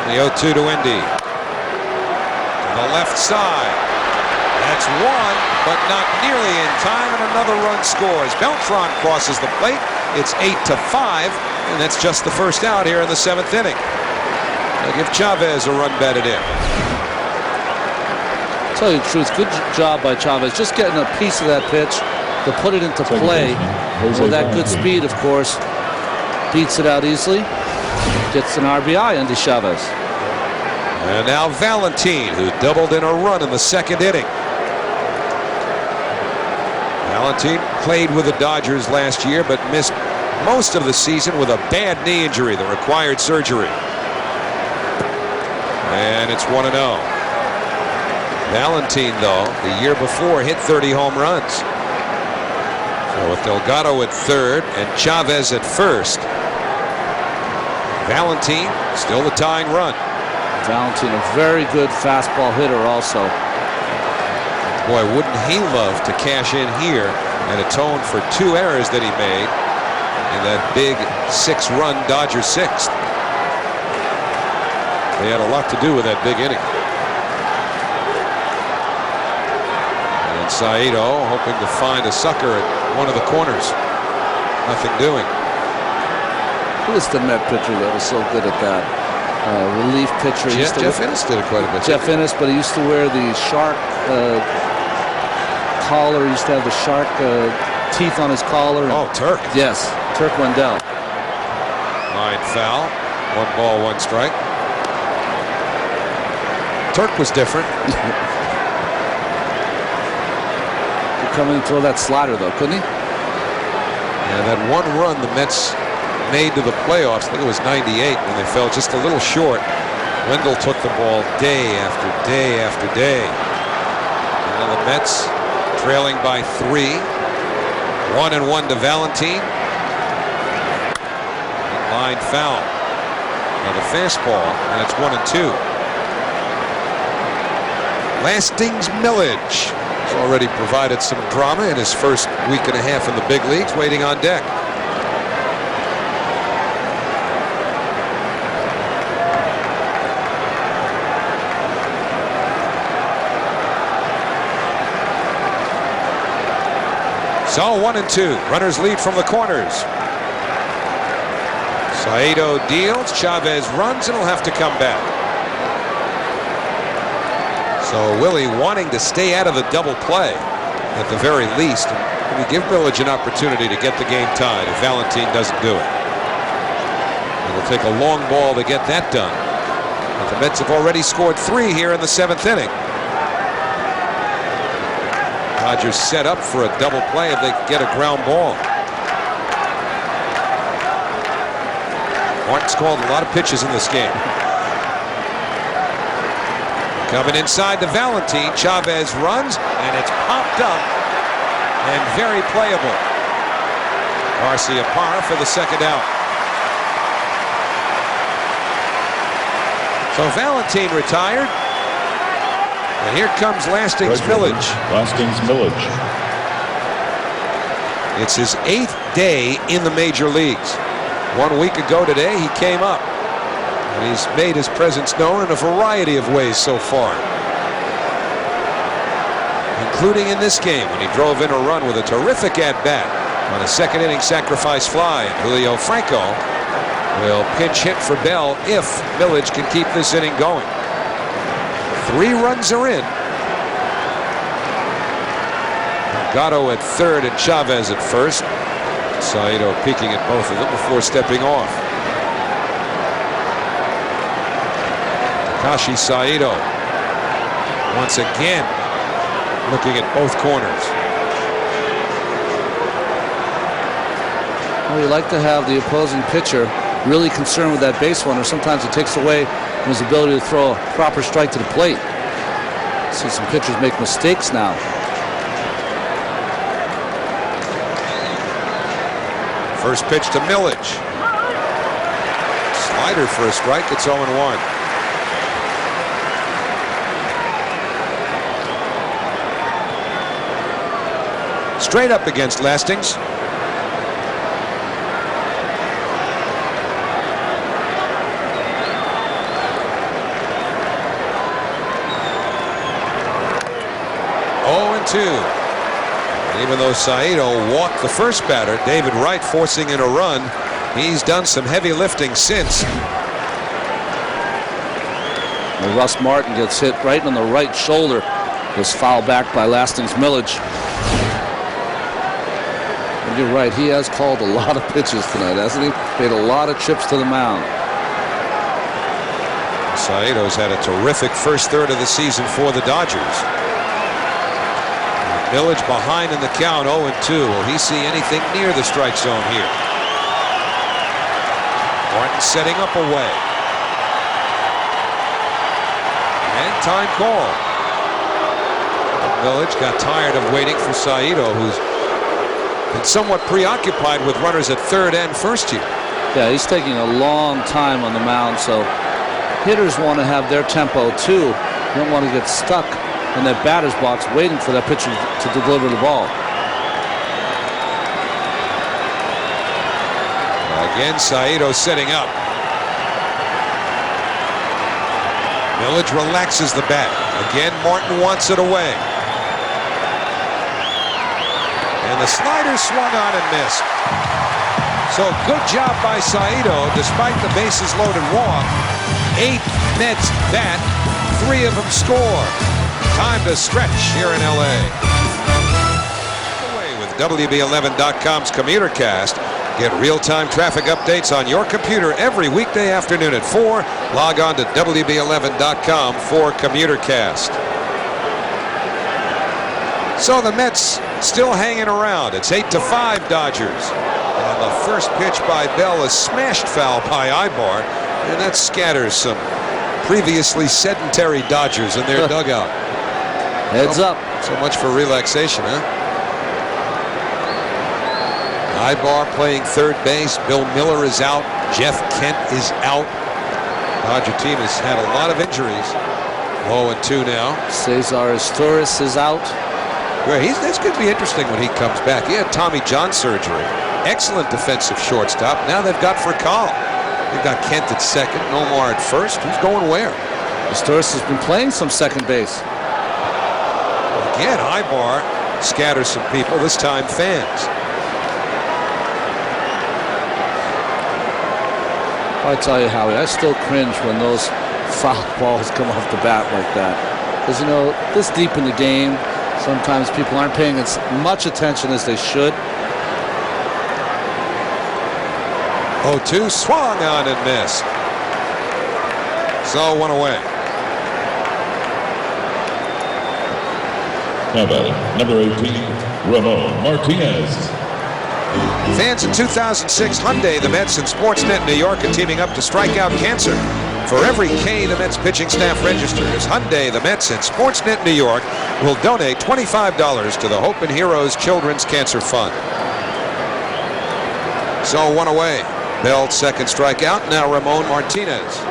Speaker 5: The 0-2 to Indy. To the left side. That's one, but not nearly in time, and another run scores. Beltran crosses the plate. It's 8-5, and that's just the first out here in the 7th inning. They'll give Chavez a run batted in.
Speaker 2: Tell you the truth, good job by Chavez, just getting a piece of that pitch to put it into play with that good speed, of course. Beats it out easily. Gets an RBI, Andy Chavez.
Speaker 5: And now Valentin, who doubled in a run in the 2nd inning. Valentin played with the Dodgers last year, but missed most of the season with a bad knee injury that required surgery. And it's 1-0. Valentin, though, the year before hit 30 home runs. So with Delgado at 3rd and Chavez at 1st, Valentin still the tying run.
Speaker 2: Valentin, a very good fastball hitter also.
Speaker 5: Boy, wouldn't he love to cash in here and atone for 2 errors that he made in that big 6-run Dodgers 6th. They had a lot to do with that big inning. And Saito hoping to find a sucker at one of the corners. Nothing doing.
Speaker 2: Who is the Met pitcher that was so good at that? Relief pitcher.
Speaker 5: Jeff Innes did it quite a bit.
Speaker 2: Jeff Innes, but he used to wear the shark collar. He used to have the shark teeth on his collar.
Speaker 5: Oh, Turk.
Speaker 2: Yes, Turk Wendell.
Speaker 5: Line foul. 1 ball, 1 strike. Turk was different.
Speaker 2: He'd come in and throw that slider, though, couldn't he?
Speaker 5: Yeah, that 1 run the Mets made to the playoffs, I think it was 98, when they fell just a little short. Wendell took the ball day after day after day. And now the Mets trailing by 3. 1-1 to Valentin. Line foul. Now the fastball, and it's 1-2. Lastings Millage has already provided some drama in his first week and a half in the big leagues, waiting on deck. So 1-2. Runners lead from the corners. Saito deals. Chavez runs, and he'll have to come back. So Willie wanting to stay out of the double play at the very least. And we give Millage an opportunity to get the game tied if Valentin doesn't do it. It'll take a long ball to get that done. But the Mets have already scored 3 here in the 7th inning. Dodgers set up for a double play if they get a ground ball. Martin's called a lot of pitches in this game. Coming inside to Valentin. Chavez runs, and it's popped up and very playable. Garcia Parra for the 2nd out. So Valentin retired. And here comes Lastings Millage.
Speaker 6: Lastings Millage.
Speaker 5: It's his 8th day in the major leagues. 1 week ago today, he came up. And he's made his presence known in a variety of ways so far, including in this game when he drove in a run with a terrific at-bat on a 2nd inning sacrifice fly. And Julio Franco will pinch hit for Bell if Millage can keep this inning going. 3 runs are in. Gatto at 3rd and Chavez at 1st. Saito peeking at both of them before stepping off. Takashi Saito once again looking at both corners.
Speaker 2: Well, you like to have the opposing pitcher really concerned with that base runner. Sometimes it takes away from his ability to throw a proper strike to the plate. See some pitchers make mistakes now.
Speaker 5: First pitch to Millage. Slider for a strike. It's 0-1. Straight up against Lastings. Even though Saito walked the first batter, David Wright forcing in a run. He's done some heavy lifting since.
Speaker 2: Well, Russ Martin gets hit right on the right shoulder. Was fouled back by Lastings Millage. And you're right, he has called a lot of pitches tonight, hasn't he? Paid a lot of trips to the mound.
Speaker 5: Saito's had a terrific first third of the season for the Dodgers. Millage behind in the count, 0-2. Will he see anything near the strike zone here? Martin setting up away. And time call. Millage got tired of waiting for Saito, who's been somewhat preoccupied with runners at third and first here.
Speaker 2: Yeah, he's taking a long time on the mound, so hitters want to have their tempo too. You don't want to get stuck in that batter's box waiting for that pitcher to deliver the ball.
Speaker 5: Again, Saito setting up. Millage relaxes the bat. Again, Martin wants it away. And the slider swung on and missed. So good job by Saito despite the bases loaded walk. 8 Mets bat, 3 of them score. Time to stretch here in LA. Away with WB11.com's Commuter Cast. Get real-time traffic updates on your computer every weekday afternoon at 4. Log on to WB11.com for Commuter Cast. So the Mets still hanging around. It's 8-5 Dodgers. And the first pitch by Bell is smashed foul by Ibar. And that scatters some previously sedentary Dodgers in their dugout.
Speaker 2: Heads up.
Speaker 5: So much for relaxation, huh? Ibar playing third base. Bill Miller is out. Jeff Kent is out. Dodger team has had a lot of injuries. 0-2 now.
Speaker 2: Cesar Asturias is out.
Speaker 5: Well, that's going to be interesting when he comes back. He had Tommy John surgery. Excellent defensive shortstop. Now they've got Fricall. They've got Kent at second. Nomar at first. Who's going where?
Speaker 2: Asturias has been playing some second base.
Speaker 5: Again, Ibar scatters some people, this time fans.
Speaker 2: I tell you, Howie, I still cringe when those foul balls come off the bat like that. Because, you know, this deep in the game, sometimes people aren't paying as much attention as they should.
Speaker 5: 0-2, swung on and missed. So 1 away.
Speaker 6: Now batting, number 18, Ramon Martinez.
Speaker 5: Fans in 2006, Hyundai, the Mets, and Sportsnet New York are teaming up to strike out cancer. For every K the Mets pitching staff registers, Hyundai, the Mets, and Sportsnet New York will donate $25 to the Hope and Heroes Children's Cancer Fund. So 1 away. Bell's second strikeout. Now Ramon Martinez.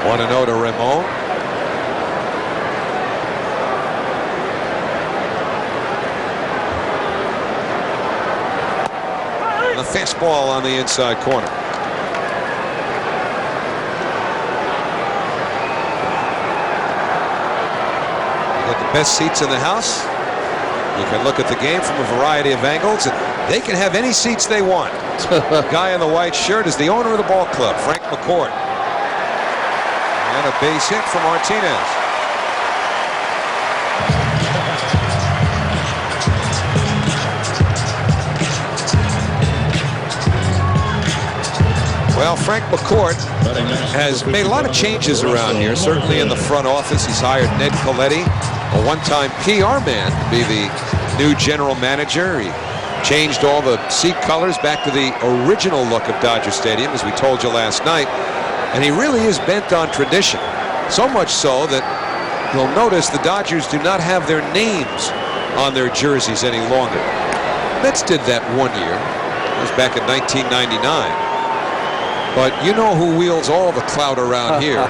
Speaker 5: Want to know to Ramon. And the fastball on the inside corner. You got the best seats in the house. You can look at the game from a variety of angles. And they can have any seats they want. The guy in the white shirt is the owner of the ball club, Frank McCourt. And a base hit from Martinez. Well, Frank McCourt has made a lot of changes around here. Certainly in the front office, he's hired Ned Coletti. a one-time PR man to be the new general manager. He changed all the seat colors back to the original look of Dodger Stadium, as we told you last night. And he really is bent on tradition. So much so that you'll notice the Dodgers do not have their names on their jerseys any longer. Mets did that one year. It was back in 1999. But you know who wields all the clout around here?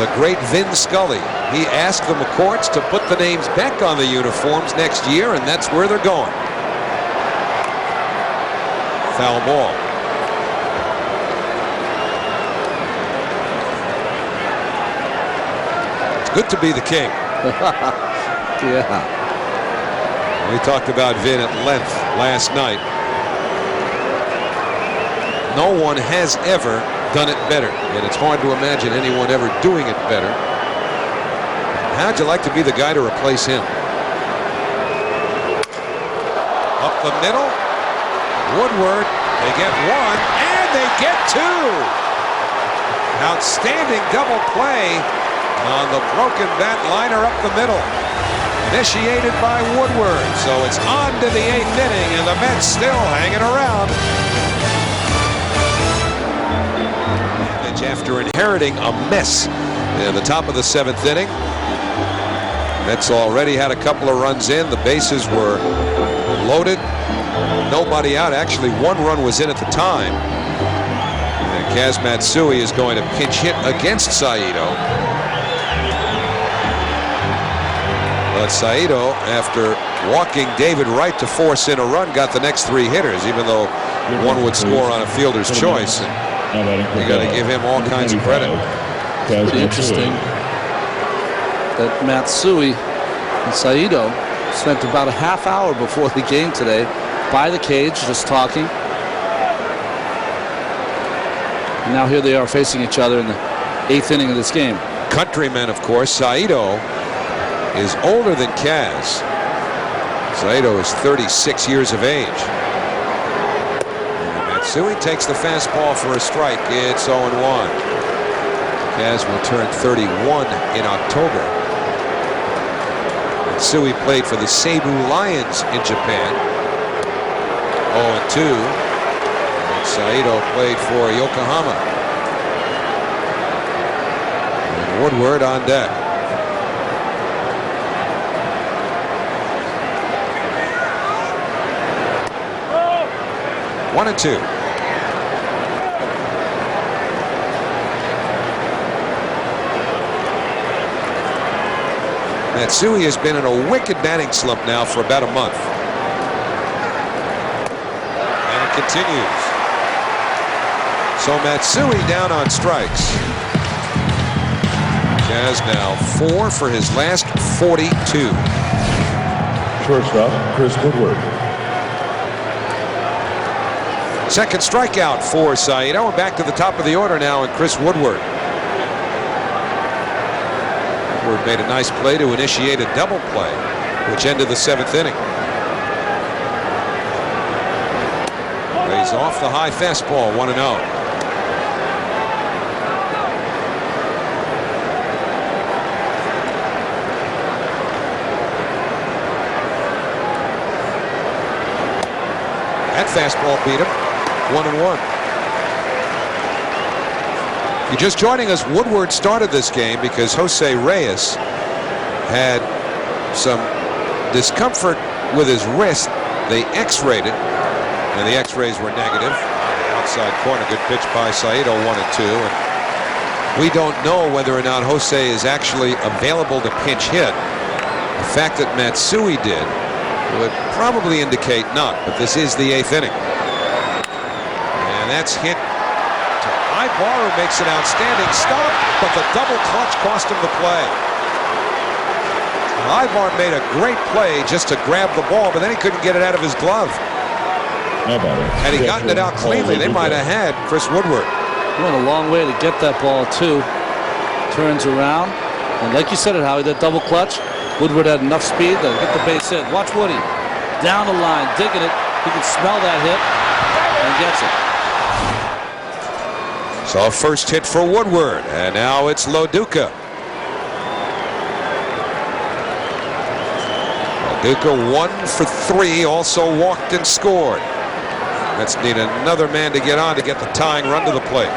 Speaker 5: The great Vin Scully. He asked the McCourts to put the names back on the uniforms next year, and that's where they're going. Foul ball. It's good to be the king.
Speaker 2: Yeah.
Speaker 5: We talked about Vin at length last night. No one has ever done it better, and it's hard to imagine anyone ever doing it better. How'd you like to be the guy to replace him? Up the middle. Woodward, they get one, and they get two. Outstanding double play on the broken bat liner up the middle. Initiated by Woodward, so it's on to the 8th inning, and the Mets still hanging around. After inheriting a mess in the top of the 7th inning. Mets already had a couple of runs in. The bases were loaded. Nobody out. Actually, one run was in at the time. And Kaz Matsui is going to pinch hit against Saito. But Saito, after walking David Wright to force in a run, got the next 3 hitters, even though one would score on a fielder's choice. You got to give him all kinds of credit.
Speaker 2: It's interesting that Matsui and Saito spent about a half hour before the game today by the cage just talking. And now here they are facing each other in the 8th inning of this game.
Speaker 5: Countryman, of course. Saito is older than Kaz. Saito is 36 years of age. Matsui takes the fastball for a strike. It's 0-1. Kaz will turn 31 in October. Matsui played for the Seibu Lions in Japan. 0-2. And Saito played for Yokohama. And Woodward on deck. One and two. Matsui has been in a wicked batting slump now for about a month. And it continues. So Matsui down on strikes. Kaz now 4 for his last 42.
Speaker 6: Shortstop, Chris Woodward.
Speaker 5: Second strikeout for Saito. And back to the top of the order now, and Chris Woodward. Woodward made a nice play to initiate a double play, which ended the 7th inning. Lays off the high fastball, 1-0. That fastball beat him. 1-1. You're just joining us. Woodward started this game because Jose Reyes had some discomfort with his wrist. They x-rayed it, and the x-rays were negative. Outside corner, good pitch by Saito, 1-2. And we don't know whether or not Jose is actually available to pinch hit. The fact that Matsui did would probably indicate not, but this is the 8th inning. And that's hit to Ibar, who makes an outstanding stop, but the double clutch cost him the play. Ibar made a great play just to grab the ball, but then he couldn't get it out of his glove. Had he gotten it out cleanly, they might have had Chris Woodward.
Speaker 2: He went a long way to get that ball, too. Turns around, and like you said it, Howie, that double clutch, Woodward had enough speed to get the base hit. Watch Woody down the line, digging it. He can smell that hit and gets it.
Speaker 5: So first hit for Woodward, and now it's Loduca. Duca 1 for 3, also walked and scored. Mets need another man to get on to get the tying run to the plate.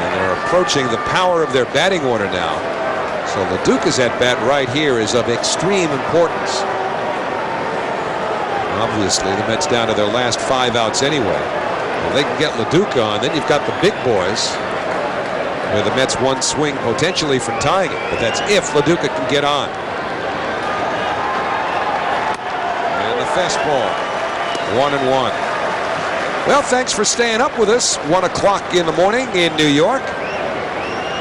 Speaker 5: And they're approaching the power of their batting order now. So LaDuca's at bat right here is of extreme importance. Obviously, the Mets down to their last 5 outs anyway. If they can get LaDuca on, then you've got the big boys, where the Mets one swing potentially from tying it. But that's if LaDuca can get on. And the fastball, 1-1. Well, thanks for staying up with us. 1 o'clock in the morning in New York.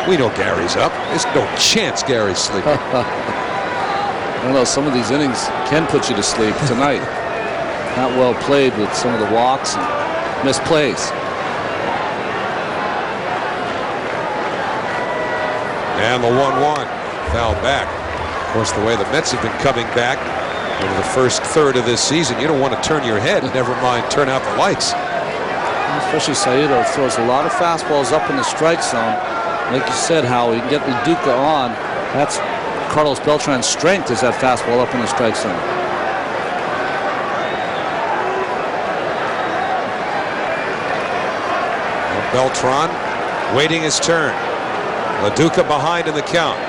Speaker 5: We know Gary's up. There's no chance Gary's sleeping.
Speaker 2: I don't know, some of these innings can put you to sleep tonight. Not well played with some of the walks and misplays.
Speaker 5: And the 1-1 foul back. Of course, the way the Mets have been coming back over the first third of this season, you don't want to turn your head, never mind turn out the lights.
Speaker 2: Especially Saito throws a lot of fastballs up in the strike zone. Like you said, Howie, you can get LaDuca on. That's Carlos Beltran's strength, is that fastball up in the strike zone.
Speaker 5: Beltran waiting his turn. LaDuca behind in the count.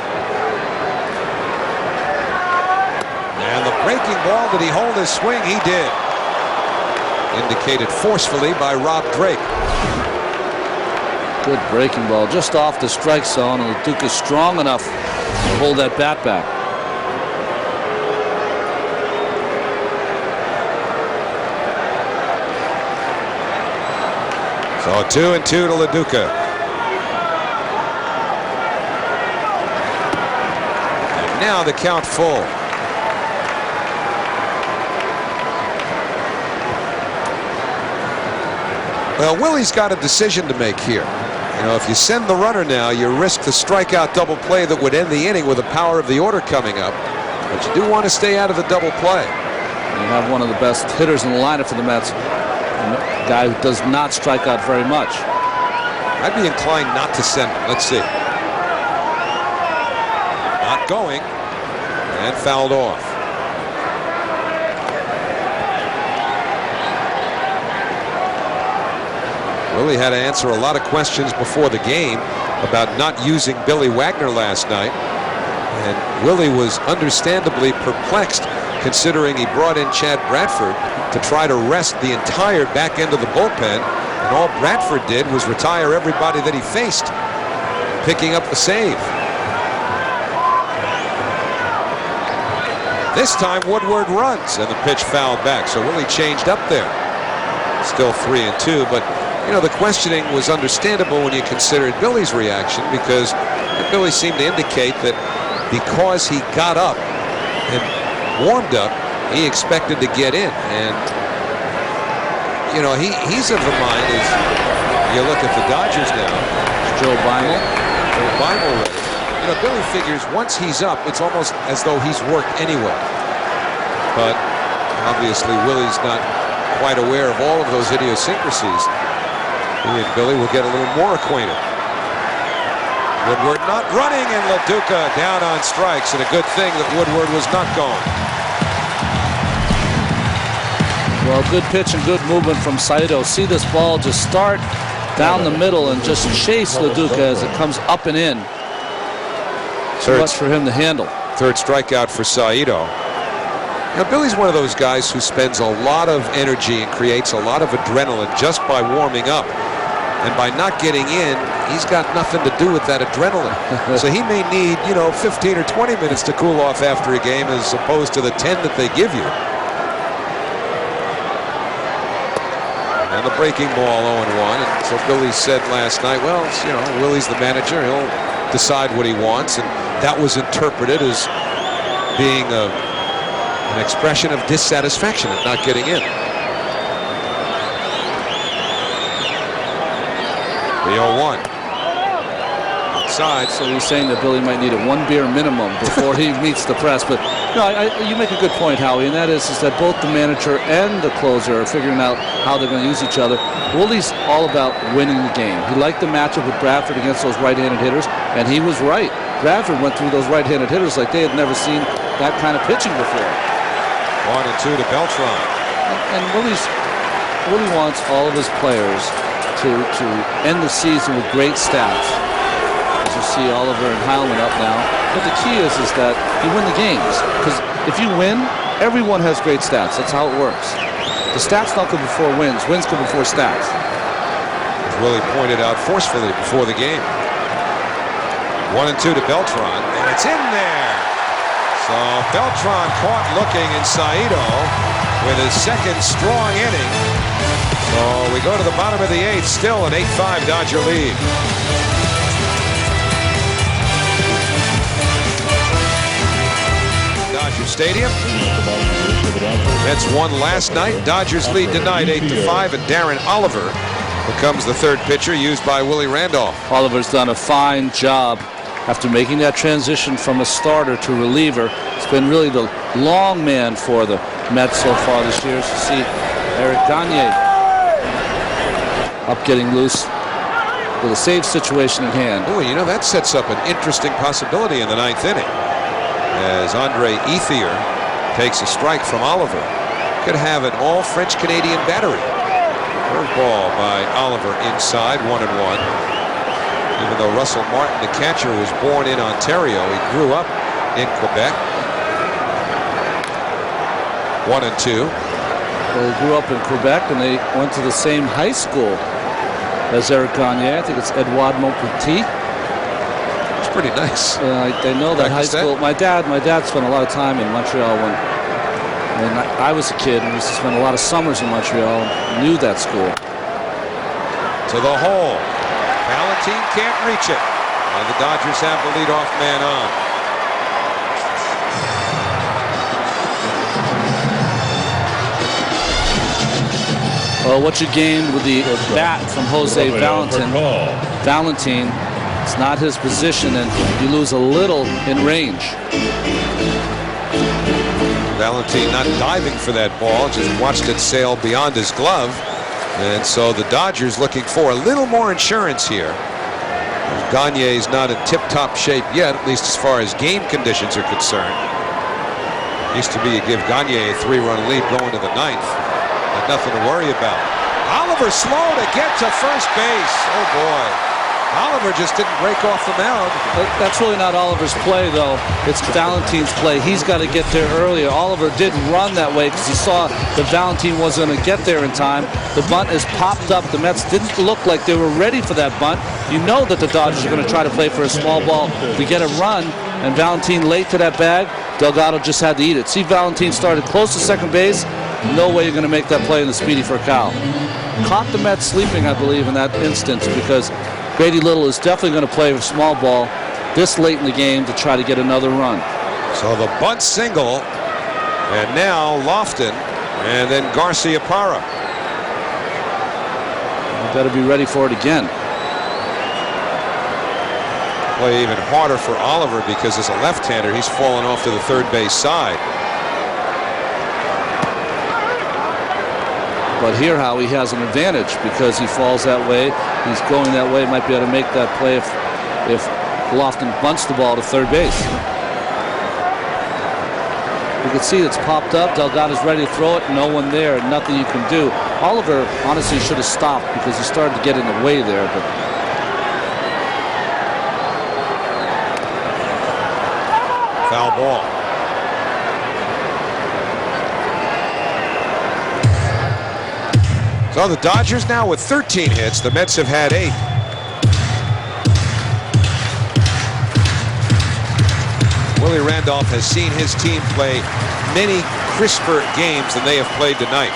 Speaker 5: And the breaking ball, did he hold his swing? He did. Indicated forcefully by Rob Drake.
Speaker 2: Good breaking ball just off the strike zone, and LaDuca's strong enough to hold that bat back.
Speaker 5: So 2-2 to LaDuca. And now the count full. Well, Willie's got a decision to make here. You know, if you send the runner now, you risk the strikeout double play that would end the inning with the power of the order coming up. But you do want to stay out of the double play.
Speaker 2: You have one of the best hitters in the lineup for the Mets. A guy who does not strike out very much.
Speaker 5: I'd be inclined not to send him. Let's see. Not going. And fouled off. Willie had to answer a lot of questions before the game about not using Billy Wagner last night. And Willie was understandably perplexed, considering he brought in Chad Bradford to try to rest the entire back end of the bullpen, and all Bradford did was retire everybody that he faced, picking up the save. This time Woodward runs, and the pitch fouled back, so Willie changed up there. Still 3-2, but you know, the questioning was understandable when you considered Billy's reaction, because Billy seemed to indicate that because he got up and warmed up, he expected to get in. And you know, he's of the mind, as you look at the Dodgers now,
Speaker 2: Joe Beimel
Speaker 5: ready. You know, Billy figures once he's up, it's almost as though he's worked anyway. But obviously Willie's not quite aware of all of those idiosyncrasies. He and Billy will get a little more acquainted. Woodward not running, and LaDuca down on strikes, and a good thing that Woodward was not gone.
Speaker 2: Well, good pitch and good movement from Saito. See this ball just start down the middle and just chase LaDuca as it comes up and in. Too much for him to handle.
Speaker 5: Third strikeout for Saito. Now, Billy's one of those guys who spends a lot of energy and creates a lot of adrenaline just by warming up. And by not getting in, he's got nothing to do with that adrenaline. So he may need, you know, 15 or 20 minutes to cool off after a game, as opposed to the 10 that they give you. And the breaking ball 0-1. And so Billy said last night, well, you know, Willie's the manager. He'll decide what he wants. And that was interpreted as being an expression of dissatisfaction at not getting in. The 0-1. Outside.
Speaker 2: So he's saying that Billy might need a 1 beer minimum before he meets the press. But no, you make a good point, Howie, and that is that both the manager and the closer are figuring out how they're going to use each other. Willie's all about winning the game. He liked the matchup with Bradford against those right-handed hitters, and he was right. Bradford went through those right-handed hitters like they had never seen that kind of pitching before.
Speaker 5: 1-2 to Beltran.
Speaker 2: And Willie wants all of his players to end the season with great stats. As you see Oliver and Heilman up now. But the key is that you win the games. Because if you win, everyone has great stats. That's how it works. The stats don't come before wins. Wins come before stats.
Speaker 5: As Willie pointed out forcefully before the game. 1-2 to Beltran, and it's in there. So Beltran caught looking in Saito with his second strong inning. So we go to the bottom of the 8th, still an 8-5 Dodger lead. Dodger Stadium. Mets won last night. Dodgers lead tonight 8-5, and Darren Oliver becomes the third pitcher used by Willie Randolph.
Speaker 2: Oliver's done a fine job after making that transition from a starter to reliever. It's been really the long man for the Mets so far this year. As you see Eric Gagne up getting loose with a save situation in hand.
Speaker 5: Oh, you know, that sets up an interesting possibility in the 9th inning. As Andre Ethier takes a strike from Oliver. Could have an all-French-Canadian battery. Curveball by Oliver inside, 1-1. Even though Russell Martin, the catcher, was born in Ontario, he grew up in Quebec. 1-2.
Speaker 2: Well, he grew up in Quebec, and they went to the same high school as Eric Gagne. I think it's Edouard Montpetit.
Speaker 5: It's pretty nice.
Speaker 2: They know that high school. My dad spent a lot of time in Montreal when I was a kid, and we used to spend a lot of summers in Montreal and knew that school.
Speaker 5: To the hole. Valentine can't reach it. And the Dodgers have the leadoff man on.
Speaker 2: Well, what you gained with the bat from Jose Valentine, it's not his position, and you lose a little in range.
Speaker 5: Valentine not diving for that ball, just watched it sail beyond his glove. And so the Dodgers looking for a little more insurance here. Gagne's not in tip-top shape yet, at least as far as game conditions are concerned. Used to be you give Gagne a 3-run lead going to the 9th. But nothing to worry about. Oliver slow to get to first base. Oh boy. Oliver just didn't break off the mound.
Speaker 2: That's really not Oliver's play, though. It's Valentine's play. He's got to get there earlier. Oliver didn't run that way because he saw that Valentine wasn't going to get there in time. The bunt is popped up. The Mets didn't look like they were ready for that bunt. You know that the Dodgers are going to try to play for a small ball to get a run, and Valentine late to that bag. Delgado just had to eat it. See, Valentine started close to second base. No way you're going to make that play in the Speedy for a cow. Caught the Mets sleeping, I believe, in that instance, because Grady Little is definitely going to play a small ball this late in the game to try to get another run.
Speaker 5: So the bunt single, and now Lofton, and then Garcia Parra.
Speaker 2: You better be ready for it again.
Speaker 5: Play even harder for Oliver because as a left-hander, he's fallen off to the third base side.
Speaker 2: But here, Howie has an advantage because he falls that way. He's going that way. Might be able to make that play if Lofton bunts the ball to third base. You can see it's popped up. Delgado's ready to throw it. No one there. Nothing you can do. Oliver honestly should have stopped because he started to get in the way there. But
Speaker 5: foul ball. So the Dodgers now with 13 hits. The Mets have had 8. Willie Randolph has seen his team play many crisper games than they have played tonight.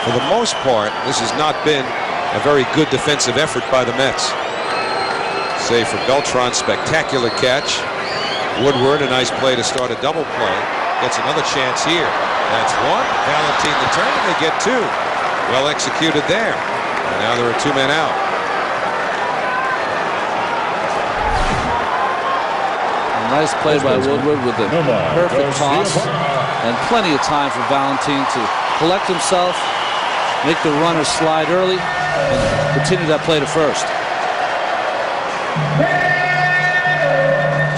Speaker 5: For the most part, this has not been a very good defensive effort by the Mets. Save for Beltran's spectacular catch. Woodward, a nice play to start a double play. Gets another chance here. That's one. Valentine the turn, and they get 2. Well executed there. And now there are 2 men out.
Speaker 2: A nice play by Woodward with the perfect toss. And plenty of time for Valentine to collect himself, make the runner slide early, and continue that play to first.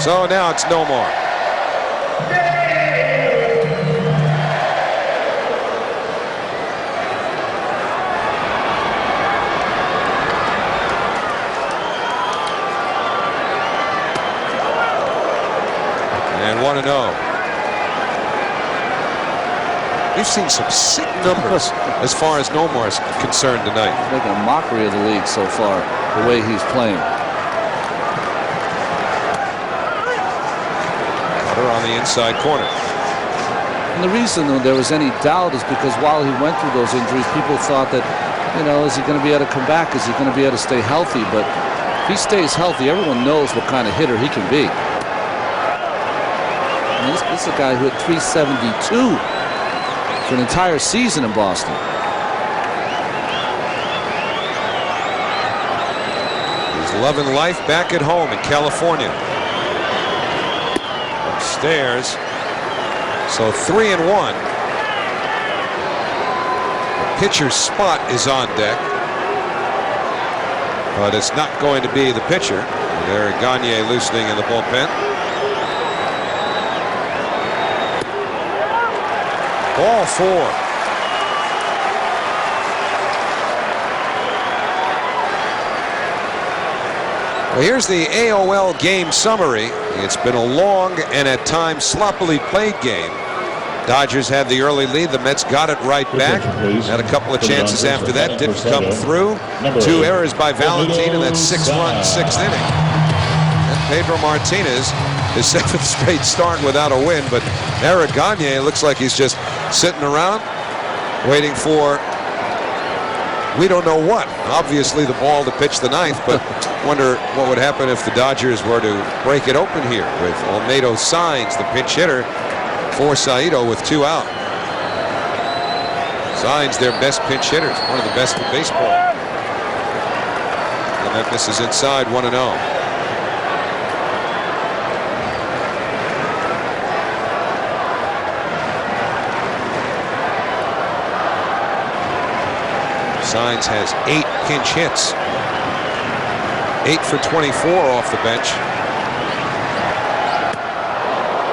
Speaker 5: So now it's no more. And 1-0. We've seen some sick numbers as far as Nomar is concerned tonight.
Speaker 2: He's making a mockery of the league so far, the way he's playing.
Speaker 5: Cutter on the inside corner.
Speaker 2: And the reason there was any doubt is because while he went through those injuries, people thought that, you know, is he going to be able to come back? Is he going to be able to stay healthy? But if he stays healthy, everyone knows what kind of hitter he can be. I mean, this is a guy who hit 372 for an entire season in Boston.
Speaker 5: He's loving life back at home in California. Upstairs. So 3-1. The pitcher's spot is on deck. But it's not going to be the pitcher. There, Gagne loosening in the bullpen. Ball 4. Well, here's the AOL game summary. It's been a long and at times sloppily played game. Dodgers had the early lead. The Mets got it right back. Had a couple of chances after that. Didn't come through. 2 errors by Valentin in that 6-run 6th inning. And Pedro Martinez, his 7th straight start without a win. But Eric Gagne looks like he's just sitting around waiting for we don't know what. Obviously the ball to pitch the 9th, but wonder what would happen if the Dodgers were to break it open here with Olmedo Signs, the pinch hitter, for Saito with 2 out. Signs their best pinch hitters, one of the best in baseball. And that misses inside, 1-0. Signs has 8 pinch hits. 8 for 24 off the bench.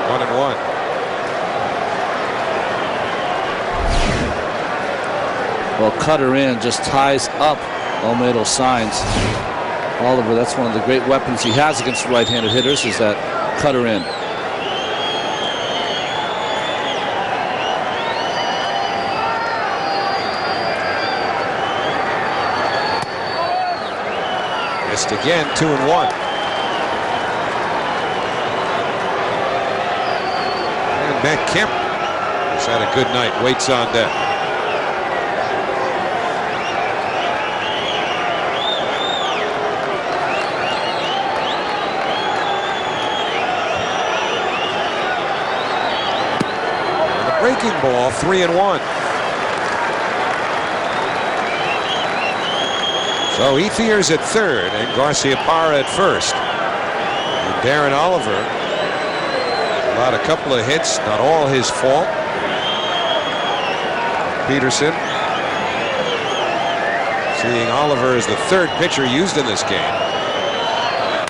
Speaker 5: 1-1.
Speaker 2: Well, cutter in just ties up Olmedo Signs. Oliver, that's one of the great weapons he has against right-handed hitters, is that cutter in.
Speaker 5: Missed again, 2-1. And Matt Kemp has had a good night, waits on deck. Breaking ball, 3-1. So Ethier's at third and Garciaparra at first. And Darren Oliver allowed a couple of hits, not all his fault. Peterson seeing Oliver as the 3rd pitcher used in this game.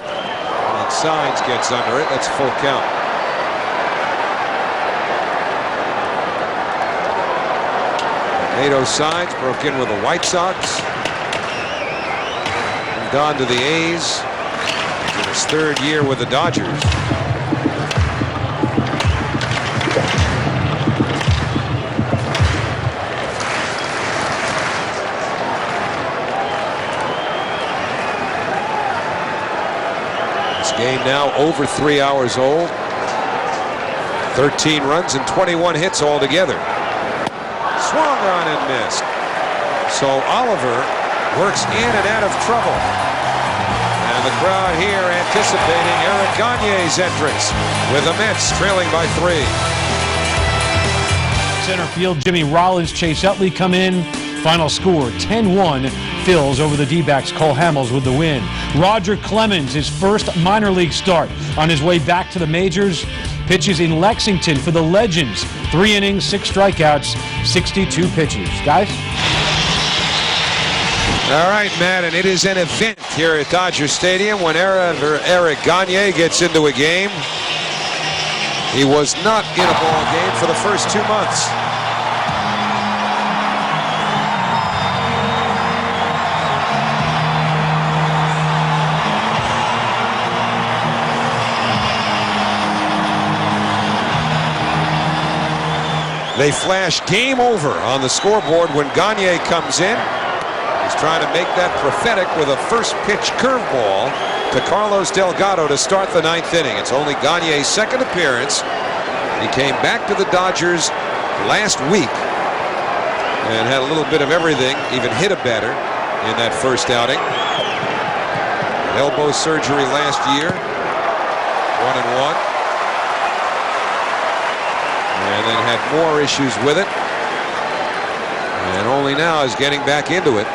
Speaker 5: And Signs gets under it. That's a full count. Olmedo Signs broke in with the White Sox. Moved on to the A's. In his 3rd year with the Dodgers. This game now over 3 hours old. 13 runs and 21 hits altogether. Swung on and missed. So Oliver works in and out of trouble. And the crowd here anticipating Eric Gagne's entrance with the Mets trailing by 3.
Speaker 9: Center field, Jimmy Rollins, Chase Utley come in. Final score, 10-1. Phils over the D-backs. Cole Hamels with the win. Roger Clemens, his first minor league start. On his way back to the majors, pitches in Lexington for the Legends. 3 innings, 6 strikeouts, 62 pitches. Guys?
Speaker 5: All right, Matt, and it is an event here at Dodger Stadium when Eric Gagne gets into a game. He was not in a ball game for the first 2 months. They flash game over on the scoreboard when Gagne comes in. He's trying to make that prophetic with a first pitch curveball to Carlos Delgado to start the 9th inning. It's only Gagne's second appearance. He came back to the Dodgers last week and had a little bit of everything, even hit a batter in that first outing. Elbow surgery last year, 1-1. And then had more issues with it. And only now is getting back into it.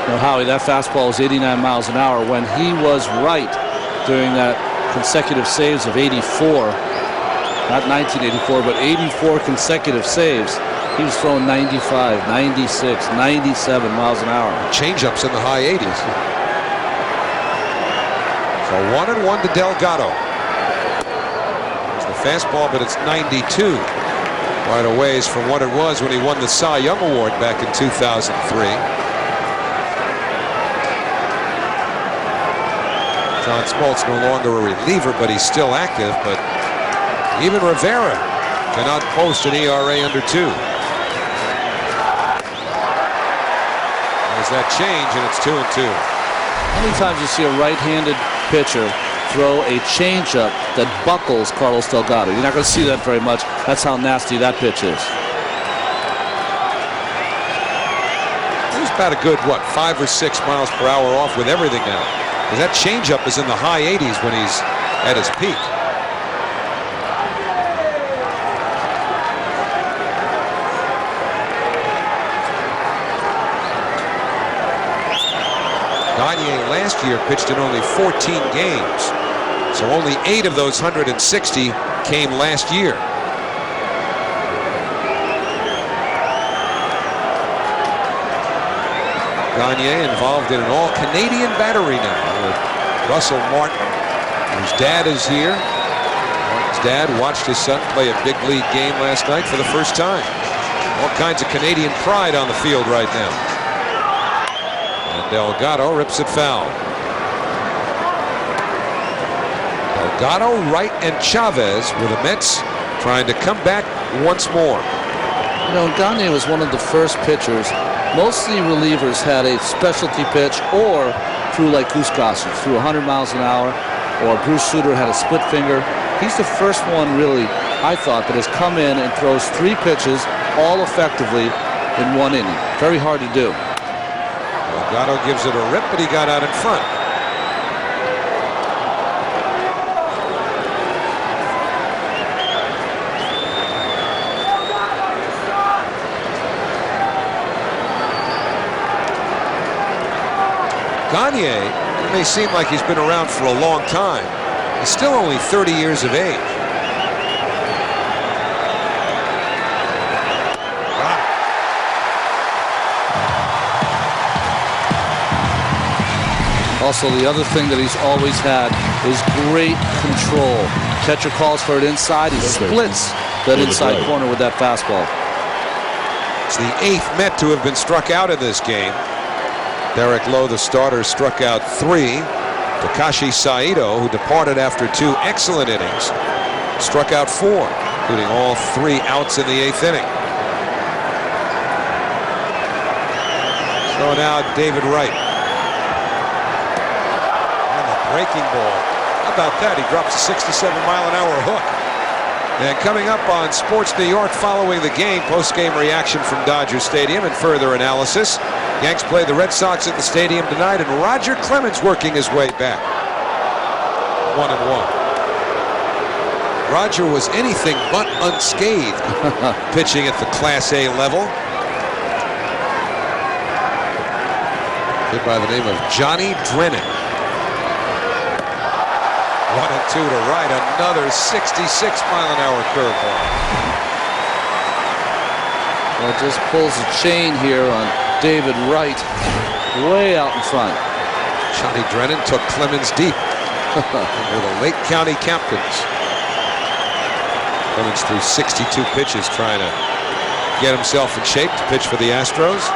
Speaker 2: You know, Howie, that fastball was 89 miles an hour. When he was right during that consecutive saves of 84, not 1984, but 84 consecutive saves, he was throwing 95, 96, 97 miles an hour.
Speaker 5: Changeups in the high 80s. So 1-1 to Delgado. It's the fastball, but it's 92. Quite a ways from what it was when he won the Cy Young Award back in 2003. John Smoltz no longer a reliever, but he's still active. But even Rivera cannot post an ERA under 2. There's that change, and it's 2-2.
Speaker 2: How many times you see a right-handed pitcher throw a changeup that buckles Carlos Delgado? You're not going to see that very much. That's how nasty that pitch is.
Speaker 5: He's about a good, 5 or 6 miles per hour off with everything now. Because that changeup is in the high 80s when he's at his peak. Gagne last year pitched in only 14 games. So only 8 of those 160 came last year. Gagne involved in an all-Canadian battery now with Russell Martin, whose dad is here. Martin's dad watched his son play a big league game last night for the first time. All kinds of Canadian pride on the field right now. And Delgado rips it foul. Delgado, Wright, and Chavez with the Mets trying to come back once more.
Speaker 2: You know, Gagne was one of the first pitchers. Mostly relievers had a specialty pitch or threw like Goose Gossage, threw 100 miles an hour, or Bruce Sutter had a split finger. He's the first one, really, I thought, that has come in and throws 3 pitches all effectively in 1 inning. Very hard to do.
Speaker 5: Delgado gives it a rip, but he got out in front. Gagne, it may seem like he's been around for a long time. He's still only 30 years of age.
Speaker 2: Also, the other thing that he's always had is great control. Catcher calls for it inside. He splits that inside corner with that fastball.
Speaker 5: It's the 8th Met to have been struck out in this game. Derek Lowe, the starter, struck out 3. Takashi Saito, who departed after 2 excellent innings, struck out 4, including all 3 outs in the 8th inning. So now David Wright. And the breaking ball. How about that? He drops a 67-mile-an-hour hook. And coming up on Sports New York following the game, post-game reaction from Dodger Stadium and further analysis. Yanks play the Red Sox at the stadium tonight, and Roger Clemens working his way back. 1-1. Roger was anything but unscathed pitching at the Class A level. Hit by the name of Johnny Drennan. 1-2 to right. Another 66-mile-an-hour curveball.
Speaker 2: Well, it just pulls a chain here on David Wright. way out in front.
Speaker 5: Johnny Drennan took Clemens deep. They're the Lake County captains. Clemens threw 62 pitches trying to get himself in shape to pitch for the Astros.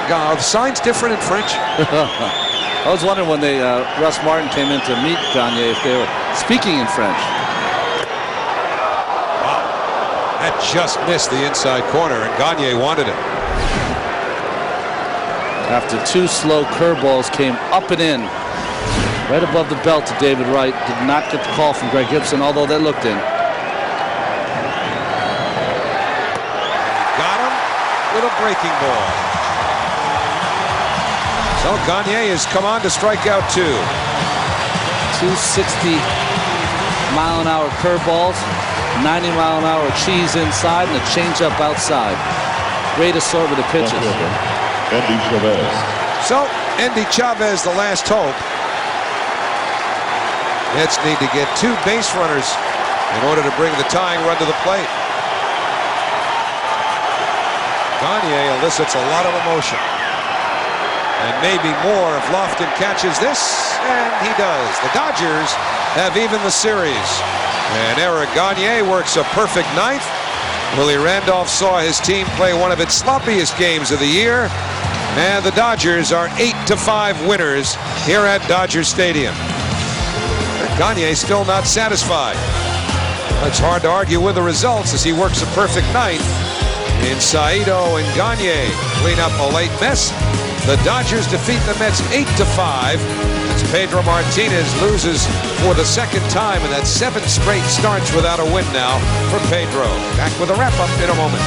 Speaker 5: The sign's different in French.
Speaker 2: I was wondering when Russ Martin came in to meet Gagne if they were speaking in French.
Speaker 5: Wow, that just missed the inside corner, and Gagne wanted it.
Speaker 2: After 2 slow curveballs came up and in, right above the belt to David Wright. Did not get the call from Greg Gibson, although they looked in.
Speaker 5: Got him with a breaking ball. So Gagne has come on to strike out 2.
Speaker 2: 260-mile-an-hour curveballs, 90-mile-an-hour cheese inside, and a changeup outside. Great assortment of pitches.
Speaker 6: Andy Chavez.
Speaker 5: So Andy Chavez, the last hope. Mets need to get 2 base runners in order to bring the tying run to the plate. Gagne elicits a lot of emotion. And maybe more if Lofton catches this, and he does. The Dodgers have evened the series. And Eric Gagne works a perfect 9th. Willie Randolph saw his team play one of its sloppiest games of the year. And the Dodgers are 8-5 winners here at Dodger Stadium. And Gagne still not satisfied. It's hard to argue with the results as he works a perfect 9th. In Saito and Gagne clean up a late mess. The Dodgers defeat the Mets 8-5 as Pedro Martinez loses for the 2nd time, and that's 7 straight starts without a win now for Pedro. Back with a wrap-up in a moment.